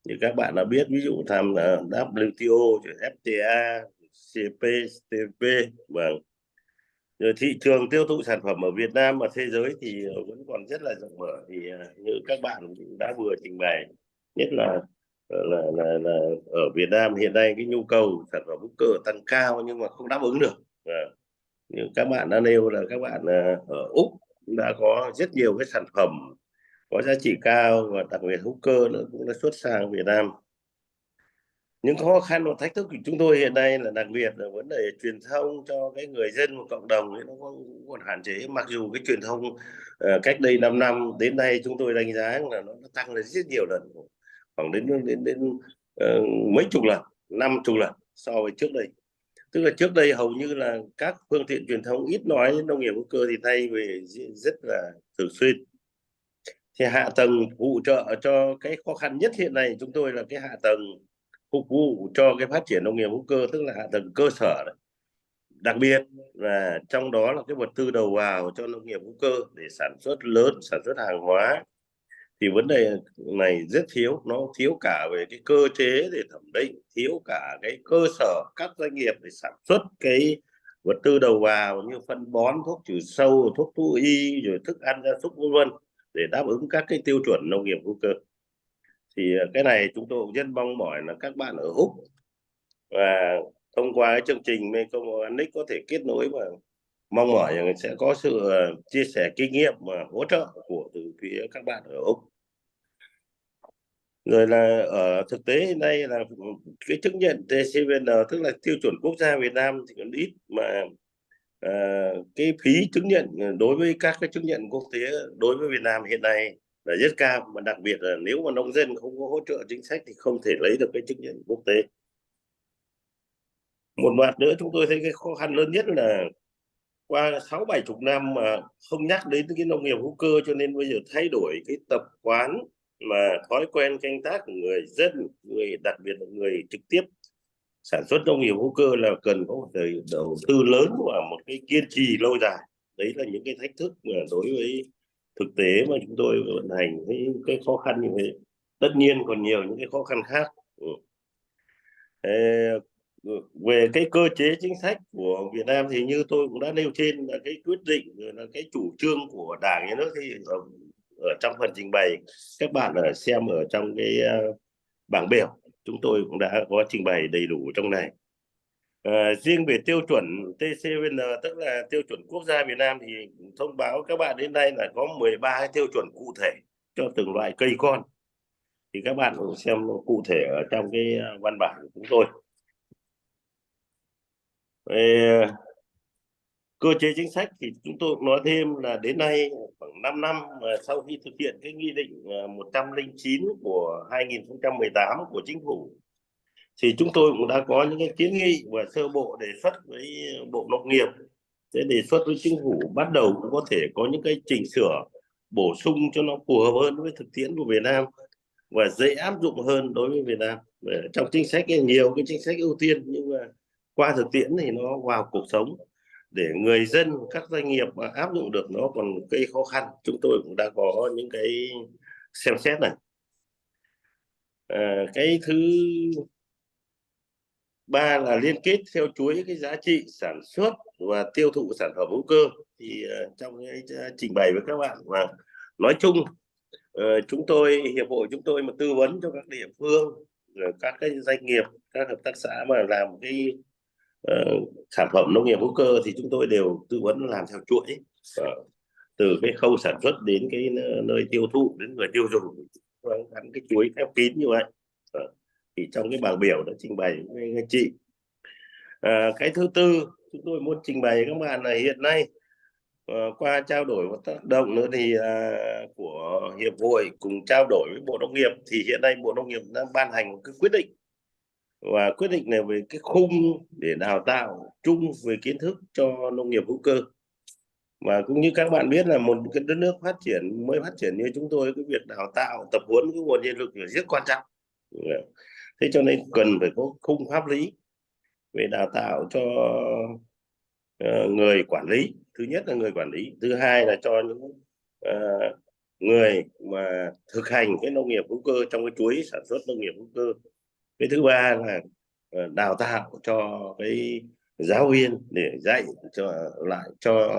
Thì các bạn đã biết, ví dụ tham WTO, FTA, CPTPP, vâng. Rồi thị trường tiêu thụ sản phẩm ở Việt Nam và thế giới thì vẫn còn rất là rộng mở, thì như các bạn cũng đã vừa trình bày, nhất là ở Việt Nam hiện nay cái nhu cầu sản phẩm hữu cơ tăng cao nhưng mà không đáp ứng được. Như các bạn đã nêu là các bạn ở Úc cũng đã có rất nhiều cái sản phẩm có giá trị cao và đặc biệt hữu cơ nữa cũng đã xuất sang Việt Nam. Những khó khăn và thách thức của chúng tôi hiện nay là đặc biệt là vấn đề truyền thông cho cái người dân và cộng đồng ấy, nó cũng còn hạn chế. Mặc dù cái truyền thông cách đây 5 năm đến nay chúng tôi đánh giá là nó tăng lên rất nhiều lần, khoảng đến mấy chục lần, 50 lần so với trước đây. Tức là trước đây hầu như là các phương tiện truyền thông ít nói đến nông nghiệp hữu cơ, thì nay về rất là thường xuyên. Thì hạ tầng phụ trợ cho cái khó khăn nhất hiện nay chúng tôi là cái hạ tầng phục vụ cho cái phát triển nông nghiệp hữu cơ, tức là hạ tầng cơ sở đấy. Đặc biệt là trong đó là cái vật tư đầu vào cho nông nghiệp hữu cơ để sản xuất lớn, sản xuất hàng hóa, thì vấn đề này rất thiếu. Nó thiếu cả về cái cơ chế để thẩm định, thiếu cả cái cơ sở các doanh nghiệp để sản xuất cái vật tư đầu vào như phân bón, thuốc trừ sâu, thuốc thú y, rồi thức ăn gia súc vân vân, để đáp ứng các cái tiêu chuẩn nông nghiệp hữu cơ. Thì cái này chúng tôi cũng rất mong mỏi là các bạn ở Úc và thông qua cái chương trình Mekong Organic có thể kết nối, và mong mỏi rằng sẽ có sự chia sẻ kinh nghiệm và hỗ trợ của từ phía các bạn ở Úc. Rồi là ở thực tế hiện nay là cái chứng nhận TCVN, tức là tiêu chuẩn quốc gia Việt Nam thì còn ít, mà cái phí chứng nhận đối với các cái chứng nhận quốc tế đối với Việt Nam hiện nay là rất cao, mà đặc biệt là nếu mà nông dân không có hỗ trợ chính sách thì không thể lấy được cái chứng nhận quốc tế. Một mặt nữa chúng tôi thấy cái khó khăn lớn nhất là qua 60-70 năm mà không nhắc đến cái nông nghiệp hữu cơ, cho nên bây giờ thay đổi cái tập quán mà thói quen canh tác của người dân, đặc biệt là người trực tiếp sản xuất nông nghiệp hữu cơ là cần có một thời đầu tư lớn và một cái kiên trì lâu dài. Đấy là những cái thách thức mà đối với thực tế mà chúng tôi vận hành cái khó khăn như thế. Tất nhiên còn nhiều những cái khó khăn khác. về cái cơ chế chính sách của Việt Nam thì như tôi cũng đã nêu trên là cái quyết định rồi là cái chủ trương của Đảng nhà nước thì ở trong phần trình bày các bạn xem ở trong cái bảng biểu chúng tôi cũng đã có trình bày đầy đủ trong này. Riêng về tiêu chuẩn TCVN tức là tiêu chuẩn quốc gia Việt Nam thì thông báo các bạn đến đây là có 13 cái tiêu chuẩn cụ thể cho từng loại cây con, thì các bạn cũng xem cụ thể ở trong cái văn bản của chúng tôi. Về cơ chế chính sách thì chúng tôi cũng nói thêm là đến nay khoảng 5 năm sau khi thực hiện cái nghị định 109 của 2018 của chính phủ thì chúng tôi cũng đã có những cái kiến nghị và sơ bộ đề xuất với Bộ Nông nghiệp, sẽ đề xuất với chính phủ bắt đầu cũng có thể có những cái chỉnh sửa bổ sung cho nó phù hợp hơn với thực tiễn của Việt Nam và dễ áp dụng hơn đối với Việt Nam. Trong chính sách nhiều cái chính sách ưu tiên nhưng mà qua thực tiễn thì nó vào cuộc sống để người dân các doanh nghiệp mà áp dụng được nó còn gây khó khăn, chúng tôi cũng đã có những cái xem xét này. Cái thứ ba là liên kết theo chuỗi cái giá trị sản xuất và tiêu thụ sản phẩm hữu cơ, thì trong cái trình bày với các bạn và nói chung chúng tôi hiệp hội chúng tôi mà tư vấn cho các địa phương rồi các cái doanh nghiệp, các hợp tác xã mà làm cái sản phẩm nông nghiệp hữu cơ thì chúng tôi đều tư vấn làm theo chuỗi, từ cái khâu sản xuất đến cái nơi tiêu thụ đến người tiêu dùng, gắn cái chuỗi khép kín như vậy. Thì trong cái bảng biểu đã trình bày với anh chị. Cái thứ tư chúng tôi muốn trình bày các bạn là hiện nay qua trao đổi và tác động nữa thì của hiệp hội cùng trao đổi với Bộ Nông nghiệp thì hiện nay Bộ Nông nghiệp đang ban hành một cái quyết định, và quyết định này về cái khung để đào tạo chung về kiến thức cho nông nghiệp hữu cơ. Và cũng như các bạn biết là một cái đất nước phát triển mới phát triển như chúng tôi, cái việc đào tạo tập huấn cái nguồn nhân lực là rất quan trọng. Thế cho nên cần phải có khung pháp lý về đào tạo cho người quản lý. Thứ nhất là người quản lý, thứ hai là cho những người mà thực hành cái nông nghiệp hữu cơ trong cái chuỗi sản xuất nông nghiệp hữu cơ. Cái thứ ba là đào tạo cho cái giáo viên để dạy cho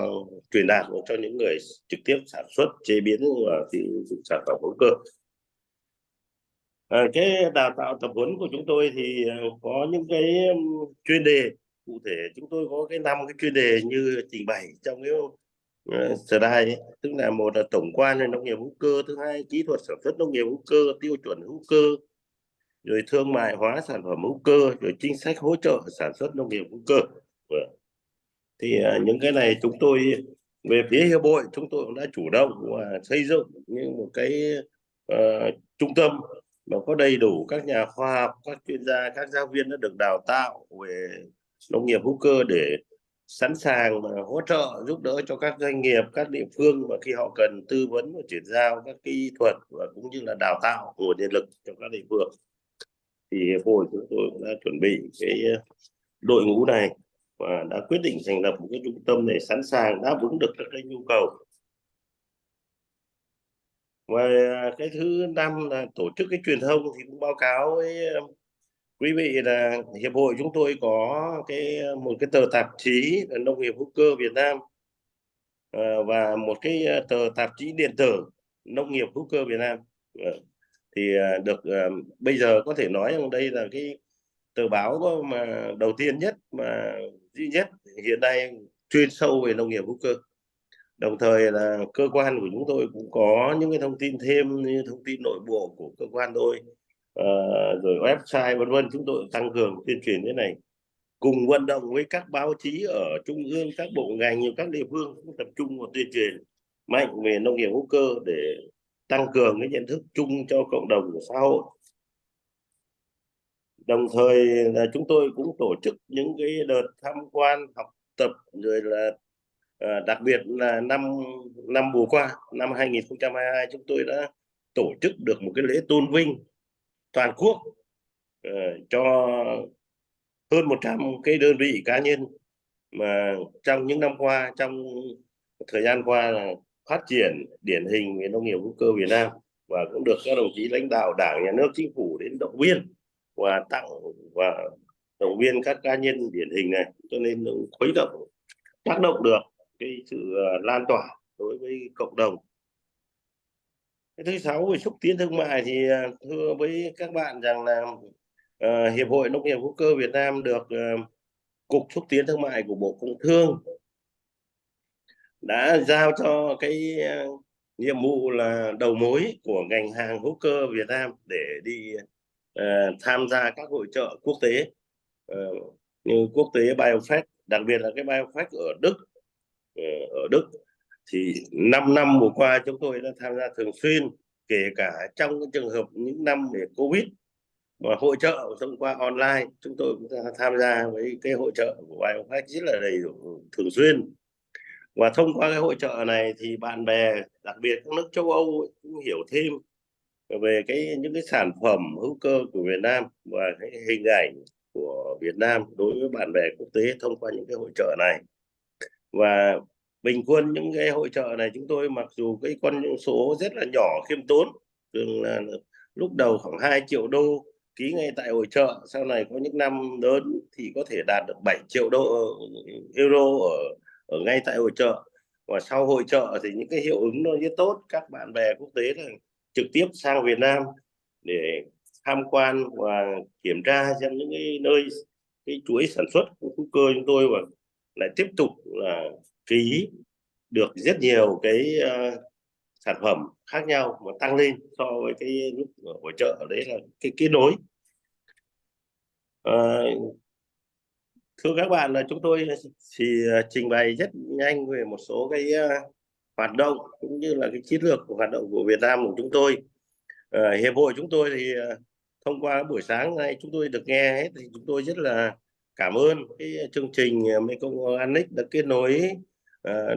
truyền đạt cho những người trực tiếp sản xuất, chế biến và sản phẩm hữu cơ. Cái đào tạo tập huấn của chúng tôi thì có những cái chuyên đề cụ thể. Chúng tôi có cái 5 cái chuyên đề như trình bày trong cái slide, tức là một là tổng quan về nông nghiệp hữu cơ, thứ hai kỹ thuật sản xuất nông nghiệp hữu cơ, tiêu chuẩn hữu cơ, rồi thương mại hóa sản phẩm hữu cơ, rồi chính sách hỗ trợ sản xuất nông nghiệp hữu cơ. Thì những cái này chúng tôi về phía hiệp hội chúng tôi cũng đã chủ động và xây dựng như một cái trung tâm mà có đầy đủ các nhà khoa học, các chuyên gia, các giáo viên đã được đào tạo về nông nghiệp hữu cơ để sẵn sàng hỗ trợ giúp đỡ cho các doanh nghiệp, các địa phương mà khi họ cần tư vấn và chuyển giao các kỹ thuật và cũng như là đào tạo nguồn nhân lực cho các địa phương. Thì hiệp hội chúng tôi cũng đã chuẩn bị cái đội ngũ này và đã quyết định thành lập một cái trung tâm để sẵn sàng đáp ứng được các cái nhu cầu. Và cái thứ năm là tổ chức cái truyền thông, thì cũng báo cáo với quý vị là hiệp hội chúng tôi có một cái tờ tạp chí là Nông nghiệp hữu cơ Việt Nam và một cái tờ tạp chí điện tử Nông nghiệp hữu cơ Việt Nam. Thì được bây giờ có thể nói rằng đây là cái tờ báo mà đầu tiên nhất mà duy nhất hiện nay chuyên sâu về nông nghiệp hữu cơ. Đồng thời là cơ quan của chúng tôi cũng có những cái thông tin thêm như thông tin nội bộ của cơ quan tôi, rồi website vân vân. Chúng tôi tăng cường tuyên truyền thế này, cùng vận động với các báo chí ở trung ương, các bộ ngành, nhiều các địa phương cũng tập trung vào tuyên truyền mạnh về nông nghiệp hữu cơ để tăng cường cái nhận thức chung cho cộng đồng của xã hội. Đồng thời là chúng tôi cũng tổ chức những cái đợt tham quan học tập, rồi là đặc biệt là năm vừa qua, năm 2022 chúng tôi đã tổ chức được một cái lễ tôn vinh toàn quốc cho hơn 100 cái đơn vị cá nhân mà trong những năm qua, trong thời gian qua là phát triển điển hình về nông nghiệp hữu cơ Việt Nam, và cũng được các đồng chí lãnh đạo Đảng, Nhà nước, Chính phủ đến động viên và tặng và động viên các cá nhân điển hình này, cho nên nó khuấy động tác động được cái sự lan tỏa đối với cộng đồng. Cái thứ 6 về xúc tiến thương mại thì thưa với các bạn rằng là Hiệp hội Nông nghiệp hữu cơ Việt Nam được Cục Xúc tiến Thương mại của Bộ Công Thương đã giao cho cái nhiệm vụ là đầu mối của ngành hàng hữu cơ Việt Nam để đi tham gia các hội chợ quốc tế như quốc tế BioFest, đặc biệt là cái BioFest ở Đức. Ở Đức thì 5 năm vừa qua chúng tôi đã tham gia thường xuyên, kể cả trong cái trường hợp những năm về Covid mà hội chợ thông qua online, chúng tôi cũng tham gia với cái hội chợ của BioFest rất là đầy đủ, thường xuyên. Và thông qua cái hội chợ này thì bạn bè, đặc biệt các nước châu Âu cũng hiểu thêm về những cái sản phẩm hữu cơ của Việt Nam và cái hình ảnh của Việt Nam đối với bạn bè quốc tế thông qua những cái hội chợ này. Và bình quân những cái hội chợ này chúng tôi mặc dù cái con số rất là nhỏ khiêm tốn, thường là lúc đầu khoảng 2 triệu đô ký ngay tại hội chợ, sau này có những năm lớn thì có thể đạt được 7 triệu euro ở ngay tại hội chợ. Và sau hội chợ thì những cái hiệu ứng nó rất tốt, các bạn bè quốc tế là trực tiếp sang Việt Nam để tham quan và kiểm tra xem những cái nơi cái chuỗi sản xuất của hữu cơ chúng tôi, và lại tiếp tục là ký được rất nhiều cái sản phẩm khác nhau mà tăng lên so với cái lúc ở hội chợ. Đấy là cái kết nối. Thưa các bạn, là chúng tôi thì trình bày rất nhanh về một số cái hoạt động cũng như là cái chiến lược của hoạt động của Việt Nam của chúng tôi. Hiệp hội chúng tôi thì thông qua buổi sáng nay chúng tôi được nghe hết, thì chúng tôi rất là cảm ơn cái chương trình Mekong Organic đã kết nối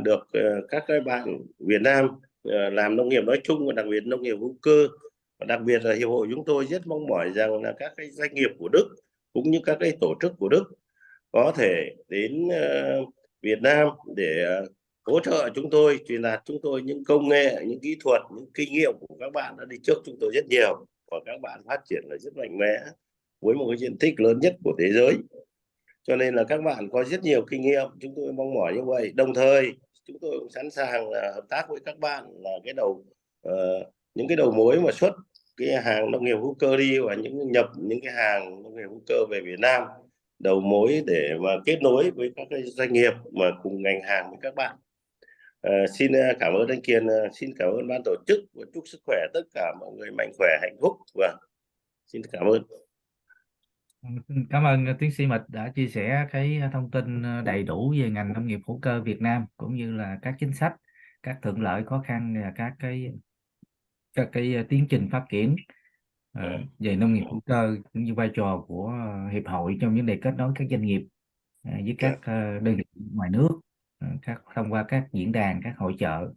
được các bạn Việt Nam làm nông nghiệp nói chung và đặc biệt nông nghiệp hữu cơ. Và đặc biệt là hiệp hội chúng tôi rất mong mỏi rằng là các cái doanh nghiệp của Đức cũng như các cái tổ chức của Đức có thể đến Việt Nam để hỗ trợ chúng tôi, truyền đạt chúng tôi những công nghệ, những kỹ thuật, những kinh nghiệm của các bạn đã đi trước chúng tôi rất nhiều, và các bạn phát triển là rất mạnh mẽ với một cái diện tích lớn nhất của thế giới. Cho nên là các bạn có rất nhiều kinh nghiệm, chúng tôi mong mỏi như vậy. Đồng thời chúng tôi cũng sẵn sàng là hợp tác với các bạn là những cái đầu mối mà xuất cái hàng nông nghiệp hữu cơ đi, và nhập những cái hàng nông nghiệp hữu cơ về Việt Nam, đầu mối để mà kết nối với các cái doanh nghiệp mà cùng ngành hàng với các bạn. Xin cảm ơn anh Kiền, xin cảm ơn ban tổ chức và chúc sức khỏe tất cả mọi người mạnh khỏe, hạnh phúc. Và xin cảm ơn. Cảm ơn tiến sĩ Mịch đã chia sẻ cái thông tin đầy đủ về ngành nông nghiệp hữu cơ Việt Nam, cũng như là các chính sách, các thuận lợi, khó khăn và các cái tiến trình phát triển về nông nghiệp hữu cơ, cũng như vai trò của hiệp hội trong vấn đề kết nối các doanh nghiệp với các đơn vị ngoài nước, thông qua các diễn đàn, các hội chợ.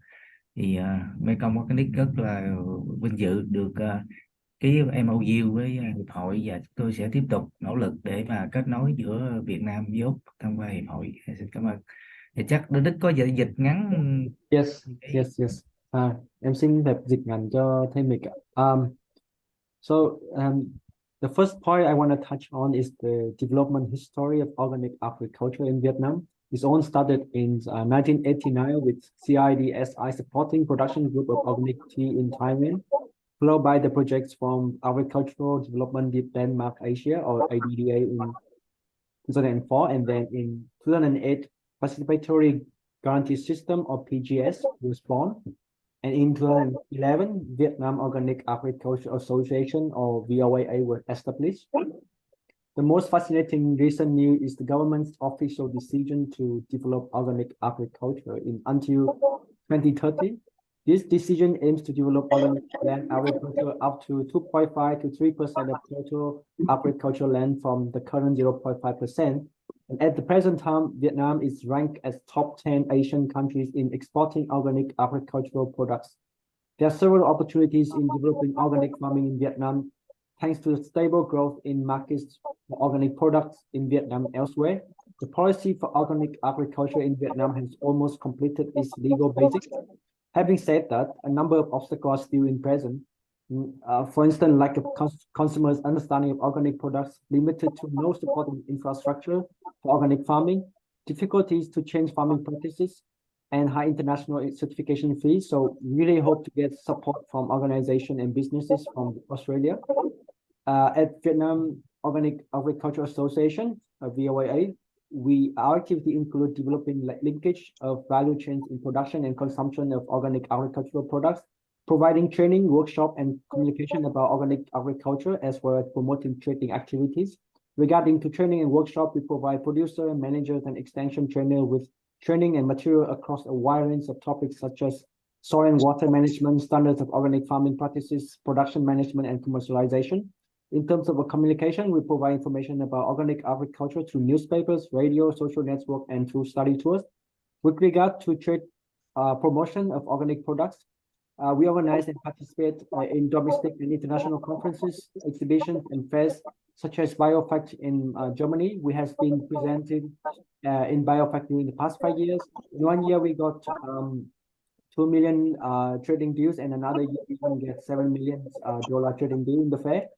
Thì Mekong Organic rất là vinh dự được ký MOU với hiệp hội, và tôi sẽ tiếp tục nỗ lực để mà kết nối giữa Việt Nam với Úc thông qua hiệp hội. Xin cảm ơn. Thì chắc Đức có dịch ngắn. Yes. Em xin phép dịch ngắn cho thêm mình. The first point I want to touch on is the development history of organic agriculture in Vietnam. This all started in 1989 with CIDSI supporting production group of organic tea in Thailand, followed by the projects from Agricultural Development Denmark Asia, or ADDA, in 2004, and then in 2008, Participatory Guarantee System, or PGS, was born. And in 2011, Vietnam Organic Agriculture Association, or VOAA, was established. The most fascinating recent news is the government's official decision to develop organic agriculture until 2030. This decision aims to develop organic land agriculture up to 2.5 to 3% of total agricultural land from the current 0.5%. And at the present time, Vietnam is ranked as top 10 Asian countries in exporting organic agricultural products. There are several opportunities in developing organic farming in Vietnam, thanks to the stable growth in markets for organic products in Vietnam and elsewhere. The policy for organic agriculture in Vietnam has almost completed its legal basics. Having said that, a number of obstacles are still in present. For instance, like a consumer's understanding of organic products limited to no supporting infrastructure for organic farming, difficulties to change farming practices, and high international certification fees. So really hope to get support from organizations and businesses from Australia. At Vietnam Organic Agriculture Association, VOAA, our activity include developing linkage of value chains in production and consumption of organic agricultural products, providing training, workshop, and communication about organic agriculture, as well as promoting trading activities. Regarding to training and workshop, we provide producer, managers, and extension trainers with training and material across a wide range of topics such as soil and water management, standards of organic farming practices, production management, and commercialization. In terms of communication, we provide information about organic agriculture through newspapers, radio, social network, and through study tours. With regard to trade promotion of organic products, we organize and participate in domestic and international conferences, exhibitions, and fairs, such as BioFact in Germany. We have been presented in BioFact during the past 5 years. In 1 year, we got 2 million trading deals, and another year we can get $7 million trading deal in the fair.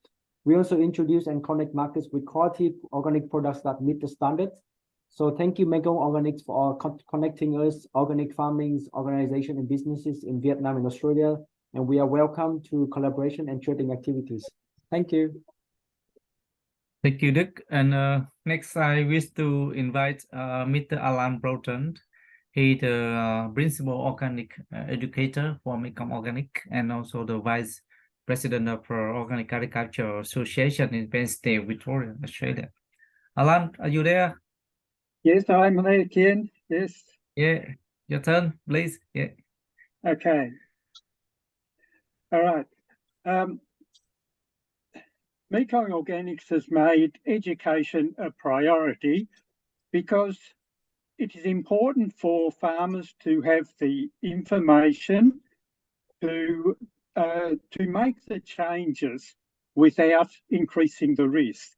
We also introduce and connect markets with quality organic products that meet the standards. So thank you, Mekong Organics, for connecting us, organic farming organizations and businesses in Vietnam and Australia. And we are welcome to collaboration and trading activities. Thank you. Thank you, Đức. And next, I wish to invite Mr. Alan Broughton. He's the principal organic educator for Mekong Organic and also the vice president of Organic Agriculture Association in Penn State, Victoria, Australia. Alan, are you there? Yes, I'm there, Kien. Yes. Yeah, your turn, please. Yeah. Okay. All right. Mekong Organics has made education a priority because it is important for farmers to have the information to make the changes without increasing the risk.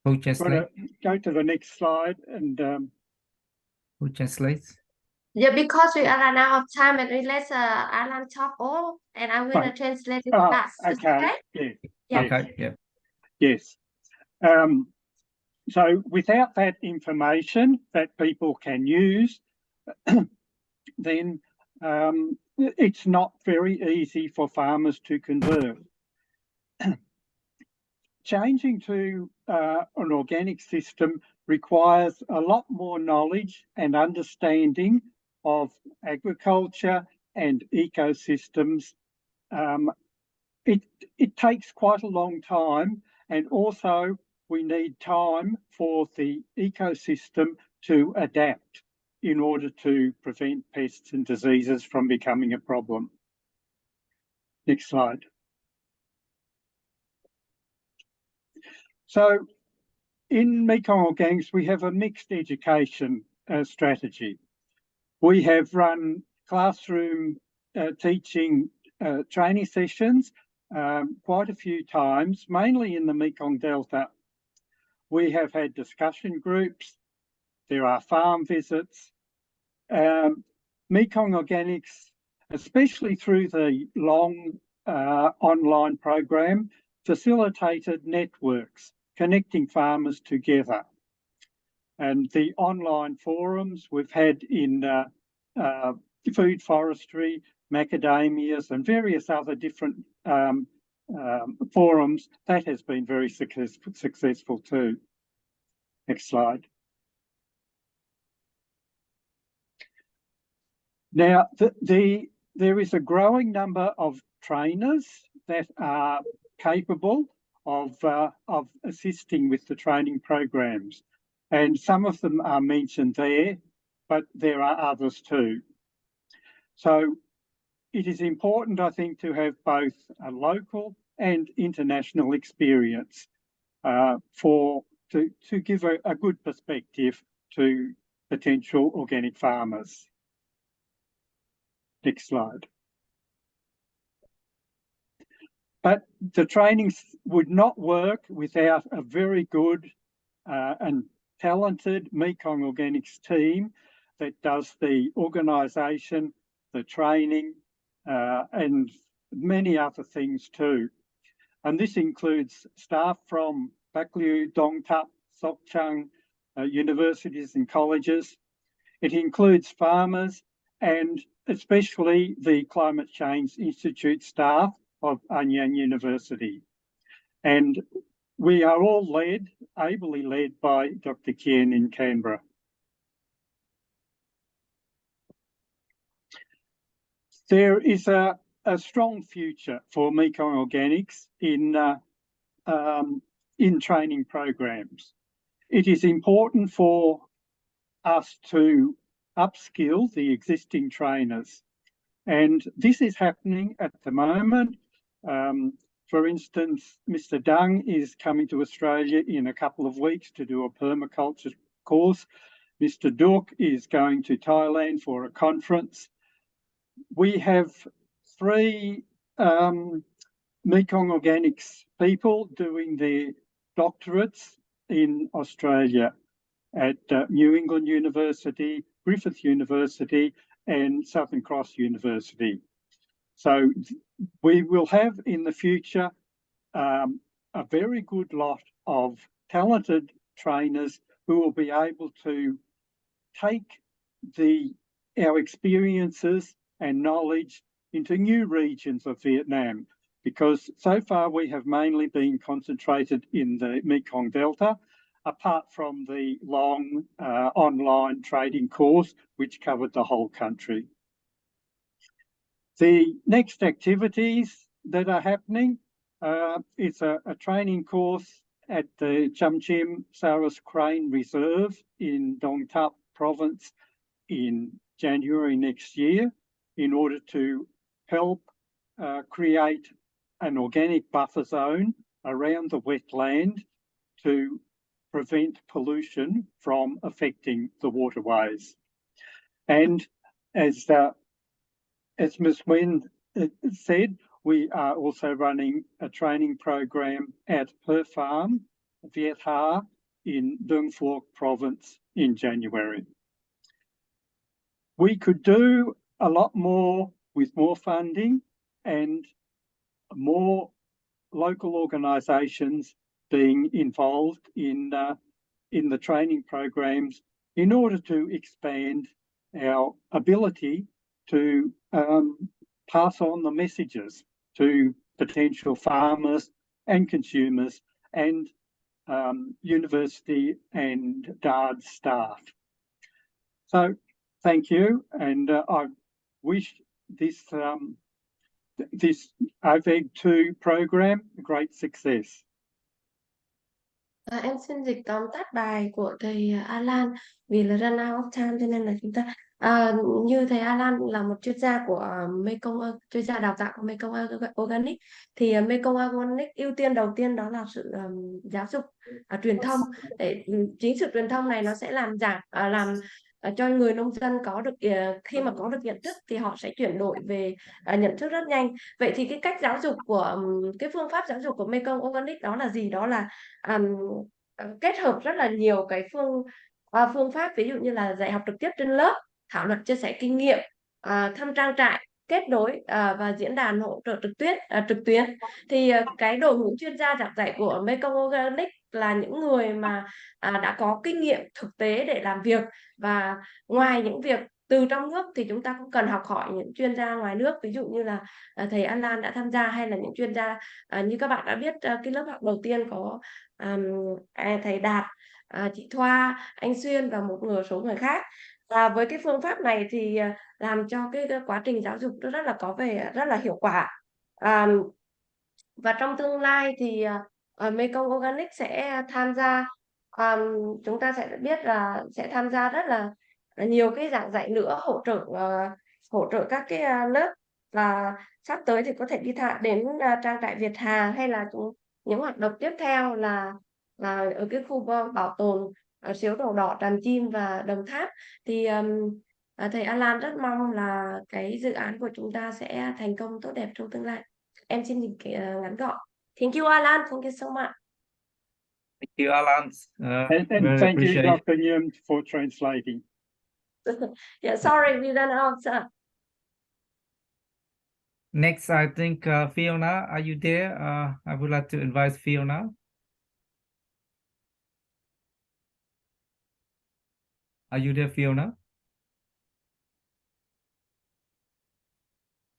Who translates? Go to the next slide and who translates? Yeah, because we are run out of time, and we let Alan talk all, and I will translate it fast. Okay. Okay? Yeah. Okay. Yeah. Yes. So without that information that people can use, then it's not very easy for farmers to convert. Changing to an organic system requires a lot more knowledge and understanding of agriculture and ecosystems. It takes quite a long time, and also we need time for the ecosystem to adapt in order to prevent pests and diseases from becoming a problem. Next slide. So in Mekong Organics, we have a mixed education strategy. We have run classroom teaching training sessions quite a few times, mainly in the Mekong Delta. We have had discussion groups. There are farm visits. Mekong Organics, especially through the long online program, facilitated networks connecting farmers together. And the online forums we've had in food forestry, macadamias, and various other different forums, that has been very successful too. Next slide. Now, there is a growing number of trainers that are capable of assisting with the training programs. And some of them are mentioned there, but there are others too. So it is important, I think, to have both a local and international experience to give a good perspective to potential organic farmers. Next slide. But the trainings would not work without a very good and talented Mekong Organics team that does the organisation, the training, and many other things too. And this includes staff from Bạc Liêu, Dong Thap, Sóc Trăng universities and colleges. It includes farmers and especially the Climate Change Institute staff of Anyang University. And we are all ably led by Dr. Kien in Canberra. There is a strong future for Mekong Organics in training programs. It is important for us to upskill the existing trainers, and this is happening at the moment. For instance, Mr. Dung is coming to Australia in a couple of weeks to do a permaculture course. Mr. Duc is going to Thailand for a conference. We have 3 Mekong Organics people doing their doctorates in Australia at New England University, Griffith University, and Southern Cross University. So we will have in the future a very good lot of talented trainers who will be able to take our experiences and knowledge into new regions of Vietnam, because so far we have mainly been concentrated in the Mekong Delta, apart from the long online trading course, which covered the whole country. The next activities that are happening, it's a training course at the Chum Chim Saras Crane Reserve in Dong Thap province in January next year, in order to help create an organic buffer zone around the wetland to prevent pollution from affecting the waterways. And as Ms. Nguyen said, we are also running a training program at her farm, Viet Ha, in Dung Phuoc province in January. We could do a lot more with more funding and more local organisations being involved in the training programs in order to expand our ability to pass on the messages to potential farmers and consumers and university and DARD staff. So thank you, and I wish this AVEG 2 program a great success. Em xin dịch tóm tắt bài của thầy Alan, vì là run out of time cho nên là chúng ta như thầy Alan là một chuyên gia của Mekong, chuyên gia đào tạo của Mekong Organic, thì Mekong Organic ưu tiên đầu tiên đó là sự giáo dục, truyền thông. Để chính sự truyền thông này nó sẽ làm cho người nông dân có được, khi mà có được nhận thức thì họ sẽ chuyển đổi về nhận thức rất nhanh. Vậy thì cái cách giáo dục của cái phương pháp giáo dục của Mekong Organic đó là gì? Đó là kết hợp rất là nhiều cái phương pháp, ví dụ như là dạy học trực tiếp trên lớp, thảo luận chia sẻ kinh nghiệm, thăm trang trại, kết nối và diễn đàn hỗ trợ trực tuyến. Thì cái đội ngũ chuyên gia giảng dạy của Mekong Organic là những người mà đã có kinh nghiệm thực tế để làm việc, và ngoài những việc từ trong nước thì chúng ta cũng cần học hỏi những chuyên gia ngoài nước, ví dụ như là thầy Alan đã tham gia, hay là những chuyên gia như các bạn đã biết, cái lớp học đầu tiên có thầy Đạt, chị Thoa, anh Xuyên và một số người khác. Và với cái phương pháp này thì làm cho cái quá trình giáo dục nó rất là hiệu quả. Và trong tương lai thì Mekong Organic sẽ tham gia, chúng ta sẽ biết là sẽ tham gia rất là nhiều cái giảng dạy nữa, hỗ trợ các cái lớp, và sắp tới thì có thể đi đến trang trại Việt Hà, hay là những hoạt động tiếp theo là ở cái khu bảo tồn Siếu Đầu Đỏ, Tràm Chim và Đồng Tháp. Thì thầy Alan rất mong là cái dự án của chúng ta sẽ thành công tốt đẹp trong tương lai. Em xin ngắn gọn. Thank you, Alan. Thank you so much. Thank you, Alan. And thank you, Dr. Nguyen, for translating. Yeah, sorry, we ran out of time. Next, I think Fiona, are you there? I would like to invite Fiona. Are you there, Fiona?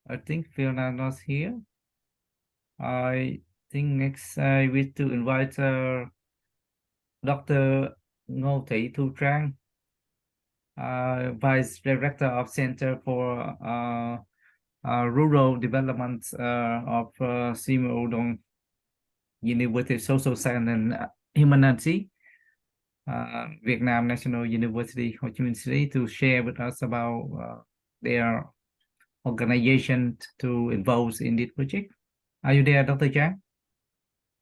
I think Fiona not here. I think next I wish to invite Dr. Ngô Thị Thu Trang, Vice Director of Center for Rural Development of Simon University Social Science and Humanity, Vietnam National University, Ho Chi Minh City, to share with us about their organization to involve in this project. Are you there, Dr. Trang?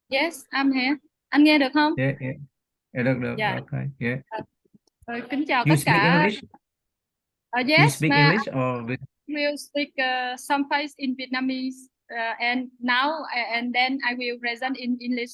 Yes, I'm here. Anh nghe được không? Yeah, yeah. Được. Yeah. Okay, yeah. Kính chào You tất speak cả. English? You Yes, speak English or with... I will speak some phrases in Vietnamese and then I will present in English.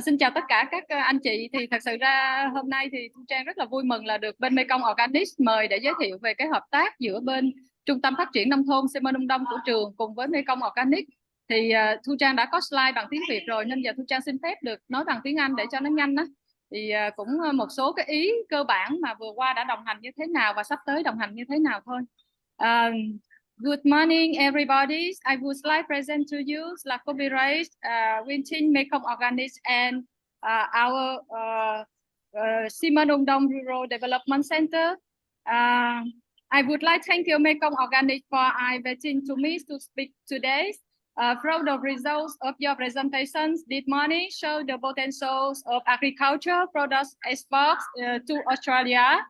Xin chào tất cả các anh chị. Thì thật sự ra hôm nay thì Thu Trang rất là vui mừng là được bên Mekong Organic mời để giới thiệu về cái hợp tác giữa bên Trung tâm Phát triển Nông thôn Simon Đông của trường cùng với Mekong Organic. Thì Thu Trang đã có slide bằng tiếng Việt rồi nên giờ Thu Trang xin phép được nói bằng tiếng Anh để cho nó nhanh đó. Thì cũng một số cái ý cơ bản mà vừa qua đã đồng hành như thế nào và sắp tới đồng hành như thế nào thôi. Good morning, everybody. I would like to present to you la copyright within Mekong Organic and our Simon Đông Rural Development Center. I would like to thank you, Mekong Organic, for inviting to me to speak today. From the results of your presentations this morning show the potentials of agriculture products exports to Australia.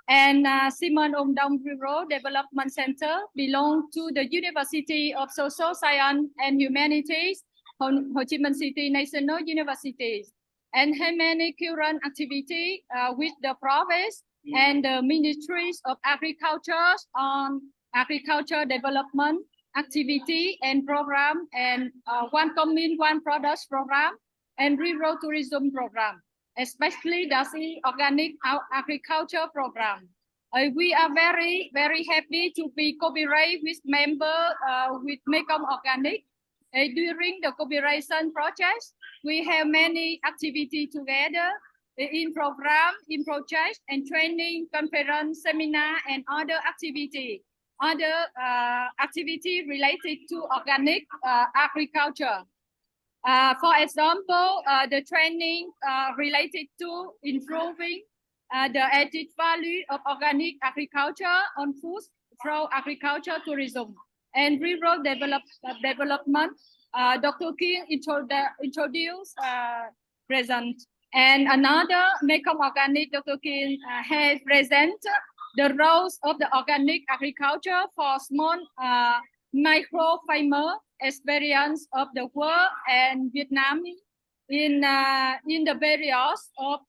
And Simon Đông Rural Development Center belongs to the University of Social Science and Humanities, Ho Chi Minh City National University, and have many current activities with the province and the Ministries of Agriculture on agriculture development activity and program, and one commune, one products program, and rural tourism program, especially the organic agriculture program. We are very, very happy to be cooperate with member with Mekong Organic. During the cooperation process, we have many activities together in program, in project, and training, conference, seminar, and other activities. Other activity related to organic agriculture. For example, the training related to improving the added value of organic agriculture on food through agriculture tourism and rural development. Dr. Kien introduced present. And another Mekong Organic, Dr. Kien has present the roles of the organic agriculture for small micro farmer experience of the world and Vietnam in the periods of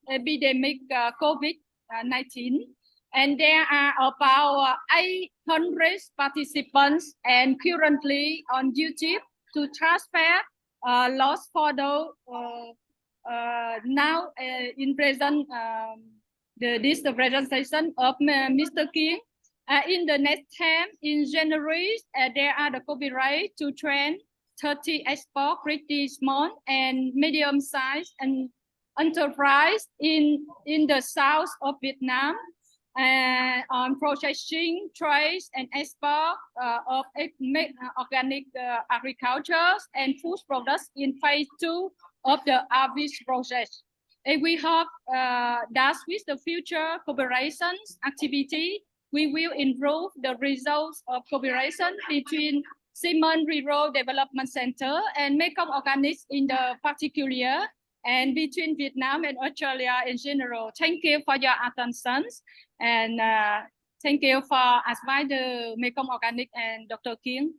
epidemic COVID-19. And there are about 800 participants and currently on YouTube to transfer lost photo now in present this the presentation of Mr. Kien. In the next time, in January, there are the copyright to train 30 export pretty small and medium size and enterprise in the south of Vietnam on processing, trade, and export of organic agriculture and food products in phase 2 of the AVEG process. And we hope that with the future cooperations activity, we will improve the results of cooperation between Simon Rural Development Center and Mekong Organics in the particular, and between Vietnam and Australia in general. Thank you for your attention, and thank you for advising the Mekong Organic and Dr. Kien.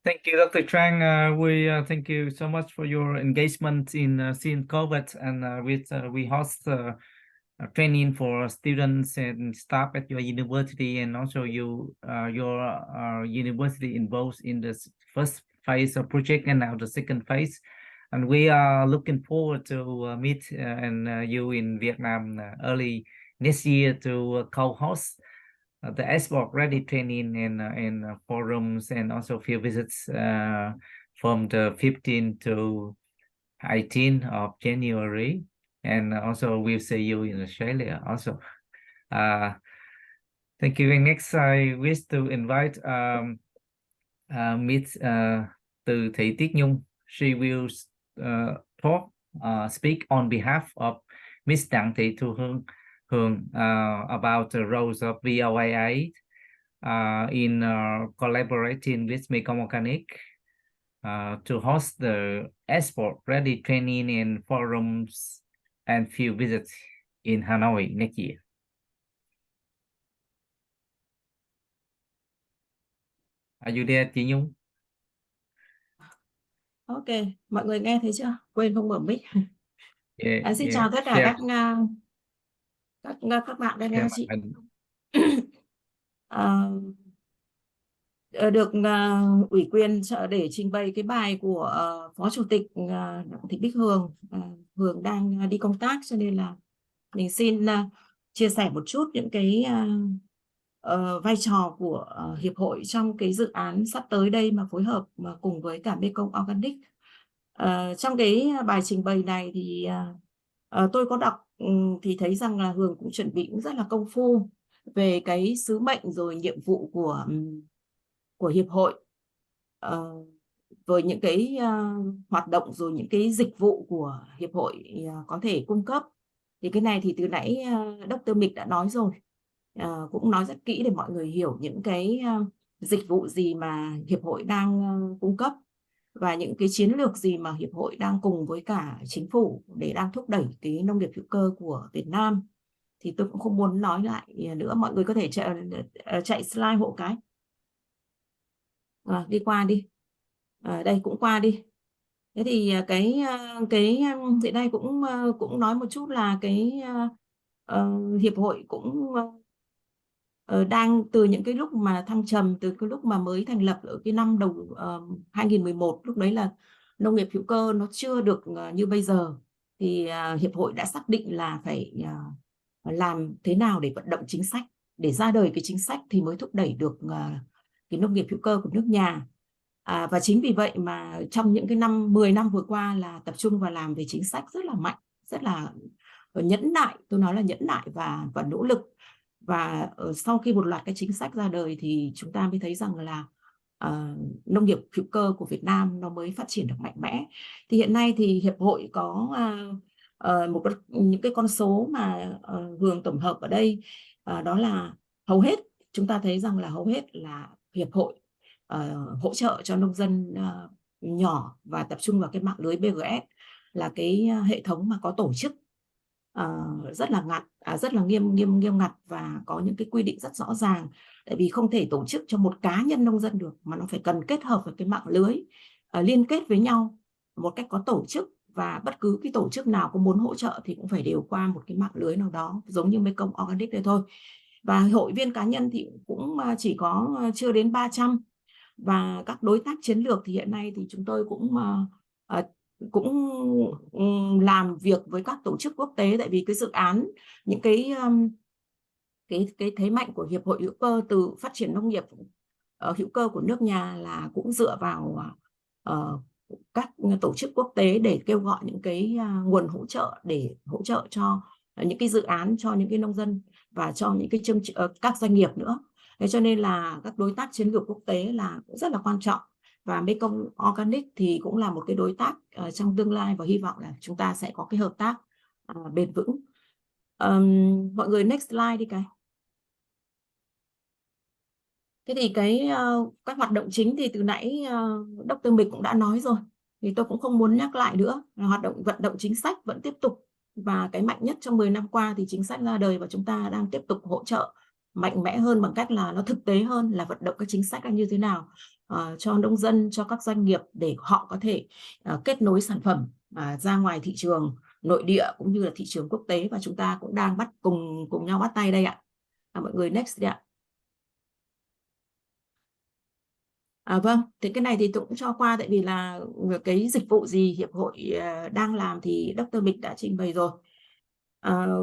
Thank you, Dr. Trang. We thank you so much for your engagement in seeing COVID, and we host training for students and staff at your university, and also your university involved in the first phase of project and now the second phase. And we are looking forward to meet you in Vietnam early next year to co-host the export ready training and forums, and also field visits from the 15th to 18th of January, and also we'll see you in Australia also. Thank you. And next, I wish to invite Miss Từ Thị Tiết Nhung. She will speak on behalf of Miss Đặng Thị Thu Hương about the roles of VOA in collaborating with Mekong Organic to host the export ready training and forums and field visits in Hanoi next year. Are you there, Chị Nhung? Ok, mọi người nghe thấy chưa? Quên không mở mic. Yeah, Xin yeah. chào tất cả Yeah. các bạn đang nghe Yeah, chị. and- Được ủy quyền để trình bày cái bài của Phó Chủ tịch Đặng Thị Bích Hường. Hường đang đi công tác cho nên là mình xin chia sẻ một chút những cái vai trò của hiệp hội trong cái dự án sắp tới đây mà phối hợp mà cùng với cả Mekong Organic. Trong cái bài trình bày này thì tôi có đọc thì thấy rằng là Hường cũng chuẩn bị cũng rất là công phu về cái sứ mệnh rồi nhiệm vụ của hiệp hội, với những cái hoạt động rồi những cái dịch vụ của hiệp hội có thể cung cấp. Thì cái này thì từ nãy Dr. Mịch đã nói rồi, cũng nói rất kỹ để mọi người hiểu những cái dịch vụ gì mà hiệp hội đang cung cấp và những cái chiến lược gì mà hiệp hội đang cùng với cả chính phủ để đang thúc đẩy cái nông nghiệp hữu cơ của Việt Nam. Thì tôi cũng không muốn nói lại nữa, mọi người có thể chạy slide hộ cái. Đi qua đi. Đây cũng qua đi. Thế thì cái hiện nay cũng nói một chút là cái hiệp hội cũng đang từ những cái lúc mà thăng trầm, từ cái lúc mà mới thành lập ở cái năm đầu 2011, lúc đấy là nông nghiệp hữu cơ nó chưa được như bây giờ, thì hiệp hội đã xác định là phải làm thế nào để vận động chính sách, để ra đời cái chính sách thì mới thúc đẩy được cái nông nghiệp hữu cơ của nước nhà. Và chính vì vậy mà trong những cái 10 năm vừa qua là tập trung vào làm về chính sách rất là mạnh, rất là nhẫn nại, tôi nói là nhẫn nại và nỗ lực. Và sau khi một loạt cái chính sách ra đời thì chúng ta mới thấy rằng là nông nghiệp hữu cơ của Việt Nam nó mới phát triển được mạnh mẽ. Thì hiện nay thì hiệp hội có những cái con số mà Hường tổng hợp ở đây, đó là hầu hết chúng ta thấy rằng là hầu hết là hiệp hội hỗ trợ cho nông dân nhỏ và tập trung vào cái mạng lưới BGS, là cái hệ thống mà có tổ chức rất là rất là nghiêm ngặt và có những cái quy định rất rõ ràng. Tại vì không thể tổ chức cho một cá nhân nông dân được, mà nó phải cần kết hợp với cái mạng lưới, liên kết với nhau một cách có tổ chức, và bất cứ cái tổ chức nào có muốn hỗ trợ thì cũng phải đều qua một cái mạng lưới nào đó, giống như Mekong Organic đây thôi. Và hội viên cá nhân thì cũng chỉ có chưa đến 300. Và các đối tác chiến lược thì hiện nay thì chúng tôi cũng làm việc với các tổ chức quốc tế, tại vì cái dự án, những cái thế mạnh của hiệp hội hữu cơ từ phát triển nông nghiệp hữu cơ của nước nhà là cũng dựa vào các tổ chức quốc tế để kêu gọi những cái nguồn hỗ trợ để hỗ trợ cho những cái dự án cho những cái nông dân và cho những cái các doanh nghiệp nữa. Thế cho nên là các đối tác chiến lược quốc tế là cũng rất là quan trọng, và Mekong Organic thì cũng là một cái đối tác trong tương lai, và hy vọng là chúng ta sẽ có cái hợp tác bền vững. Mọi người next slide đi cái. Thế thì các hoạt động chính thì từ nãy Dr. Mịch cũng đã nói rồi, thì tôi cũng không muốn nhắc lại nữa. Hoạt động vận động chính sách vẫn tiếp tục, và cái mạnh nhất trong 10 năm qua thì chính sách ra đời và chúng ta đang tiếp tục hỗ trợ mạnh mẽ hơn bằng cách là nó thực tế hơn, là vận động các chính sách là như thế nào cho nông dân, cho các doanh nghiệp để họ có thể kết nối sản phẩm ra ngoài thị trường nội địa cũng như là thị trường quốc tế, và chúng ta cũng đang cùng nhau bắt tay đây ạ. Mọi người next đi ạ. Vâng, thì cái này thì tôi cũng cho qua, tại vì là cái dịch vụ gì hiệp hội đang làm thì Dr. Mịch đã trình bày rồi.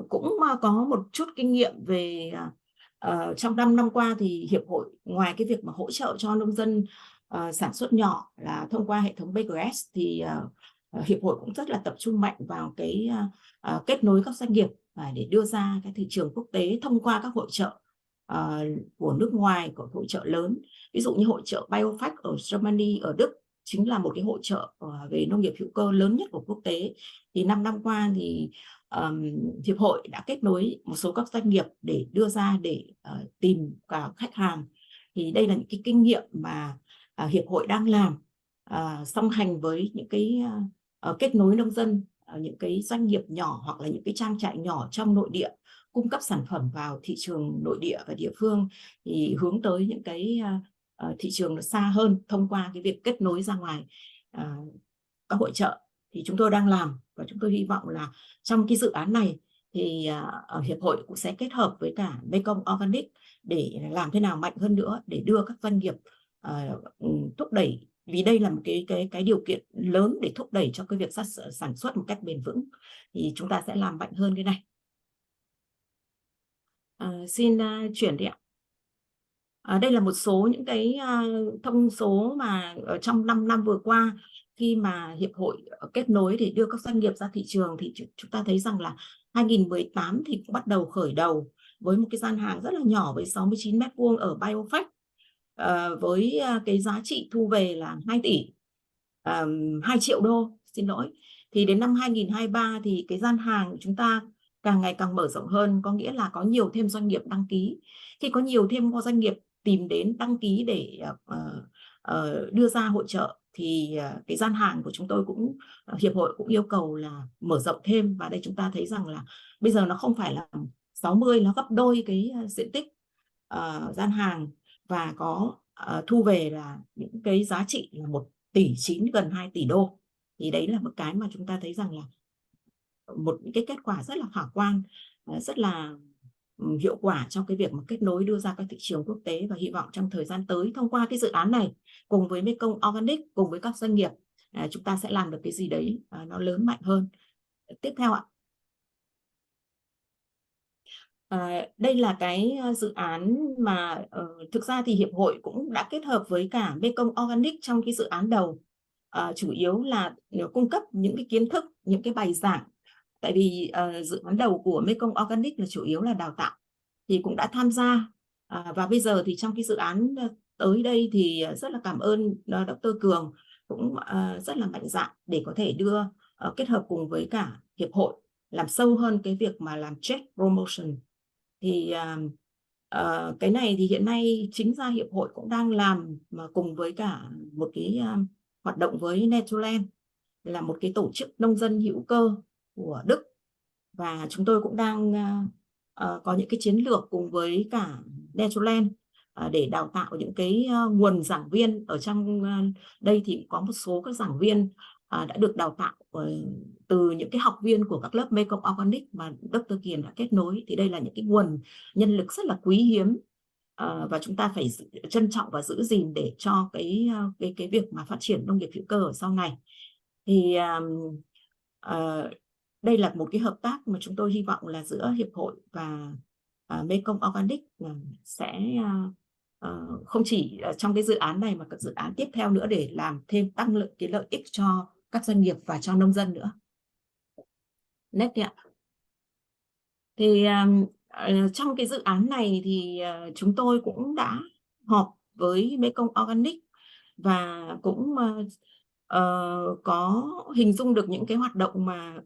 Cũng có một chút kinh nghiệm về Trong 5 năm qua thì hiệp hội ngoài cái việc mà hỗ trợ cho nông dân sản xuất nhỏ là thông qua hệ thống BGS thì hiệp hội cũng rất là tập trung mạnh vào cái kết nối các doanh nghiệp để đưa ra cái thị trường quốc tế thông qua các hội chợ của nước ngoài, của hội chợ lớn, ví dụ như hội chợ BioFact ở Germany, ở Đức chính là một cái hội chợ về nông nghiệp hữu cơ lớn nhất của quốc tế. Thì 5 năm qua thì hiệp hội đã kết nối một số các doanh nghiệp để đưa ra để tìm cả khách hàng. Thì đây là những cái kinh nghiệm mà hiệp hội đang làm song hành với những cái kết nối nông dân, những cái doanh nghiệp nhỏ hoặc là những cái trang trại nhỏ trong nội địa cung cấp sản phẩm vào thị trường nội địa và địa phương, thì hướng tới những cái thị trường nó xa hơn thông qua cái việc kết nối ra ngoài các hội chợ. Thì chúng tôi đang làm và chúng tôi hy vọng là trong cái dự án này thì hiệp hội cũng sẽ kết hợp với cả Mekong Organic để làm thế nào mạnh hơn nữa để đưa các doanh nghiệp thúc đẩy, vì đây là một cái điều kiện lớn để thúc đẩy cho cái việc sản xuất một cách bền vững, thì chúng ta sẽ làm mạnh hơn cái này. Xin chuyển đi ạ. Đây là một số những cái thông số mà trong 5 năm vừa qua khi mà hiệp hội kết nối để đưa các doanh nghiệp ra thị trường, thì chúng ta thấy rằng là 2018 thì cũng bắt đầu khởi đầu với một cái gian hàng rất là nhỏ với 69 m² ở BioFact với cái giá trị thu về là 2 tỷ 2 triệu đô, xin lỗi. Thì đến năm 2023 thì cái gian hàng của chúng ta càng ngày càng mở rộng hơn, có nghĩa là có nhiều thêm doanh nghiệp đăng ký. Khi có nhiều thêm doanh nghiệp tìm đến đăng ký để đưa ra hội chợ thì cái gian hàng của chúng tôi cũng, hiệp hội cũng yêu cầu là mở rộng thêm. Và đây chúng ta thấy rằng là bây giờ nó không phải là 60, nó gấp đôi cái diện tích gian hàng và có thu về là những cái giá trị là 1 tỷ 9, gần 2 tỷ đô. Thì đấy là một cái mà chúng ta thấy rằng là một cái kết quả rất là khả quan, rất là hiệu quả trong cái việc mà kết nối đưa ra các thị trường quốc tế. Và hy vọng trong thời gian tới thông qua cái dự án này cùng với Mekong Organic, cùng với các doanh nghiệp, chúng ta sẽ làm được cái gì đấy nó lớn mạnh hơn. Tiếp theo ạ. Đây là cái dự án mà thực ra thì hiệp hội cũng đã kết hợp với cả Mekong Organic trong cái dự án đầu, chủ yếu là cung cấp những cái kiến thức, những cái bài giảng. Tại vì dự án đầu của Mekong Organic là chủ yếu là đào tạo, thì cũng đã tham gia và bây giờ thì trong cái dự án tới đây thì rất là cảm ơn Dr. Cường cũng rất là mạnh dạn để có thể đưa kết hợp cùng với cả hiệp hội làm sâu hơn cái việc mà làm trade promotion. Thì cái này thì hiện nay chính ra hiệp hội cũng đang làm mà cùng với cả một cái hoạt động với Netherlands, là một cái tổ chức nông dân hữu cơ của Đức, và chúng tôi cũng đang có những cái chiến lược cùng với cả Netherlands để đào tạo những cái nguồn giảng viên ở trong đây. Thì có một số các giảng viên đã được đào tạo từ những cái học viên của các lớp Mekong Organic mà Dr. Kien đã kết nối. Thì đây là những cái nguồn nhân lực rất là quý hiếm và chúng ta phải trân trọng và giữ gìn để cho cái việc mà phát triển nông nghiệp hữu cơ ở sau này. Thì đây là một cái hợp tác mà chúng tôi hy vọng là giữa hiệp hội và Mekong Organic sẽ không chỉ trong cái dự án này mà các dự án tiếp theo nữa để làm thêm tăng lượng cái lợi ích cho các doanh nghiệp và cho nông dân nữa. Next ạ. Thì trong cái dự án này thì chúng tôi cũng đã họp với Mekong Organic và cũng có hình dung được những cái hoạt động mà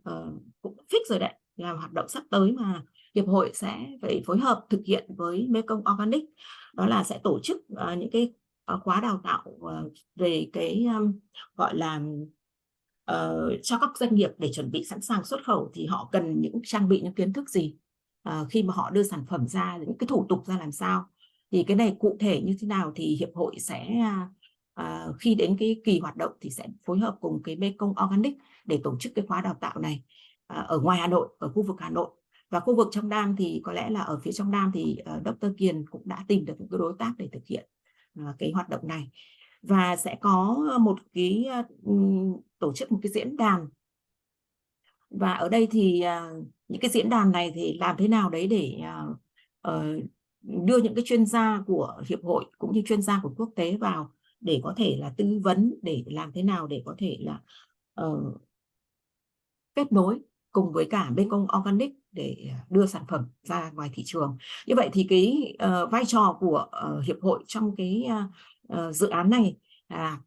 cũng fix rồi đấy, là hoạt động sắp tới mà hiệp hội sẽ phải phối hợp thực hiện với Mekong Organic. Đó là sẽ tổ chức những cái khóa đào tạo về cái gọi là cho các doanh nghiệp để chuẩn bị sẵn sàng xuất khẩu thì họ cần những trang bị những kiến thức gì khi mà họ đưa sản phẩm ra, những cái thủ tục ra làm sao. Thì cái này cụ thể như thế nào thì hiệp hội sẽ khi đến cái kỳ hoạt động thì sẽ phối hợp cùng cái Mekong Organic để tổ chức cái khóa đào tạo này ở ngoài Hà Nội, ở khu vực Hà Nội. Và khu vực trong Nam thì có lẽ là ở phía trong Nam thì Dr. Kien cũng đã tìm được một cái đối tác để thực hiện cái hoạt động này. Và sẽ có một cái tổ chức một cái diễn đàn. Và ở đây thì những cái diễn đàn này thì làm thế nào đấy để đưa những cái chuyên gia của hiệp hội cũng như chuyên gia của quốc tế vào để có thể là tư vấn để làm thế nào để có thể là kết nối cùng với cả Mekong Organic để đưa sản phẩm ra ngoài thị trường. Như vậy thì cái vai trò của hiệp hội trong cái dự án này là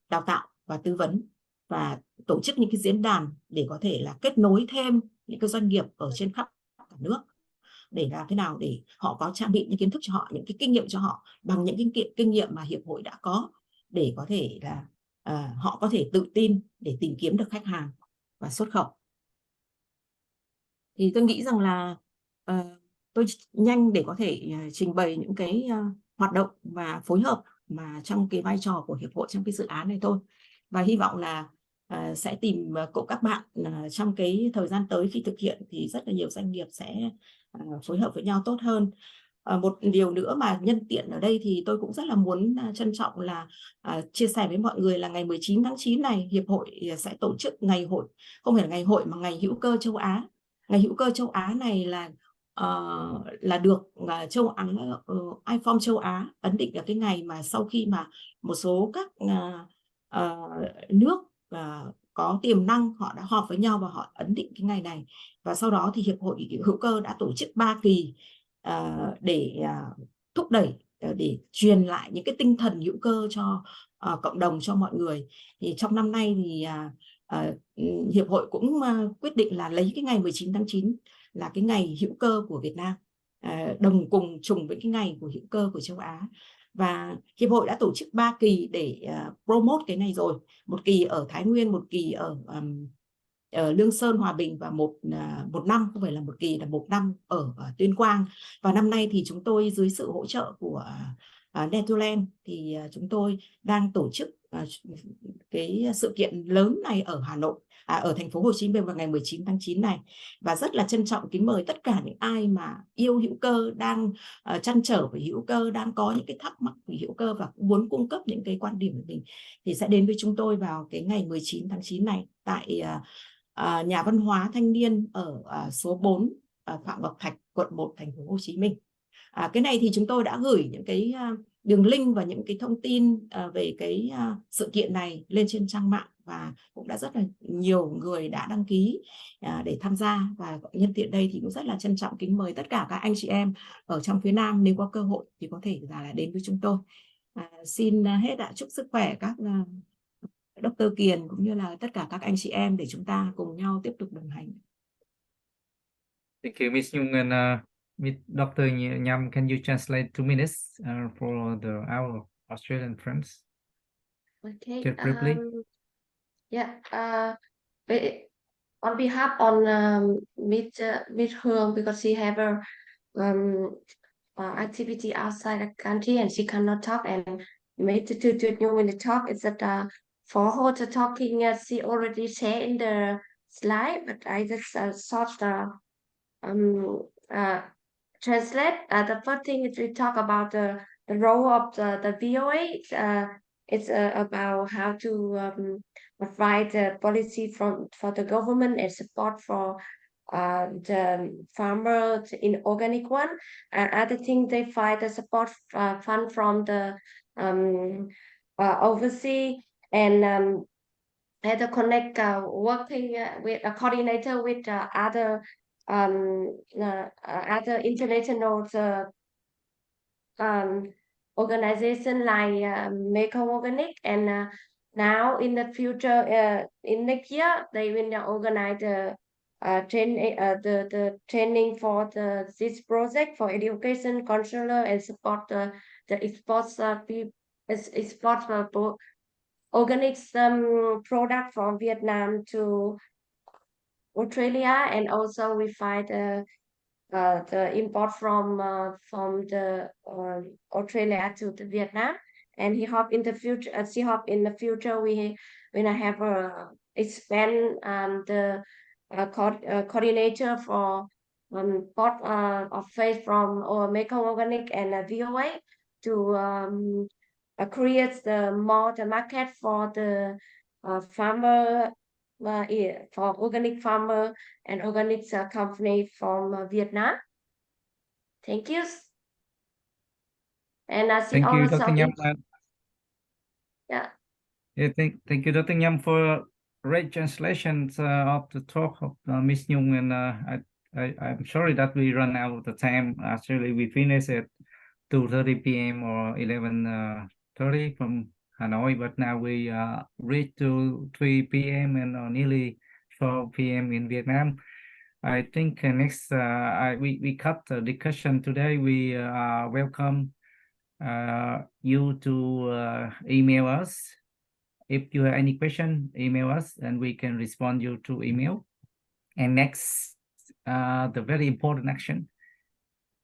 đào tạo và tư vấn và tổ chức những cái diễn đàn để có thể là kết nối thêm những cái doanh nghiệp ở trên khắp cả nước để làm thế nào để họ có trang bị những kiến thức cho họ, những cái kinh nghiệm cho họ bằng những cái kinh nghiệm mà hiệp hội đã có để có thể là họ có thể tự tin để tìm kiếm được khách hàng và xuất khẩu. Thì tôi nghĩ rằng là tôi nhanh để có thể trình bày những cái hoạt động và phối hợp mà trong cái vai trò của hiệp hội trong cái dự án này thôi. Và hy vọng là sẽ tìm cùng các bạn trong cái thời gian tới khi thực hiện thì rất là nhiều doanh nghiệp sẽ phối hợp với nhau tốt hơn. Một điều nữa mà nhân tiện ở đây thì tôi cũng rất là muốn trân trọng là chia sẻ với mọi người là ngày 19 tháng 9 này Hiệp hội sẽ tổ chức ngày hội, không phải là ngày hội mà ngày hữu cơ châu Á. Ngày hữu cơ châu Á này là được châu Á, IFOM châu Á ấn định là cái ngày mà sau khi mà một số các nước có tiềm năng họ đã họp với nhau và họ ấn định cái ngày này. Và sau đó thì Hiệp hội hữu cơ đã tổ chức 3 kỳ để thúc đẩy, để truyền lại những cái tinh thần hữu cơ cho cộng đồng, cho mọi người. Thì trong năm nay thì Hiệp hội cũng quyết định là lấy cái ngày 19 tháng 9 là cái ngày hữu cơ của Việt Nam, đồng cùng trùng với cái ngày của hữu cơ của châu Á. Và Hiệp hội đã tổ chức 3 kỳ để promote cái này rồi. Một kỳ ở Thái Nguyên, một kỳ ở Lương Sơn, Hòa Bình và một năm, không phải là một kỳ, là một năm ở Tuyên Quang. Và năm nay thì chúng tôi dưới sự hỗ trợ của Netherlands thì chúng tôi đang tổ chức cái sự kiện lớn này ở Hà Nội, ở thành phố Hồ Chí Minh vào ngày 19 tháng 9 này. Và rất là trân trọng kính mời tất cả những ai mà yêu hữu cơ, đang trăn trở về hữu cơ, đang có những cái thắc mắc về hữu cơ và muốn cung cấp những cái quan điểm của mình thì sẽ đến với chúng tôi vào cái ngày 19 tháng 9 này tại Nhà văn hóa thanh niên ở số 4 Phạm Ngọc Thạch, quận 1, thành phố Hồ Chí Minh. Cái này thì chúng tôi đã gửi những cái đường link và những cái thông tin về cái sự kiện này lên trên trang mạng và cũng đã rất là nhiều người đã đăng ký để tham gia. Và nhân tiện đây thì cũng rất là trân trọng kính mời tất cả các anh chị em ở trong phía Nam nếu có cơ hội thì có thể là đến với chúng tôi. Xin hết chúc sức khỏe các Dr. Kien cũng như là tất cả các anh chị em để chúng ta cùng nhau tiếp tục đồng hành. Thank you, Ms. Nguyen. Dr. Nham, can you translate 2 minutes for our Australian friends? Okay. Just briefly. On behalf on Ms. Hương, because she have a activity outside the country and she cannot talk, and made to Nguyen to talk. Is that for her to talking? She already shared in the slide, but I just translate. The first thing is we talk about the role of the VOA. It's about how to provide the policy for the government and support for the farmers in organic one. Other thing, they find the support fund from the overseas, and had to connect working with a coordinator with other international organization like Mekong Organic, and now in the future, in next year, they will organize the training for this project for education, counselor, and support the exports organic product from Vietnam to Australia, and also we find the import from the Australia to the Vietnam. And he hope in the future, she hope in the future we have expand the coordinator for both of face from Mekong Organic and VOA to create more the market for the farmer, for organic farmer and organic company from Vietnam. Thank you. And I see Thank all you, of Dr. some. Nhâm. Yeah. Yeah, thank you, Dr. Nhâm, for great translations of the talk of Miss Nhung. And I'm sorry that we run out of the time. Actually, we finished at 2:30 p.m. or 11:30 from Hanoi, but now we reached to 3 p.m. and nearly 12 p.m. in Vietnam. I think next we cut the discussion today. We welcome you to email us. If you have any question, email us and we can respond you to email. And next, the very important action.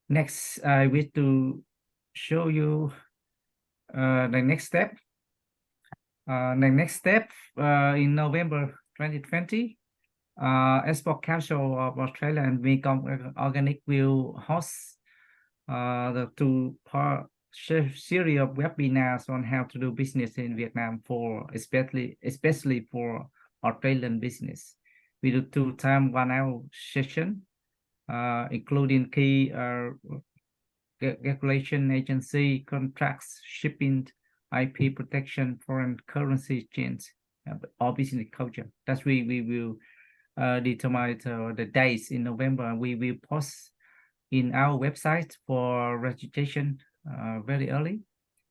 Next, I wish to show you the next step. The next step in November 2020, Export Council of Australia and Mekong Organic will host the two-part series of webinars on how to do business in Vietnam, for especially for Australian business. We do 2-time 1-hour session, including key regulation, agency, contracts, shipping, IP protection, foreign currency exchange, or business culture. That's we will determine the dates in November. We will post in our website for registration very early,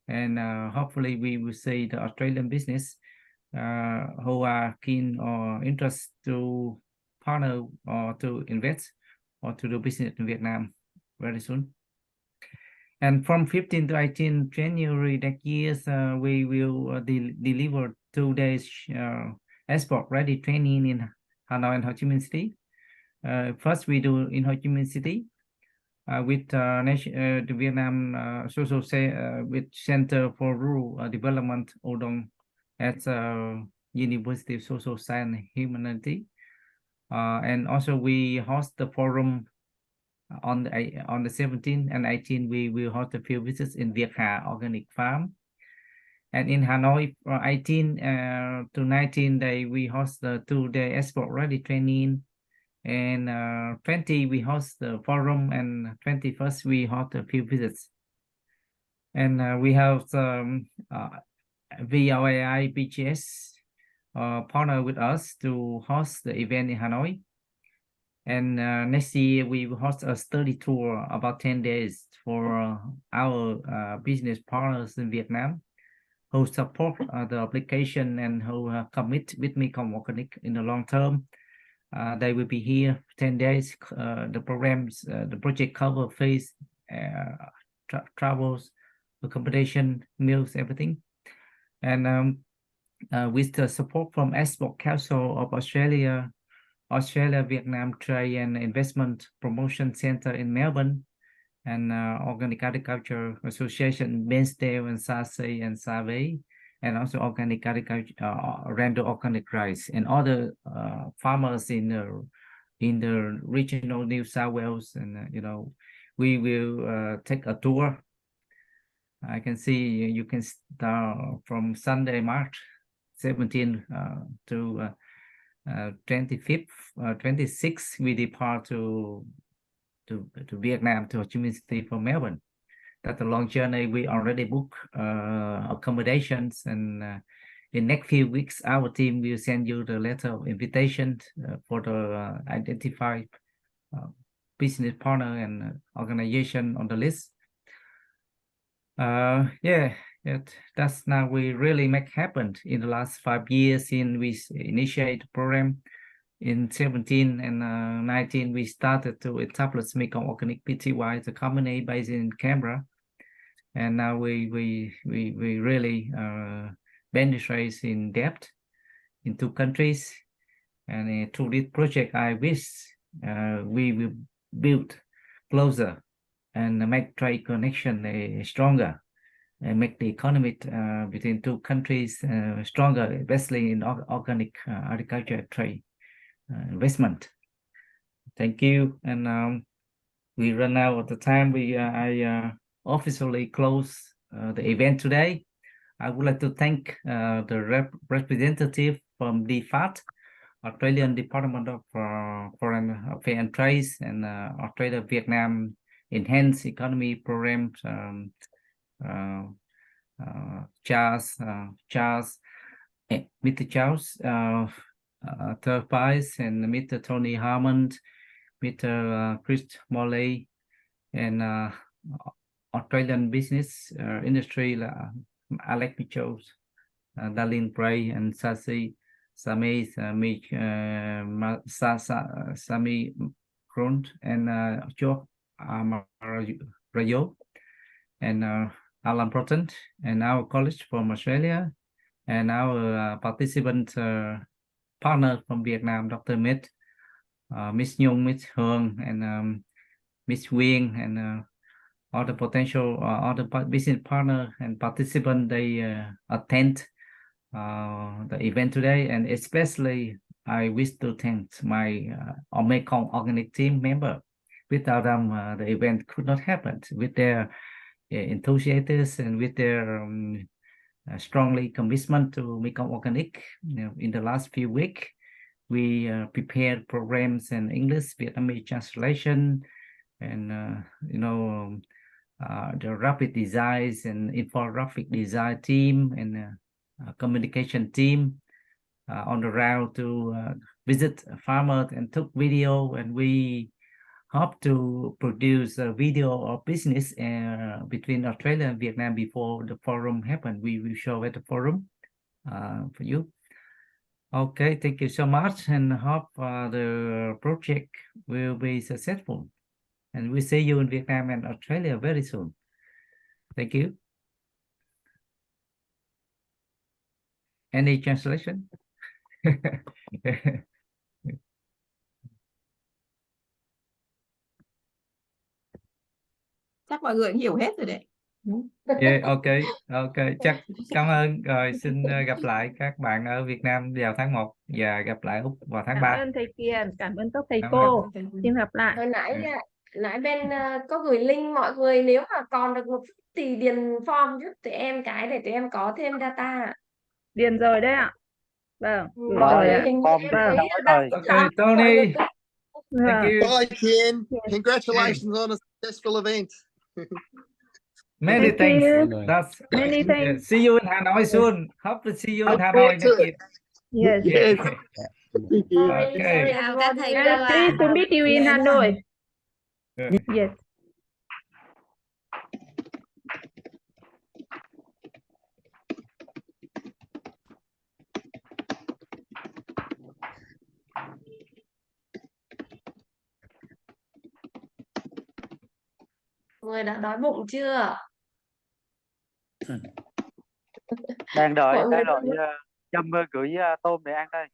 and hopefully we will see the Australian business who are keen or interested to partner or to invest or to do business in Vietnam very soon. And from 15 to 18 January next year, we will deliver 2 days export ready training in Hanoi and Ho Chi Minh City. First, we do in Ho Chi Minh City with the Vietnam Social with Center for Rural Development Odong at University of Social Science and Humanity. And also we host the forum on the 17th and 18th. We will host a few visits in Viet Ha Organic Farm. And in Hanoi, 18 to 19 day, we host the 2-day export ready training. And 20 we host the forum, and 21st we host a few visits. And we have VOAI BGS partner with us to host the event in Hanoi. And next year we will host a study tour about 10 days for our business partners in Vietnam who support the application and who commit with Mekong Organic in the long term. They will be here 10 days. The programs, the project cover fees, travels, accommodation, meals, everything. And with the support from Export Council of Australia, Vietnam Trade and Investment Promotion Center in Melbourne, and Organic Agriculture Association, Bairnsdale and Sarsay and Savay, and also Organic Agriculture, Randall Organic Rice, and other farmers in the regional New South Wales. And we will take a tour. I can see you can start from Sunday, March 17 to 25th, 26th. We depart to Vietnam, to Ho Chi Minh City from Melbourne. That's a long journey. We already booked accommodations, and in next few weeks, our team will send you the letter of invitation for the identified business partner and organization on the list. That's now we really make happen in the last 5 years since we initiate the program. In 17 and 19, we started to establish Mekong Organic Pty, the company based in Canberra, and now we really penetrate in depth in 2 countries. And through this project, I wish we will build closer and make trade connection stronger, and make the economy between 2 countries stronger, especially in organic agriculture trade. Investment. Thank you. And we run out of the time. I officially close the event today. I would like to thank the representative from DFAT, Australian Department of Foreign Affairs and Trade, and Australia Vietnam Enhanced Economy Program Charles, Mr. Charles Thursby, and Mr. Tony Harman, Mr. Chris Morley, and Australian business industry là Alex Mitchell, Darlene Bray, and Sami Sami Grunt, and George Rayo, and Alan Proton, and our college from Australia, and our participant partner from Vietnam, Dr. Mit, Miss Nhung, Miss Hương, and Miss Nguyen, and all the potential all the business partner and participant, they attend the event today, and especially I wish to thank my Mekong Organic team member. Without them, the event could not happen. With their enthusiasm and with their strongly commitment to Mekong Organic, in the last few weeks, we prepared programs in English, Vietnamese translation, and the rapid designs and infographic design team and communication team on the route to visit farmers and took video, and we hope to produce a video of business between Australia and Vietnam before the forum happen. We will show at the forum for you. Okay, thank you so much, and hope the project will be successful. And we see you in Vietnam and Australia very soon. Thank you. Any translation? Chắc mọi người cũng hiểu hết rồi đấy. Yeah, okay. Chắc cảm ơn. Rồi xin gặp lại các bạn ở Việt Nam vào tháng 1 và gặp lại Úc vào tháng 3. Cảm ơn thầy Kiền, cảm ơn các thầy Cảm cô. ơn. Xin gặp lại. Hồi nãy bên có gửi link, mọi người nếu mà còn được một phút thì điền form giúp tụi em cái để tụi em có thêm data. Điền rồi đấy ạ. Vâng, gửi Mọi rồi người ạ. hình như em Vâng. thấy là đang Okay, Tony. Vâng. Thank you. Bye, Kien. Congratulations on a successful event. Many Thank thanks. you. That's Many thanks. see you in Hanoi soon. Hope to see you in Look Hanoi forward to next it. year. Yes. Yes. Okay. Chào các thầy And cô pleased to meet you in Hanoi. Yes. người đã đói bụng chưa? Đang đợi Mọi người Châm gửi tôm để ăn đây.